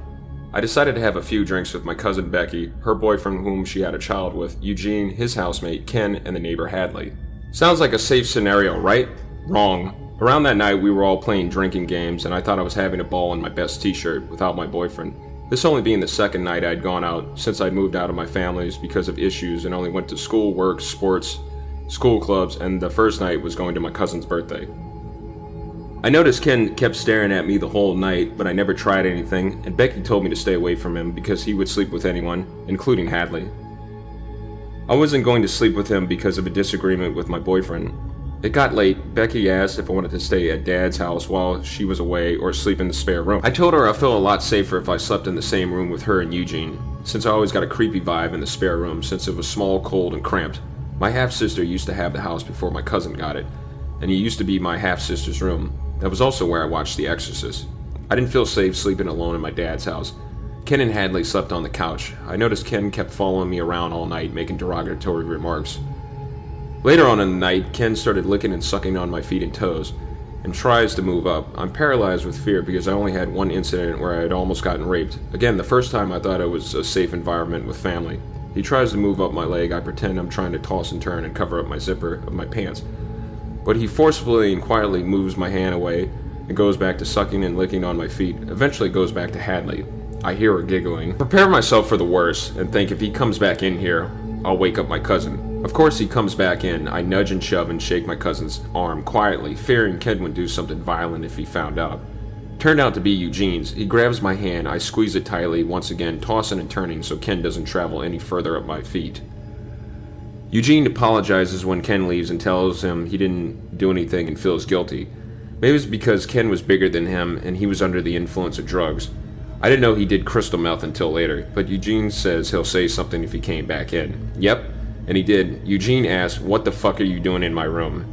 I decided to have a few drinks with my cousin Becky, her boyfriend whom she had a child with, Eugene, his housemate, Ken, and the neighbor Hadley. Sounds like a safe scenario, right? Wrong. Around that night, we were all playing drinking games, and I thought I was having a ball in my best t-shirt without my boyfriend. This only being the second night I'd gone out since I'd moved out of my family's because of issues and only went to school, work, sports, school clubs, and the first night was going to my cousin's birthday. I noticed Ken kept staring at me the whole night, but I never tried anything, and Becky told me to stay away from him because he would sleep with anyone, including Hadley. I wasn't going to sleep with him because of a disagreement with my boyfriend. It got late. Becky asked if I wanted to stay at Dad's house while she was away or sleep in the spare room. I told her I felt a lot safer if I slept in the same room with her and Eugene, since I always got a creepy vibe in the spare room since it was small, cold, and cramped. My half-sister used to have the house before my cousin got it, and it used to be my half-sister's room. That was also where I watched The Exorcist. I didn't feel safe sleeping alone in my dad's house. Ken and Hadley slept on the couch. I noticed Ken kept following me around all night, making derogatory remarks. Later on in the night, Ken started licking and sucking on my feet and toes, and tries to move up. I'm paralyzed with fear because I only had one incident where I had almost gotten raped. Again, the first time I thought it was a safe environment with family. He tries to move up my leg. I pretend I'm trying to toss and turn and cover up my zipper of my pants. But he forcefully and quietly moves my hand away and goes back to sucking and licking on my feet. Eventually goes back to Hadley. I hear her giggling. Prepare myself for the worst and think if he comes back in here, I'll wake up my cousin. Of course he comes back in. I nudge and shove and shake my cousin's arm quietly, fearing Ken would do something violent if he found out. Turned out to be Eugene's. He grabs my hand. I squeeze it tightly, once again tossing and turning so Ken doesn't travel any further up my feet. Eugene apologizes when Ken leaves and tells him he didn't do anything and feels guilty. Maybe it's because Ken was bigger than him and he was under the influence of drugs. I didn't know he did crystal meth until later, but Eugene says he'll say something if he came back in. Yep, and he did. Eugene asks, "What the fuck are you doing in my room?"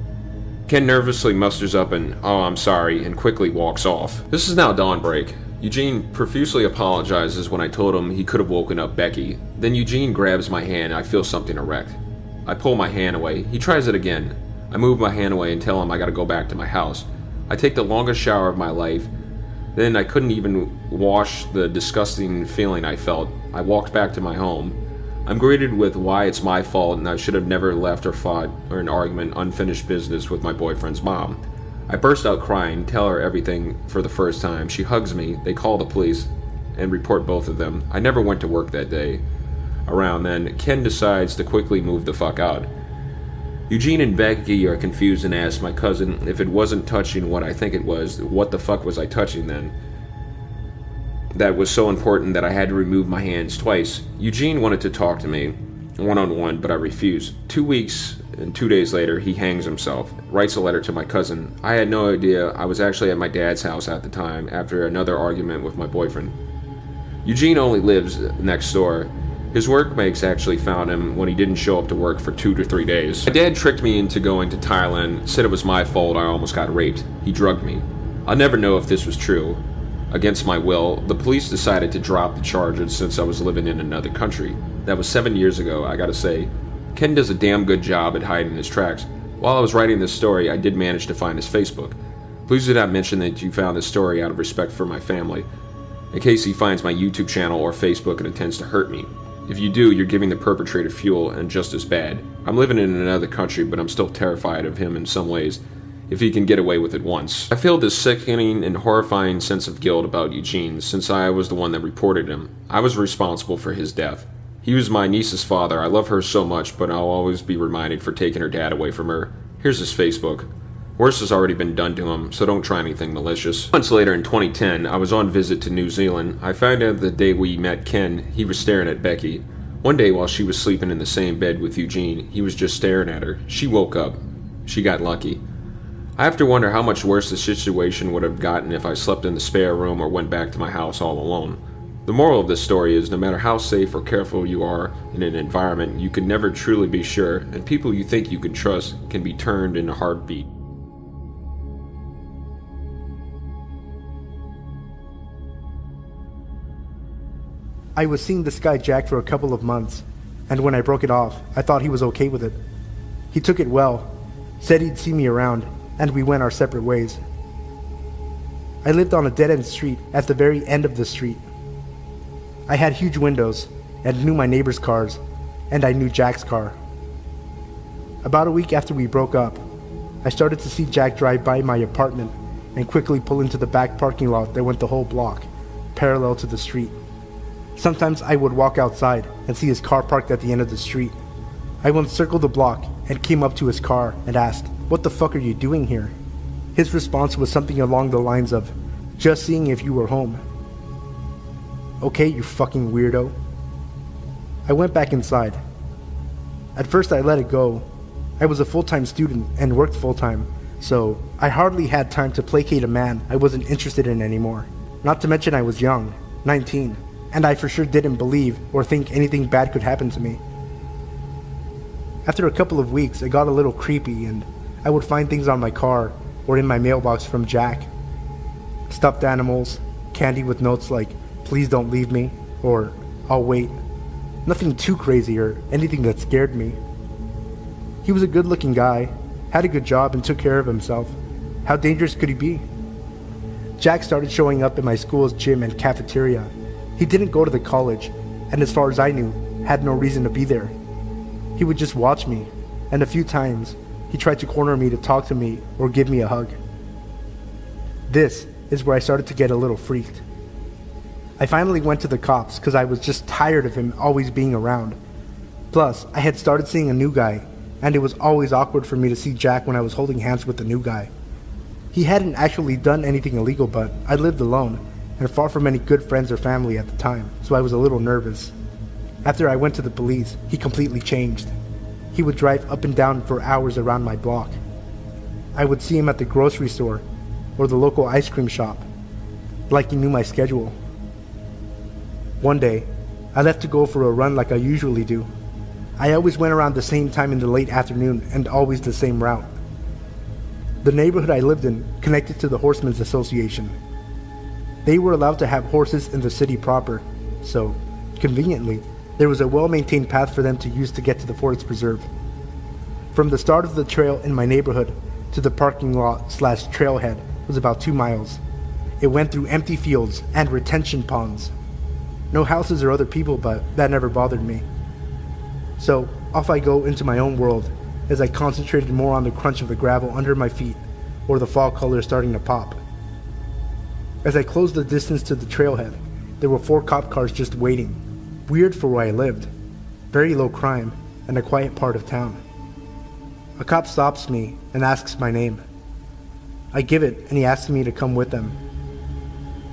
Ken nervously musters up and, "Oh, I'm sorry," and quickly walks off. This is now dawnbreak. Eugene profusely apologizes when I told him he could have woken up Becky. Then Eugene grabs my hand. I feel something erect. I pull my hand away. He tries it again. I move my hand away and tell him I gotta go back to my house. I take the longest shower of my life. Then I couldn't even wash the disgusting feeling I felt. I walked back to my home. I'm greeted with why it's my fault and I should have never left or fought or an argument, unfinished business with my boyfriend's mom. I burst out crying, tell her everything for the first time. She hugs me. They call the police and report both of them. I never went to work that day. Around then, Ken decides to quickly move the fuck out. Eugene and Becky are confused and ask my cousin if it wasn't touching what I think it was, what the fuck was I touching then? That was so important that I had to remove my hands twice. Eugene wanted to talk to me, one-on-one, but I refused. 2 weeks and 2 days later, he hangs himself, writes a letter to my cousin. I had no idea I was actually at my dad's house at the time after another argument with my boyfriend. Eugene only lives next door. His workmates actually found him when he didn't show up to work for 2 to 3 days. My dad tricked me into going to Thailand, said it was my fault I almost got raped. He drugged me. I'll never know if this was true. Against my will, the police decided to drop the charges since I was living in another country. That was 7 years ago, I gotta say. Ken does a damn good job at hiding his tracks. While I was writing this story, I did manage to find his Facebook. Please do not mention that you found this story out of respect for my family, in case he finds my YouTube channel or Facebook and intends to hurt me. If you do, you're giving the perpetrator fuel and just as bad. I'm living in another country, but I'm still terrified of him in some ways, if he can get away with it once. I feel this sickening and horrifying sense of guilt about Eugene, since I was the one that reported him. I was responsible for his death. He was my niece's father. I love her so much, but I'll always be reminded for taking her dad away from her. Here's his Facebook. Worse has already been done to him, so don't try anything malicious. Months later in 2010, I was on visit to New Zealand. I found out the day we met Ken, he was staring at Becky. One day while she was sleeping in the same bed with Eugene, he was just staring at her. She woke up. She got lucky. I have to wonder how much worse the situation would have gotten if I slept in the spare room or went back to my house all alone. The moral of this story is no matter how safe or careful you are in an environment, you can never truly be sure, and people you think you can trust can be turned in a heartbeat. I was seeing this guy Jack for a couple of months, and when I broke it off, I thought he was okay with it. He took it well, said he'd see me around, and we went our separate ways. I lived on a dead-end street at the very end of the street. I had huge windows and knew my neighbors' cars, and I knew Jack's car. About a week after we broke up, I started to see Jack drive by my apartment and quickly pull into the back parking lot that went the whole block, parallel to the street. Sometimes I would walk outside and see his car parked at the end of the street. I once circled the block and came up to his car and asked, "What the fuck are you doing here?" His response was something along the lines of, "Just seeing if you were home." "Okay, you fucking weirdo." I went back inside. At first I let it go. I was a full-time student and worked full-time, so I hardly had time to placate a man I wasn't interested in anymore. Not to mention I was young, 19, and I for sure didn't believe or think anything bad could happen to me. After a couple of weeks, it got a little creepy, and I would find things on my car or in my mailbox from Jack. Stuffed animals, candy with notes like, "Please don't leave me," or "I'll wait." Nothing too crazy or anything that scared me. He was a good-looking guy, had a good job, and took care of himself. How dangerous could he be? Jack started showing up at my school's gym and cafeteria. He didn't go to the college, and as far as I knew, had no reason to be there. He would just watch me, and a few times, he tried to corner me to talk to me or give me a hug. This is where I started to get a little freaked. I finally went to the cops because I was just tired of him always being around. Plus, I had started seeing a new guy, and it was always awkward for me to see Jack when I was holding hands with the new guy. He hadn't actually done anything illegal, but I lived alone and far from any good friends or family at the time, so I was a little nervous. After I went to the police, he completely changed. He would drive up and down for hours around my block. I would see him at the grocery store or the local ice cream shop, like he knew my schedule. One day, I left to go for a run like I usually do. I always went around the same time in the late afternoon and always the same route. The neighborhood I lived in connected to the Horsemen's Association. They were allowed to have horses in the city proper, so, conveniently, there was a well-maintained path for them to use to get to the forest preserve. From the start of the trail in my neighborhood to the parking lot/trailhead was about 2 miles. It went through empty fields and retention ponds. No houses or other people, but that never bothered me. So, off I go into my own world as I concentrated more on the crunch of the gravel under my feet or the fall colors starting to pop. As I closed the distance to the trailhead, there were 4 cop cars just waiting. Weird for where I lived. Very low crime and a quiet part of town. A cop stops me and asks my name. I give it and he asks me to come with them.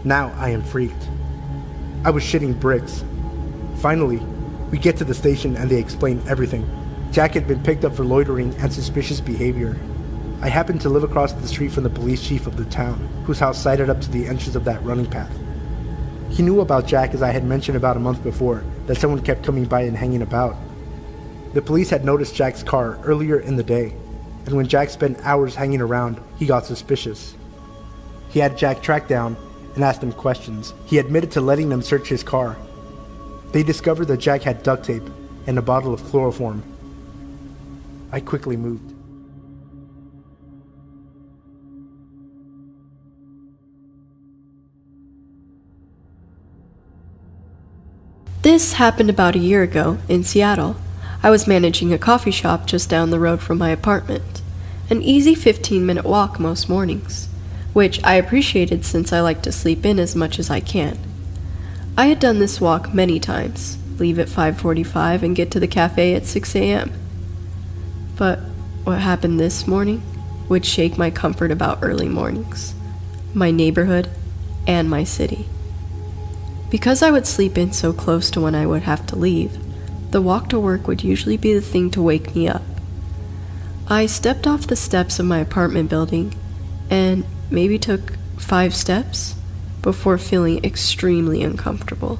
Now I am freaked. I was shitting bricks. Finally, we get to the station and they explain everything. Jack had been picked up for loitering and suspicious behavior. I happened to live across the street from the police chief of the town, whose house sided up to the entrance of that running path. He knew about Jack, as I had mentioned about a month before, that someone kept coming by and hanging about. The police had noticed Jack's car earlier in the day, and when Jack spent hours hanging around, he got suspicious. He had Jack tracked down and asked him questions. He admitted to letting them search his car. They discovered that Jack had duct tape and a bottle of chloroform. I quickly moved. This happened about a year ago in Seattle. I was managing a coffee shop just down the road from my apartment. An easy 15-minute walk most mornings, which I appreciated since I like to sleep in as much as I can. I had done this walk many times, leave at 5:45 and get to the cafe at 6 a.m. But what happened this morning would shake my comfort about early mornings, my neighborhood, and my city. Because I would sleep in so close to when I would have to leave, the walk to work would usually be the thing to wake me up. I stepped off the steps of my apartment building and maybe took 5 steps before feeling extremely uncomfortable.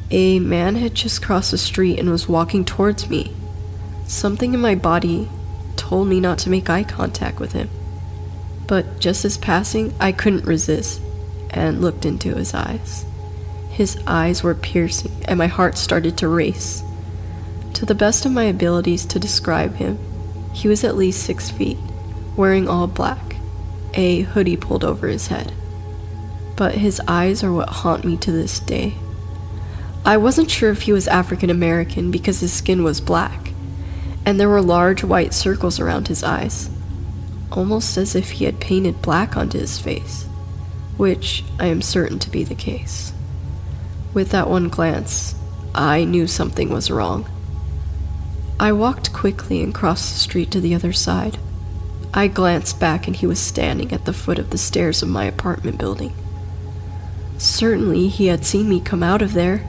A man had just crossed the street and was walking towards me. Something in my body told me not to make eye contact with him. But just as passing, I couldn't resist and looked into his eyes. His eyes were piercing and my heart started to race. To the best of my abilities to describe him, he was at least 6 feet, wearing all black, a hoodie pulled over his head. But his eyes are what haunt me to this day. I wasn't sure if he was African American because his skin was black, and there were large white circles around his eyes, almost as if he had painted black onto his face, which I am certain to be the case. With that one glance, I knew something was wrong. I walked quickly and crossed the street to the other side. I glanced back and he was standing at the foot of the stairs of my apartment building. Certainly he had seen me come out of there.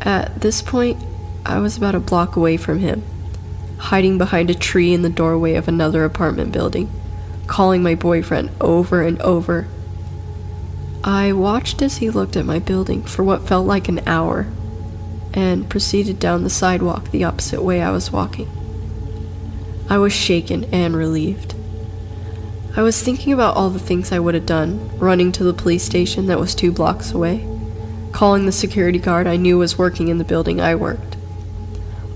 At this point, I was about a block away from him, hiding behind a tree in the doorway of another apartment building, calling my boyfriend over and over. I watched as he looked at my building for what felt like an hour, and proceeded down the sidewalk the opposite way I was walking. I was shaken and relieved. I was thinking about all the things I would have done, running to the police station that was 2 blocks away, calling the security guard I knew was working in the building I worked.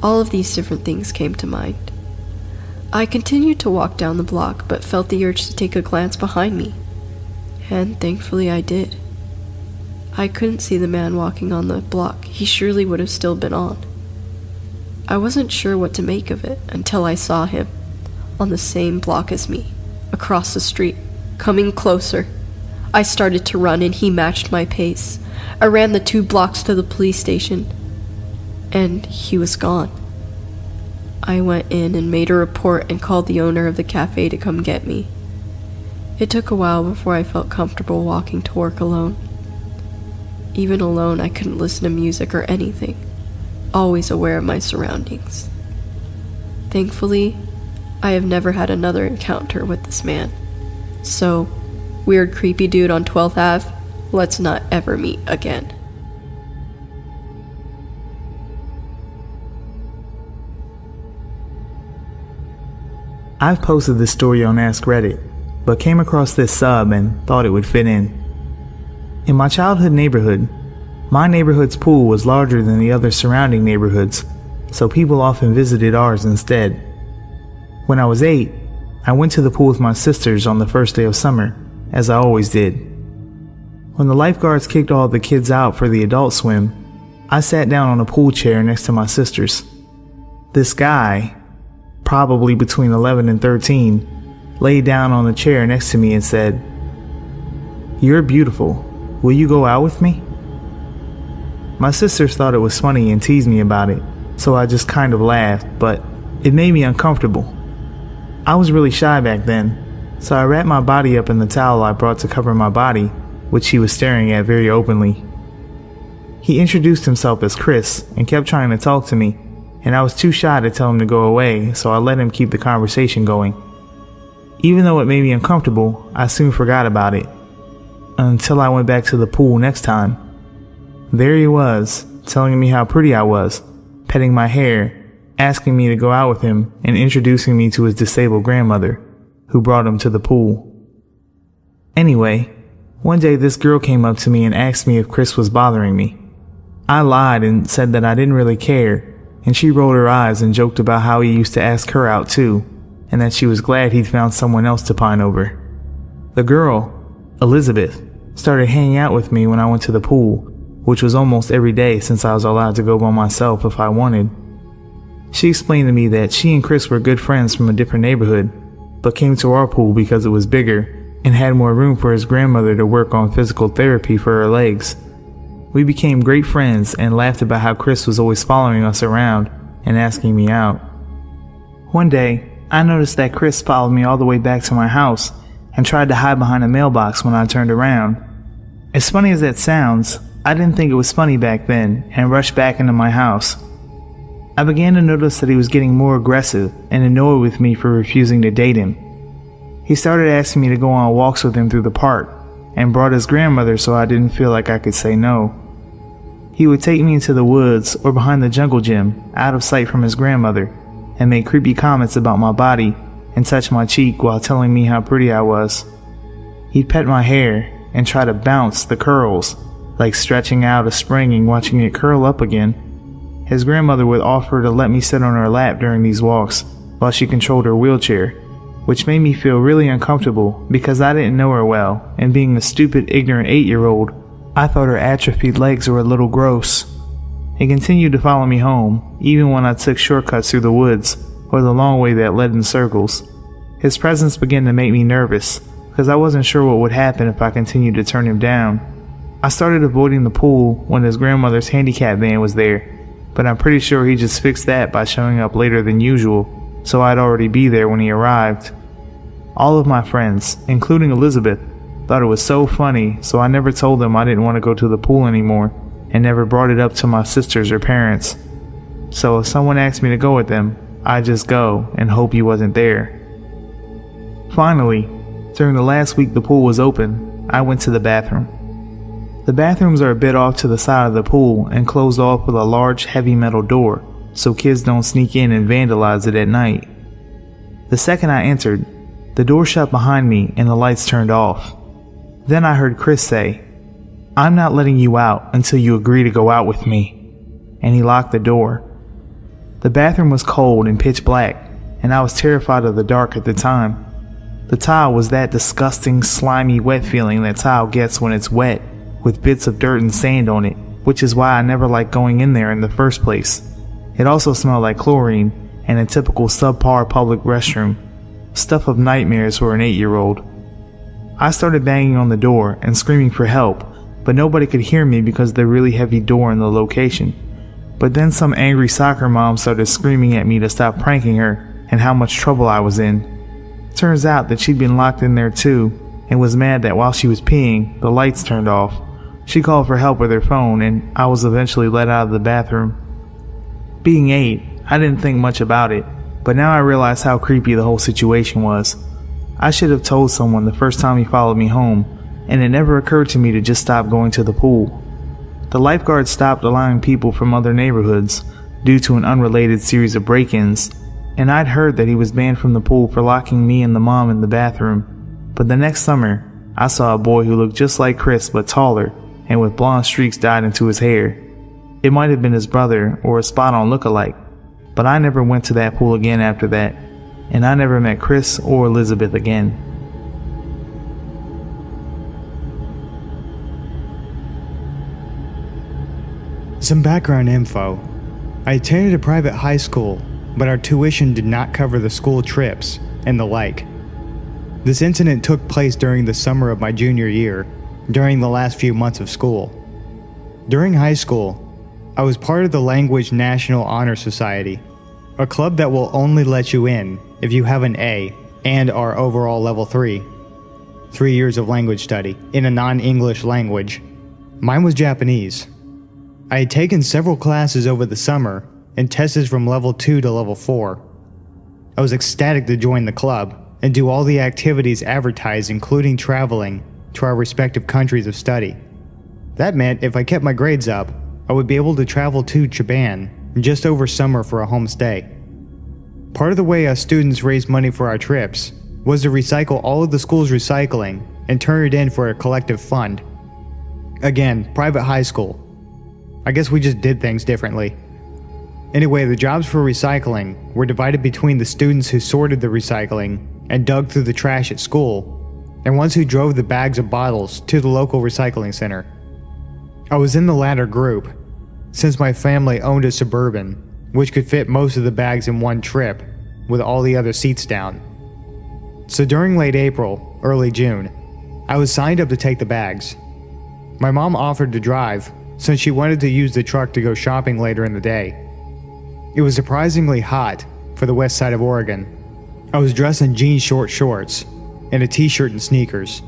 All of these different things came to mind. I continued to walk down the block, but felt the urge to take a glance behind me, and thankfully I did. I couldn't see the man walking on the block. He surely would have still been on. I wasn't sure what to make of it until I saw him, on the same block as me, across the street, coming closer. I started to run and he matched my pace. I ran the 2 blocks to the police station, and he was gone. I went in and made a report and called the owner of the cafe to come get me. It took a while before I felt comfortable walking to work alone. Even alone, I couldn't listen to music or anything, always aware of my surroundings. Thankfully, I have never had another encounter with this man. So, weird creepy dude on 12th Ave, let's not ever meet again. I've posted this story on Ask Reddit, but came across this sub and thought it would fit in. In my childhood neighborhood, my neighborhood's pool was larger than the other surrounding neighborhoods, so people often visited ours instead. When I was 8, I went to the pool with my sisters on the first day of summer, as I always did. When the lifeguards kicked all the kids out for the adult swim, I sat down on a pool chair next to my sisters. This guy, probably between 11 and 13, laid down on the chair next to me and said, "You're beautiful. Will you go out with me?" My sisters thought it was funny and teased me about it, so I just kind of laughed, but it made me uncomfortable. I was really shy back then, so I wrapped my body up in the towel I brought to cover my body, which he was staring at very openly. He introduced himself as Chris and kept trying to talk to me, and I was too shy to tell him to go away, so I let him keep the conversation going. Even though it made me uncomfortable, I soon forgot about it, until I went back to the pool next time. There he was, telling me how pretty I was, petting my hair, asking me to go out with him, and introducing me to his disabled grandmother, who brought him to the pool. Anyway, one day this girl came up to me and asked me if Chris was bothering me. I lied and said that I didn't really care, and she rolled her eyes and joked about how he used to ask her out too, and that she was glad he'd found someone else to pine over. The girl, Elizabeth, started hanging out with me when I went to the pool, which was almost every day since I was allowed to go by myself if I wanted. She explained to me that she and Chris were good friends from a different neighborhood, but came to our pool because it was bigger and had more room for his grandmother to work on physical therapy for her legs. We became great friends and laughed about how Chris was always following us around and asking me out. One day, I noticed that Chris followed me all the way back to my house and tried to hide behind a mailbox when I turned around. As funny as that sounds, I didn't think it was funny back then and rushed back into my house. I began to notice that he was getting more aggressive and annoyed with me for refusing to date him. He started asking me to go on walks with him through the park and brought his grandmother so I didn't feel like I could say no. He would take me into the woods or behind the jungle gym, out of sight from his grandmother, and make creepy comments about my body and touch my cheek while telling me how pretty I was. He'd pet my hair and try to bounce the curls, like stretching out a spring and watching it curl up again. his grandmother would offer to let me sit on her lap during these walks while she controlled her wheelchair, which made me feel really uncomfortable because I didn't know her well, and being a stupid, ignorant 8-year-old, I thought her atrophied legs were a little gross. He continued to follow me home, even when I took shortcuts through the woods or the long way that led in circles. His presence began to make me nervous because I wasn't sure what would happen if I continued to turn him down. I started avoiding the pool when his grandmother's handicap van was there, but I'm pretty sure he just fixed that by showing up later than usual, so I'd already be there when he arrived. All of my friends, including Elizabeth, thought it was so funny, so I never told them I didn't want to go to the pool anymore and never brought it up to my sisters or parents. So if someone asked me to go with them, I'd just go and hope he wasn't there. Finally, during the last week the pool was open, I went to the bathroom. The bathrooms are a bit off to the side of the pool and closed off with a large heavy metal door, so kids don't sneak in and vandalize it at night. The second I entered, the door shut behind me and the lights turned off. Then I heard Chris say, "I'm not letting you out until you agree to go out with me," and he locked the door. The bathroom was cold and pitch black, and I was terrified of the dark at the time. The tile was that disgusting, slimy, wet feeling that tile gets when it's wet, with bits of dirt and sand on it, which is why I never liked going in there in the first place. It also smelled like chlorine and a typical subpar public restroom, stuff of nightmares for an 8-year-old. I started banging on the door and screaming for help, but nobody could hear me because of the really heavy door in the location. But then some angry soccer mom started screaming at me to stop pranking her and how much trouble I was in. Turns out that she'd been locked in there too and was mad that while she was peeing, the lights turned off. She called for help with her phone and I was eventually let out of the bathroom. Being 8, I didn't think much about it, but now I realize how creepy the whole situation was. I should have told someone the first time he followed me home, and it never occurred to me to just stop going to the pool. The lifeguard stopped allowing people from other neighborhoods due to an unrelated series of break-ins, and I'd heard that he was banned from the pool for locking me and the mom in the bathroom. But the next summer, I saw a boy who looked just like Chris but taller and with blonde streaks dyed into his hair. It might have been his brother or a spot-on look-alike, but I never went to that pool again after that, and I never met Chris or Elizabeth again. Some background info. I attended a private high school, but our tuition did not cover the school trips and the like. This incident took place during the summer of my junior year, during the last few months of school. During high school, I was part of the Language National Honor Society, a club that will only let you in if you have an A and are overall level 3. 3 years of language study in a non-English language. Mine was Japanese. I had taken several classes over the summer and tested from level 2 to level 4. I was ecstatic to join the club and do all the activities advertised, including traveling to our respective countries of study. That meant if I kept my grades up, I would be able to travel to Japan just over summer for a home stay. Part of the way us students raised money for our trips was to recycle all of the school's recycling and turn it in for a collective fund. Again, private high school. I guess we just did things differently. Anyway, the jobs for recycling were divided between the students who sorted the recycling and dug through the trash at school, and ones who drove the bags of bottles to the local recycling center. I was in the latter group, since my family owned a Suburban, which could fit most of the bags in one trip, with all the other seats down. So during late April, early June, I was signed up to take the bags. My mom offered to drive, since she wanted to use the truck to go shopping later in the day. It was surprisingly hot for the west side of Oregon. I was dressed in jean short shorts and a t-shirt and sneakers.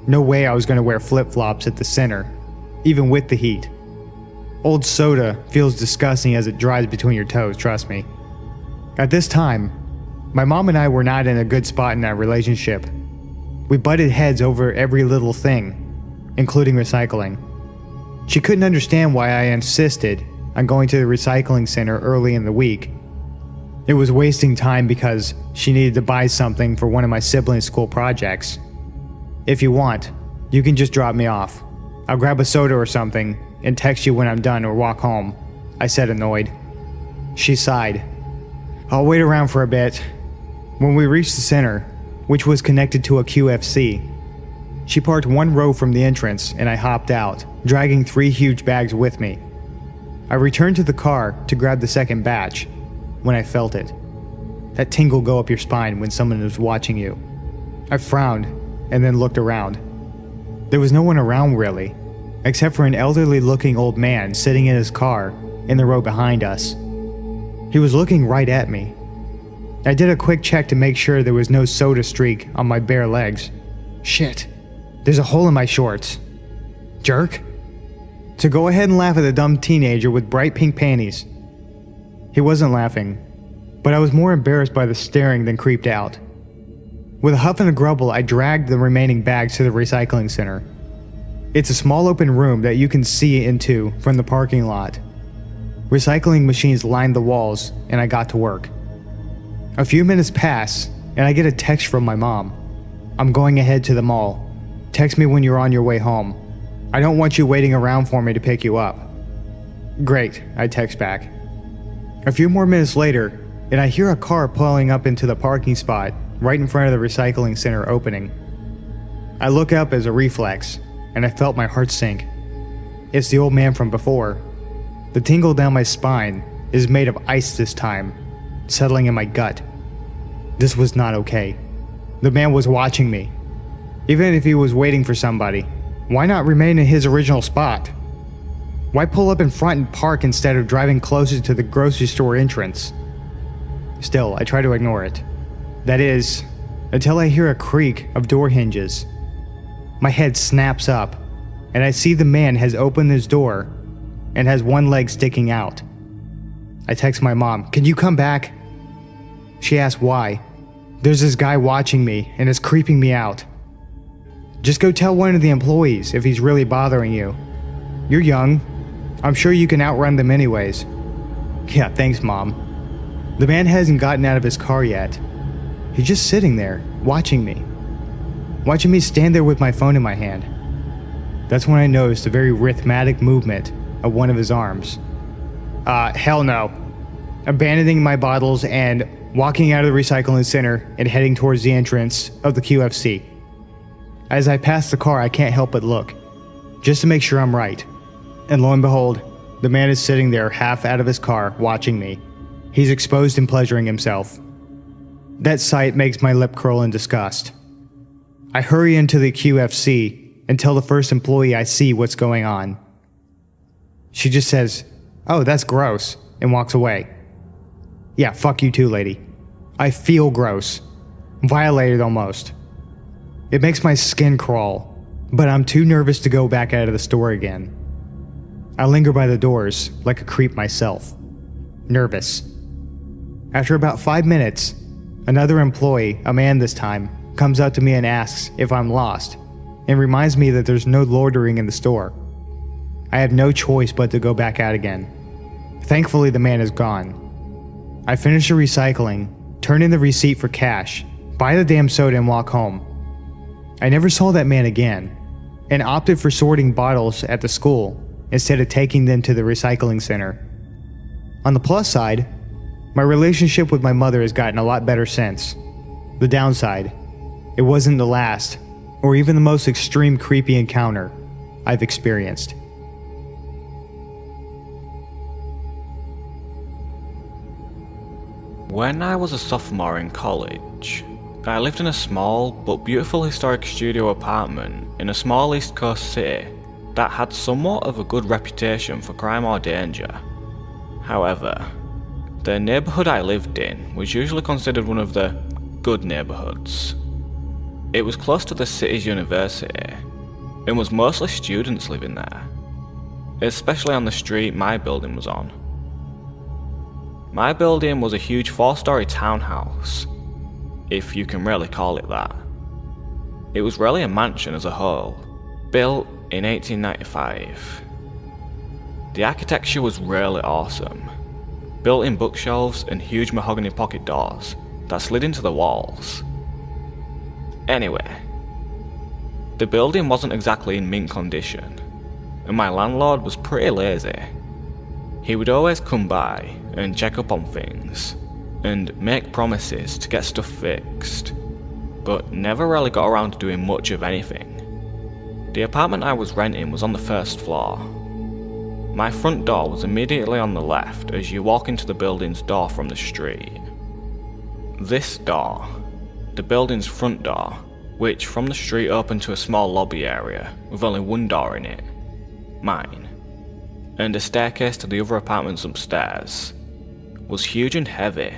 No way I was going to wear flip-flops at the center, even with the heat. Old soda feels disgusting as it dries between your toes, trust me. At this time, my mom and I were not in a good spot in our relationship. We butted heads over every little thing, including recycling. She couldn't understand why I insisted on going to the recycling center early in the week. It was wasting time because she needed to buy something for one of my siblings' school projects. If you want, you can just drop me off. I'll grab a soda or something and text you when I'm done or walk home, I said, annoyed. She sighed. I'll wait around for a bit. When we reached the center, which was connected to a QFC, she parked one row from the entrance and I hopped out, dragging 3 huge bags with me. I returned to the car to grab the second batch when I felt it. That tingle go up your spine when someone is watching you. I frowned and then looked around. There was no one around really, except for an elderly looking old man sitting in his car in the row behind us. He was looking right at me. I did a quick check to make sure there was no soda streak on my bare legs. Shit, there's a hole in my shorts. Jerk. So go ahead and laugh at the dumb teenager with bright pink panties. He wasn't laughing, but I was more embarrassed by the staring than creeped out. With a huff and a grumble, I dragged the remaining bags to the recycling center. It's a small open room that you can see into from the parking lot. Recycling machines lined the walls, and I got to work. A few minutes pass, and I get a text from my mom. I'm going ahead to the mall. Text me when you're on your way home. I don't want you waiting around for me to pick you up. Great, I text back. A few more minutes later, and I hear a car pulling up into the parking spot right in front of the recycling center opening. I look up as a reflex, and I felt my heart sink. It's the old man from before. The tingle down my spine is made of ice this time, settling in my gut. This was not okay. The man was watching me. Even if he was waiting for somebody, why not remain in his original spot? Why pull up in front and park instead of driving closer to the grocery store entrance? Still, I try to ignore it. That is, until I hear a creak of door hinges. My head snaps up, and I see the man has opened his door and has one leg sticking out. I text my mom, "Can you come back?" She asks why. There's this guy watching me and is creeping me out. Just go tell one of the employees if he's really bothering you. You're young. I'm sure you can outrun them anyways. Yeah, thanks, Mom. The man hasn't gotten out of his car yet. He's just sitting there, watching me. Watching me stand there with my phone in my hand. That's when I noticed a very rhythmic movement of one of his arms. Hell no. Abandoning my bottles and walking out of the recycling center and heading towards the entrance of the QFC. As I pass the car, I can't help but look, just to make sure I'm right. And lo and behold, the man is sitting there half out of his car watching me. He's exposed and pleasuring himself. That sight makes my lip curl in disgust. I hurry into the QFC and tell the first employee I see what's going on. She just says, "Oh, that's gross," and walks away. Yeah, fuck you too, lady. I feel gross. Violated almost. It makes my skin crawl, but I'm too nervous to go back out of the store again. I linger by the doors like a creep myself. Nervous. After about 5 minutes, another employee, a man this time, comes up to me and asks if I'm lost, and reminds me that there's no loitering in the store. I have no choice but to go back out again. Thankfully, the man is gone. I finish the recycling, turn in the receipt for cash, buy the damn soda and walk home. I never saw that man again, and opted for sorting bottles at the school instead of taking them to the recycling center. On the plus side, my relationship with my mother has gotten a lot better since. The downside, it wasn't the last, or even the most extreme creepy encounter I've experienced. When I was a sophomore in college, I lived in a small but beautiful historic studio apartment in a small East Coast city that had somewhat of a good reputation for crime or danger. However, the neighbourhood I lived in was usually considered one of the good neighbourhoods. It was close to the city's university, and was mostly students living there, especially on the street my building was on. My building was a huge 4-story townhouse, if you can really call it that. It was really a mansion as a whole, built in 1895. The architecture was really awesome. Built-in bookshelves and huge mahogany pocket doors that slid into the walls. Anyway, the building wasn't exactly in mint condition, and my landlord was pretty lazy. He would always come by and check up on things, and make promises to get stuff fixed, but never really got around to doing much of anything. The apartment I was renting was on the first floor. My front door was immediately on the left as you walk into the building's door from the street. This door, the building's front door, which from the street opened to a small lobby area with only one door in it, mine, and a staircase to the other apartments upstairs, was huge and heavy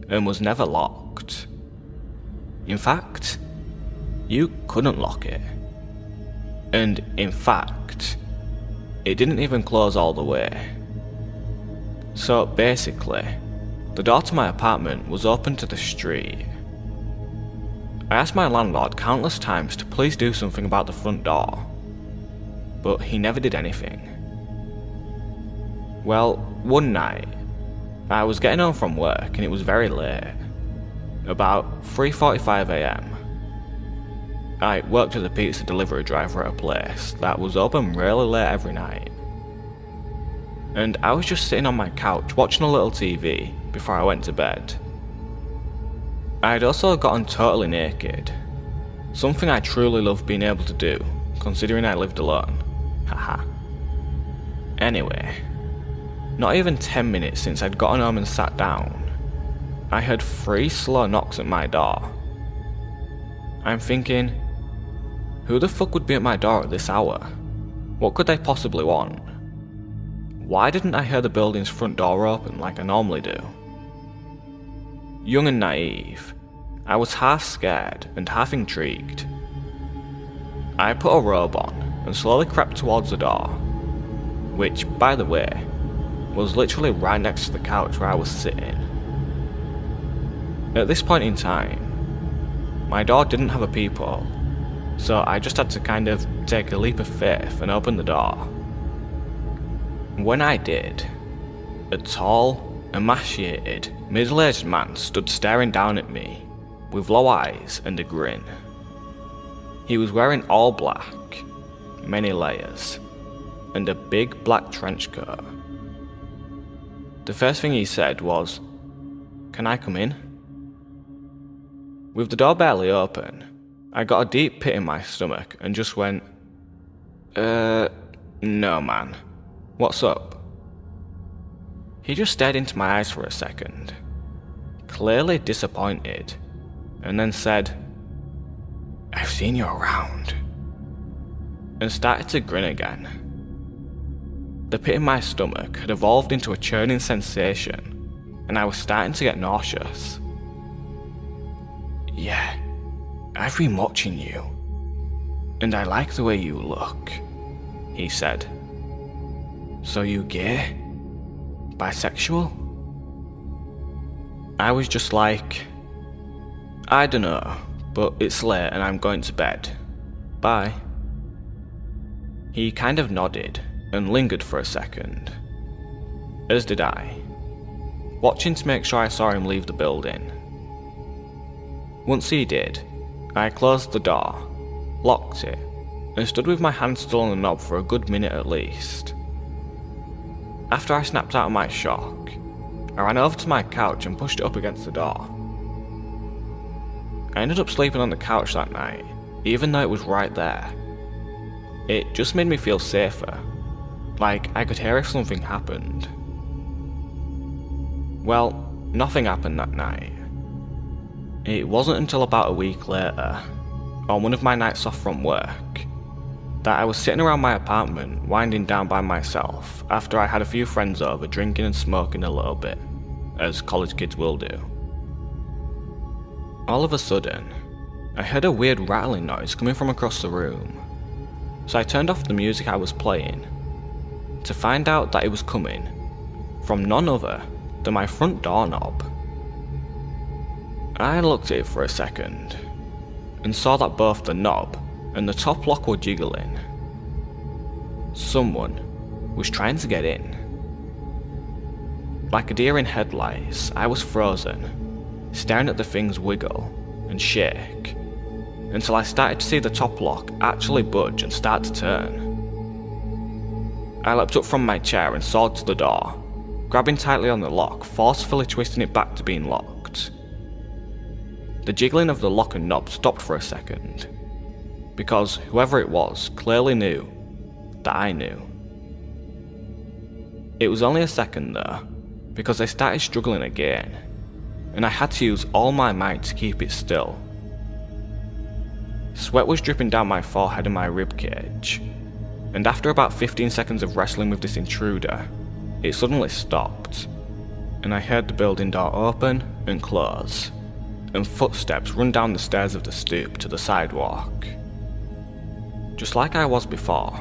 and was never locked. In fact, you couldn't lock it. And in fact, it didn't even close all the way. So basically, the door to my apartment was open to the street. I asked my landlord countless times to please do something about the front door, but he never did anything. Well, one night, I was getting home from work and it was very late, about 3:45 AM. I worked as a pizza delivery driver at a place that was open really late every night. And I was just sitting on my couch watching a little TV before I went to bed. I'd also gotten totally naked, something I truly loved being able to do, considering I lived alone. Haha. Anyway, not even 10 minutes since I'd gotten home and sat down, I heard 3 slow knocks at my door. I'm thinking, who the fuck would be at my door at this hour? What could they possibly want? Why didn't I hear the building's front door open like I normally do? Young and naive, I was half scared and half intrigued. I put a robe on and slowly crept towards the door, which, by the way, was literally right next to the couch where I was sitting. At this point in time, my door didn't have a peephole, so I just had to kind of take a leap of faith and open the door. When I did, a tall, emaciated, middle-aged man stood staring down at me, with low eyes and a grin. He was wearing all black, many layers, and a big black trench coat. The first thing he said was, "Can I come in?" With the door barely open, I got a deep pit in my stomach and just went, no man, what's up? He just stared into my eyes for a second, clearly disappointed, and then said, "I've seen you around," and started to grin again. The pit in my stomach had evolved into a churning sensation, and I was starting to get nauseous. "Yeah, I've been watching you, and I like the way you look," he said. "So you gay? Bisexual?" I was just like, "I dunno, but it's late and I'm going to bed. Bye." He kind of nodded and lingered for a second, as did I, watching to make sure I saw him leave the building. Once he did, I closed the door, locked it, and stood with my hand still on the knob for a good minute at least. After I snapped out of my shock, I ran over to my couch and pushed it up against the door. I ended up sleeping on the couch that night, even though it was right there. It just made me feel safer, like I could hear if something happened. Well, nothing happened that night. It wasn't until about a week later, on one of my nights off from work, that I was sitting around my apartment winding down by myself after I had a few friends over drinking and smoking a little bit, as college kids will do. All of a sudden, I heard a weird rattling noise coming from across the room, so I turned off the music I was playing, to find out that it was coming from none other than my front doorknob. I looked at it for a second, and saw that both the knob and the top lock were jiggling. Someone was trying to get in. Like a deer in headlights, I was frozen, staring at the things wiggle and shake, until I started to see the top lock actually budge and start to turn. I leapt up from my chair and sawed to the door, grabbing tightly on the lock, forcefully twisting it back to being locked. The jiggling of the lock and knob stopped for a second, because whoever it was clearly knew that I knew. It was only a second though, because they started struggling again, and I had to use all my might to keep it still. Sweat was dripping down my forehead and my ribcage, and after about 15 seconds of wrestling with this intruder, it suddenly stopped, and I heard the building door open and close, and footsteps run down the stairs of the stoop to the sidewalk. Just like I was before,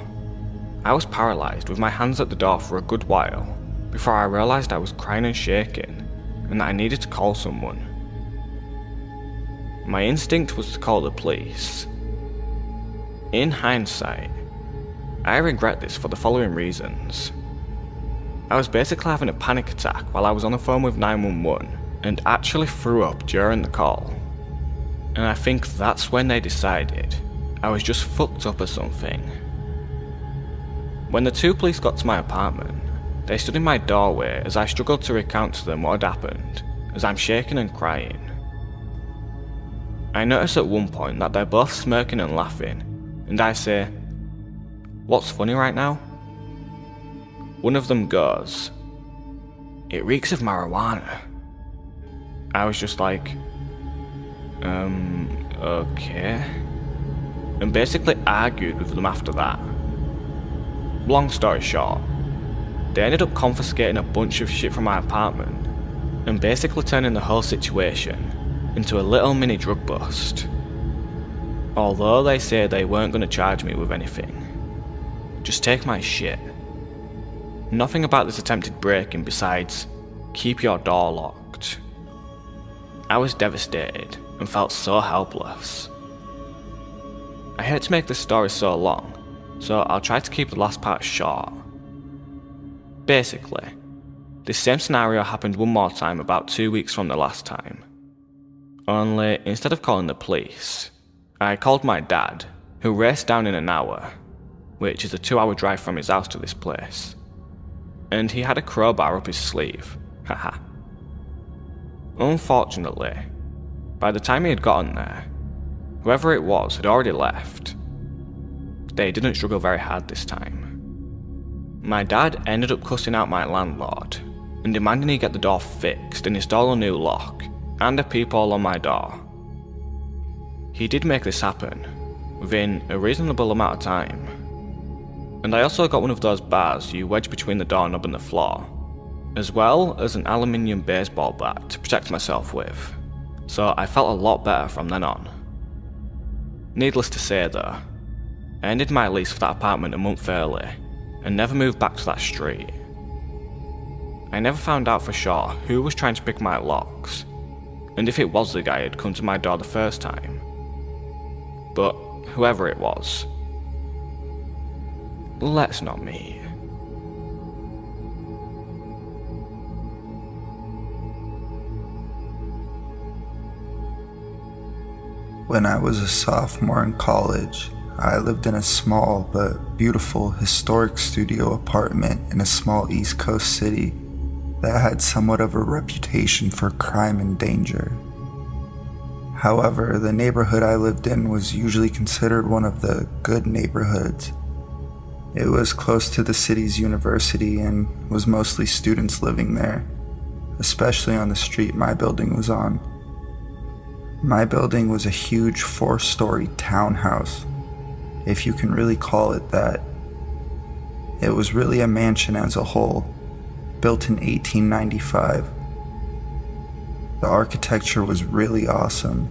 I was paralysed with my hands at the door for a good while before I realised I was crying and shaking and that I needed to call someone. My instinct was to call the police. In hindsight, I regret this for the following reasons. I was basically having a panic attack while I was on the phone with 911 and actually threw up during the call. And I think that's when they decided I was just fucked up or something. When the two police got to my apartment, they stood in my doorway as I struggled to recount to them what had happened, as I'm shaking and crying. I noticed at one point that they're both smirking and laughing, and I say, "What's funny right now?" One of them goes, "It reeks of marijuana." I was just like, okay. And basically argued with them after that. Long story short, they ended up confiscating a bunch of shit from my apartment and basically turning the whole situation into a little mini drug bust. Although they say they weren't going to charge me with anything. Just take my shit. Nothing about this attempted break-in besides keep your door locked. I was devastated and felt so helpless. I hate to make this story so long, so I'll try to keep the last part short. Basically, this same scenario happened one more time about 2 weeks from the last time. Only, instead of calling the police, I called my dad, who raced down in an hour, which is a 2-hour drive from his house to this place. And he had a crowbar up his sleeve, haha. Unfortunately, by the time he had gotten there, whoever it was had already left. They didn't struggle very hard this time. My dad ended up cussing out my landlord and demanding he get the door fixed and install a new lock and a peephole on my door. He did make this happen within a reasonable amount of time. And I also got one of those bars you wedge between the doorknob and the floor, as well as an aluminium baseball bat to protect myself with, so I felt a lot better from then on. Needless to say though, I ended my lease for that apartment a month early and never moved back to that street. I never found out for sure who was trying to pick my locks, and if it was the guy who had come to my door the first time. But whoever it was, let's not meet. When I was a sophomore in college, I lived in a small but beautiful historic studio apartment in a small East Coast city that had somewhat of a reputation for crime and danger. However, the neighborhood I lived in was usually considered one of the good neighborhoods. It was close to the city's university and was mostly students living there, especially on the street my building was on. My building was a huge 4-story townhouse, if you can really call it that. It was really a mansion as a whole, built in 1895. The architecture was really awesome.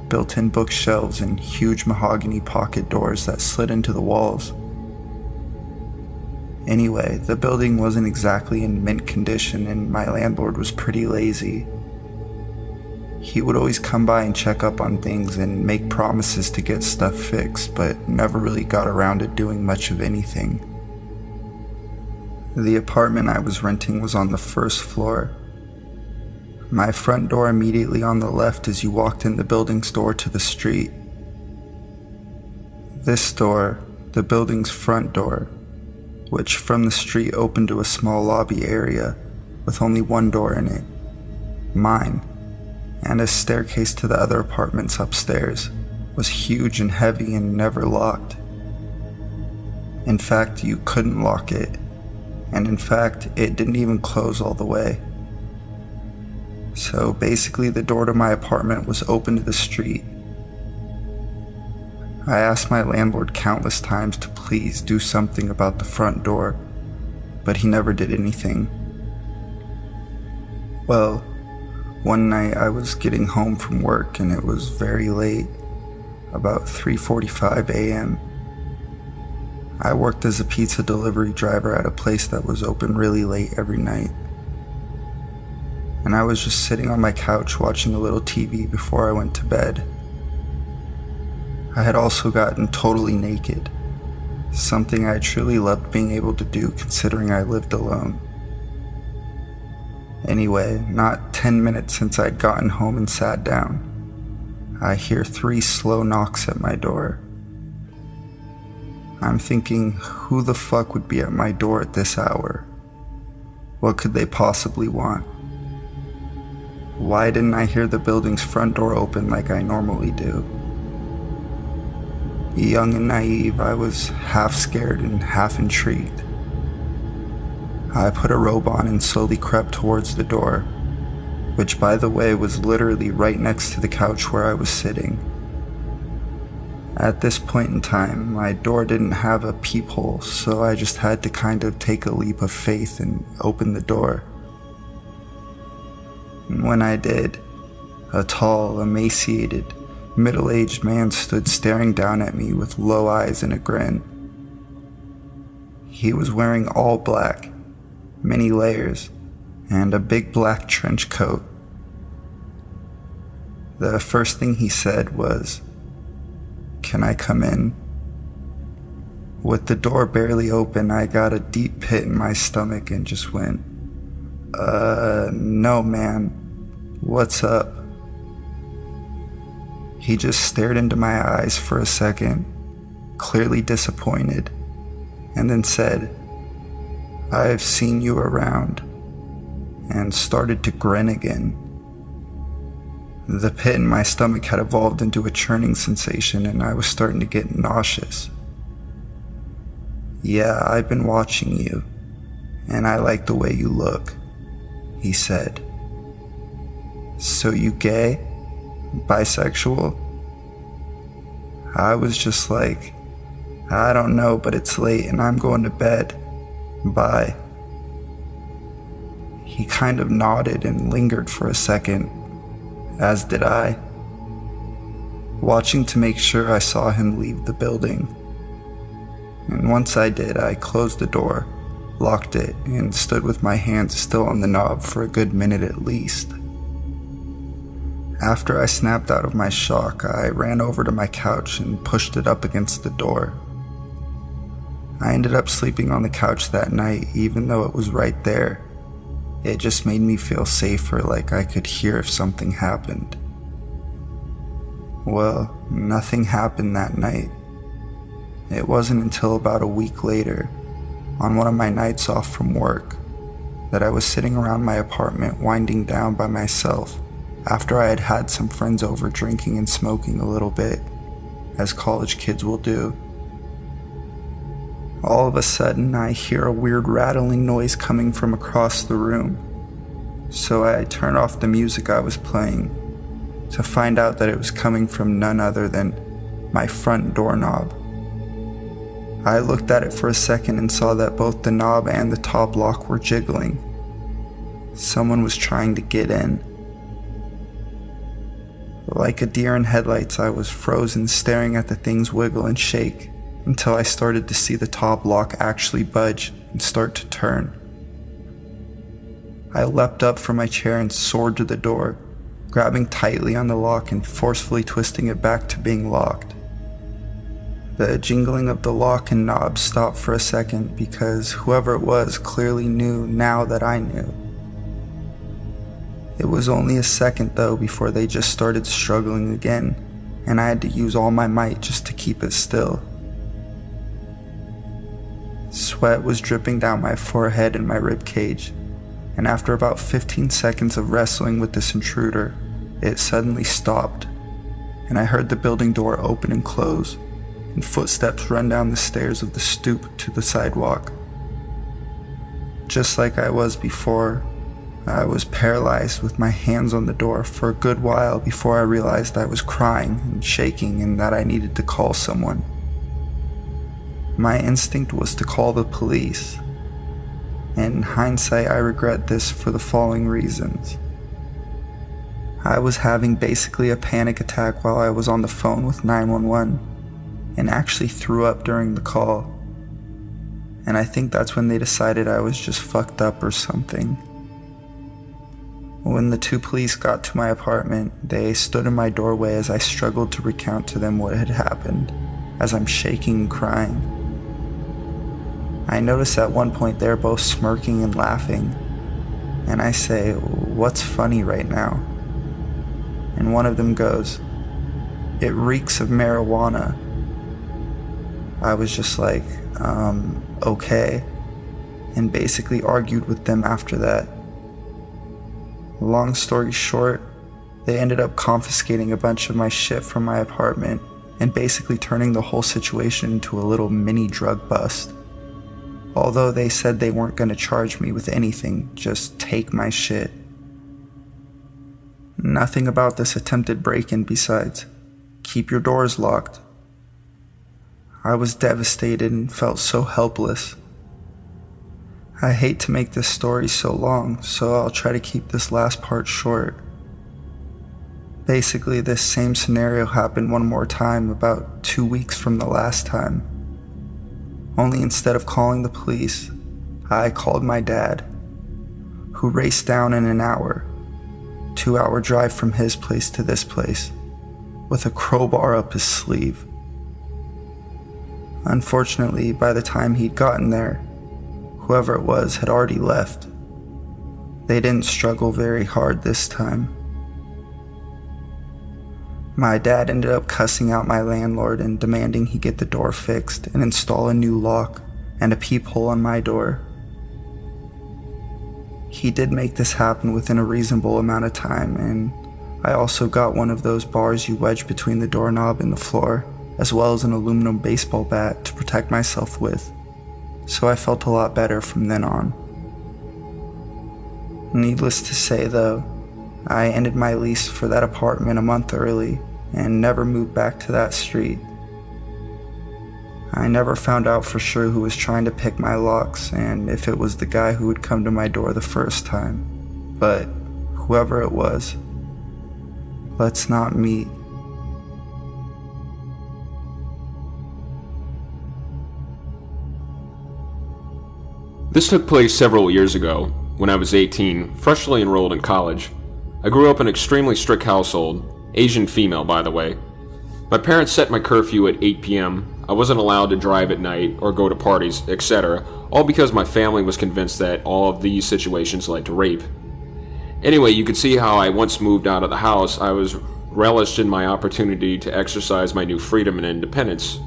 Built-in bookshelves and huge mahogany pocket doors that slid into the walls. Anyway, the building wasn't exactly in mint condition and my landlord was pretty lazy. He would always come by and check up on things and make promises to get stuff fixed, but never really got around to doing much of anything. The apartment I was renting was on the first floor. My front door immediately on the left as you walked in the building's door to the street. This door, the building's front door, which from the street opened to a small lobby area, with only one door in it, mine, and a staircase to the other apartments upstairs was huge and heavy and never locked. In fact, you couldn't lock it, and in fact, it didn't even close all the way. So basically, the door to my apartment was open to the street. I asked my landlord countless times to please do something about the front door, but he never did anything. Well, one night I was getting home from work and it was very late, about 3:45 a.m. I worked as a pizza delivery driver at a place that was open really late every night. And I was just sitting on my couch watching a little TV before I went to bed. I had also gotten totally naked, something I truly loved being able to do considering I lived alone. Anyway, not 10 minutes since I'd gotten home and sat down, I hear 3 slow knocks at my door. I'm thinking, who the fuck would be at my door at this hour? What could they possibly want? Why didn't I hear the building's front door open like I normally do? Young and naive, I was half scared and half intrigued. I put a robe on and slowly crept towards the door, which by the way was literally right next to the couch where I was sitting. At this point in time, my door didn't have a peephole, so I just had to kind of take a leap of faith and open the door. And when I did, a tall, emaciated, middle-aged man stood staring down at me with low eyes and a grin. He was wearing all black, many layers, and a big black trench coat. The first thing he said was, "Can I come in?" With the door barely open, I got a deep pit in my stomach and just went, no man, what's up?" He just stared into my eyes for a second, clearly disappointed, and then said, "I've seen you around," and started to grin again. The pit in my stomach had evolved into a churning sensation and I was starting to get nauseous. "Yeah, I've been watching you, and I like the way you look," he said. "So you gay? Bisexual?" I was just like, "I don't know, but it's late and I'm going to bed. Bye." He kind of nodded and lingered for a second, as did I, watching to make sure I saw him leave the building. And once I did, I closed the door, locked it, and stood with my hands still on the knob for a good minute at least. After I snapped out of my shock, I ran over to my couch and pushed it up against the door. I ended up sleeping on the couch that night, even though it was right there. It just made me feel safer, like I could hear if something happened. Well, nothing happened that night. It wasn't until about a week later, on one of my nights off from work, that I was sitting around my apartment winding down by myself after I had had some friends over drinking and smoking a little bit, as college kids will do. All of a sudden, I hear a weird rattling noise coming from across the room, so I turn off the music I was playing to find out that it was coming from none other than my front doorknob. I looked at it for a second and saw that both the knob and the top lock were jiggling. Someone was trying to get in. Like a deer in headlights, I was frozen staring at the things wiggle and shake until I started to see the top lock actually budge and start to turn. I leapt up from my chair and soared to the door, grabbing tightly on the lock and forcefully twisting it back to being locked. The jingling of the lock and knob stopped for a second because whoever it was clearly knew now that I knew. It was only a second though before they just started struggling again, and I had to use all my might just to keep it still. Sweat was dripping down my forehead and my rib cage, and after about 15 seconds of wrestling with this intruder, it suddenly stopped, and I heard the building door open and close, and footsteps run down the stairs of the stoop to the sidewalk. Just like I was before, I was paralyzed with my hands on the door for a good while before I realized I was crying and shaking and that I needed to call someone. My instinct was to call the police, and in hindsight I regret this for the following reasons. I was having basically a panic attack while I was on the phone with 911 and actually threw up during the call, and I think that's when they decided I was just fucked up or something. When the two police got to my apartment, they stood in my doorway as I struggled to recount to them what had happened, as I'm shaking and crying. I noticed at one point they're both smirking and laughing, and I say, "What's funny right now?" And one of them goes, "It reeks of marijuana." I was just like, okay, and basically argued with them after that. Long story short, they ended up confiscating a bunch of my shit from my apartment and basically turning the whole situation into a little mini drug bust. Although they said they weren't going to charge me with anything, just take my shit. Nothing about this attempted break-in besides, keep your doors locked. I was devastated and felt so helpless. I hate to make this story so long, so I'll try to keep this last part short. Basically, this same scenario happened one more time about 2 weeks from the last time. Only instead of calling the police, I called my dad, who raced down in an hour, 2-hour drive from his place to this place, with a crowbar up his sleeve. Unfortunately, by the time he'd gotten there, whoever it was had already left. They didn't struggle very hard this time. My dad ended up cussing out my landlord and demanding he get the door fixed and install a new lock and a peephole on my door. He did make this happen within a reasonable amount of time, and I also got one of those bars you wedge between the doorknob and the floor, as well as an aluminum baseball bat to protect myself with, so I felt a lot better from then on. Needless to say though, I ended my lease for that apartment a month early and never moved back to that street. I never found out for sure who was trying to pick my locks and if it was the guy who would come to my door the first time, but whoever it was, let's not meet. This took place several years ago, when I was 18, freshly enrolled in college. I grew up in an extremely strict household, Asian female by the way. My parents set my curfew at 8 p.m. I wasn't allowed to drive at night or go to parties, etc., all because my family was convinced that all of these situations led to rape. Anyway, you could see how I once moved out of the house, I was relished in my opportunity to exercise my new freedom and independence.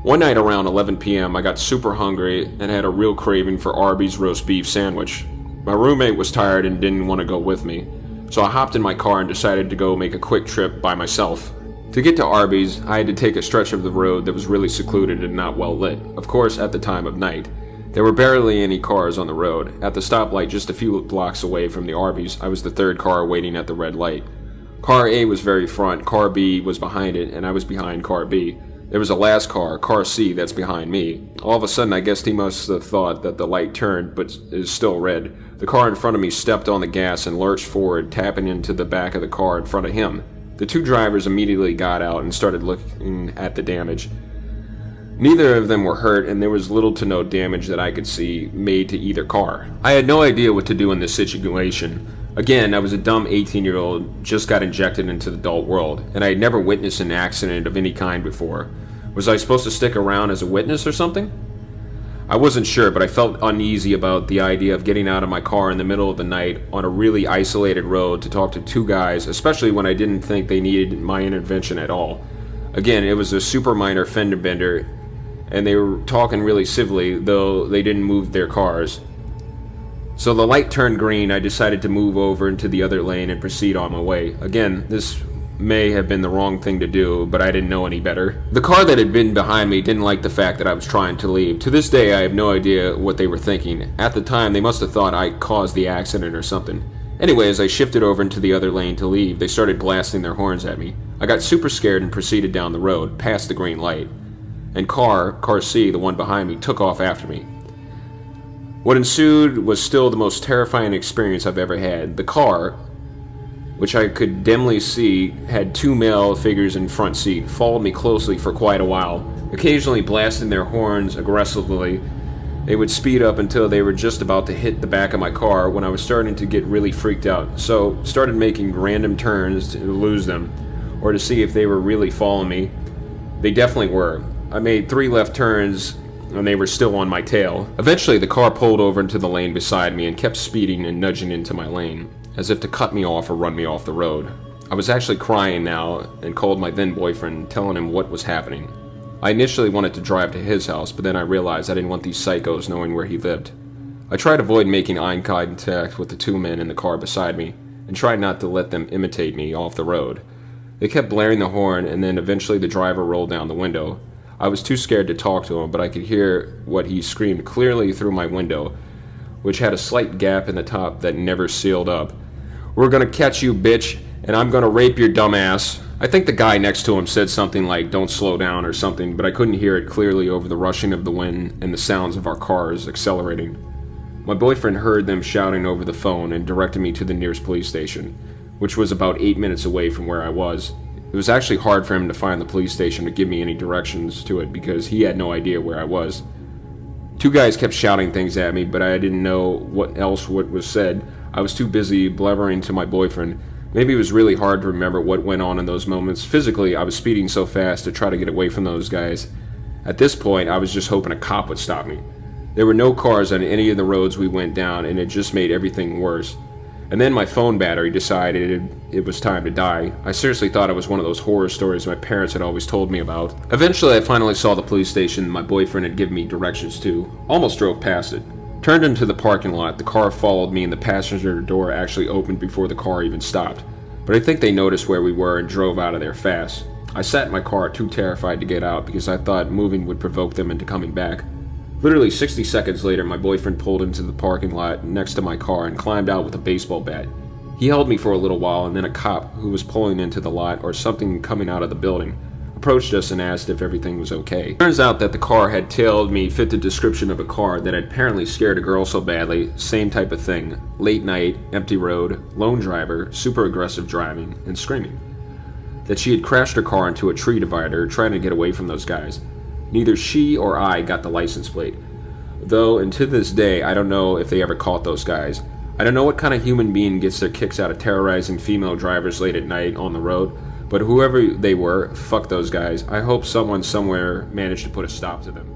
One night around 11 p.m. I got super hungry and had a real craving for Arby's roast beef sandwich. My roommate was tired and didn't want to go with me, so I hopped in my car and decided to go make a quick trip by myself. To get to Arby's, I had to take a stretch of the road that was really secluded and not well lit, of course at the time of night. There were barely any cars on the road. At the stoplight just a few blocks away from the Arby's, I was the third car waiting at the red light. Car A was very front, Car B was behind it, and I was behind Car B. There was a last car, Car C, that's behind me. All of a sudden, I guess he must have thought that the light turned, but is still red. The car in front of me stepped on the gas and lurched forward, tapping into the back of the car in front of him. The two drivers immediately got out and started looking at the damage. Neither of them were hurt, and there was little to no damage that I could see made to either car. I had no idea what to do in this situation. Again, I was a dumb 18-year-old, just got injected into the adult world, and I had never witnessed an accident of any kind before. Was I supposed to stick around as a witness or something? I wasn't sure, but I felt uneasy about the idea of getting out of my car in the middle of the night on a really isolated road to talk to two guys, especially when I didn't think they needed my intervention at all. Again, it was a super minor fender bender, and they were talking really civilly, though they didn't move their cars. So the light turned green. I decided to move over into the other lane and proceed on my way. Again, this may have been the wrong thing to do, but I didn't know any better. The car that had been behind me didn't like the fact that I was trying to leave. To this day, I have no idea what they were thinking. At the time, they must have thought I caused the accident or something. Anyway, as I shifted over into the other lane to leave, they started blasting their horns at me. I got super scared and proceeded down the road, past the green light. And car C, the one behind me, took off after me. What ensued was still the most terrifying experience I've ever had. The car, which I could dimly see had 2 male figures in front seat, followed me closely for quite a while, occasionally blasting their horns aggressively. They would speed up until they were just about to hit the back of my car when I was starting to get really freaked out, so started making random turns to lose them, or to see if they were really following me. They definitely were. I made 3 left turns and they were still on my tail. Eventually the car pulled over into the lane beside me and kept speeding and nudging into my lane, as if to cut me off or run me off the road. I was actually crying now and called my then boyfriend, telling him what was happening. I initially wanted to drive to his house, but then I realized I didn't want these psychos knowing where he lived. I tried to avoid making eye contact with the 2 men in the car beside me, and tried not to let them imitate me off the road. They kept blaring the horn, and then eventually the driver rolled down the window. I was too scared to talk to him, but I could hear what he screamed clearly through my window, which had a slight gap in the top that never sealed up. "We're gonna catch you, bitch, and I'm gonna rape your dumb ass." I think the guy next to him said something like, "Don't slow down" or something, but I couldn't hear it clearly over the rushing of the wind and the sounds of our cars accelerating. My boyfriend heard them shouting over the phone and directed me to the nearest police station, which was about 8 minutes away from where I was. It was actually hard for him to find the police station to give me any directions to it because he had no idea where I was. 2 guys kept shouting things at me, but I didn't know what was said. I was too busy blubbering to my boyfriend. Maybe it was really hard to remember what went on in those moments. Physically, I was speeding so fast to try to get away from those guys. At this point, I was just hoping a cop would stop me. There were no cars on any of the roads we went down, and it just made everything worse. And then my phone battery decided it was time to die. I seriously thought it was one of those horror stories my parents had always told me about. Eventually, I finally saw the police station my boyfriend had given me directions to. Almost drove past it. Turned into the parking lot. The car followed me and the passenger door actually opened before the car even stopped. But I think they noticed where we were and drove out of there fast. I sat in my car too terrified to get out because I thought moving would provoke them into coming back. Literally 60 seconds later, my boyfriend pulled into the parking lot next to my car and climbed out with a baseball bat. He held me for a little while, and then a cop who was pulling into the lot or something coming out of the building approached us and asked if everything was okay. Turns out that the car had tailed me fit the description of a car that had apparently scared a girl so badly, same type of thing, late night, empty road, lone driver, super aggressive driving, and screaming, that she had crashed her car into a tree divider trying to get away from those guys. Neither she or I got the license plate, though, and to this day, I don't know if they ever caught those guys. I don't know what kind of human being gets their kicks out of terrorizing female drivers late at night on the road, but whoever they were, fuck those guys. I hope someone somewhere managed to put a stop to them.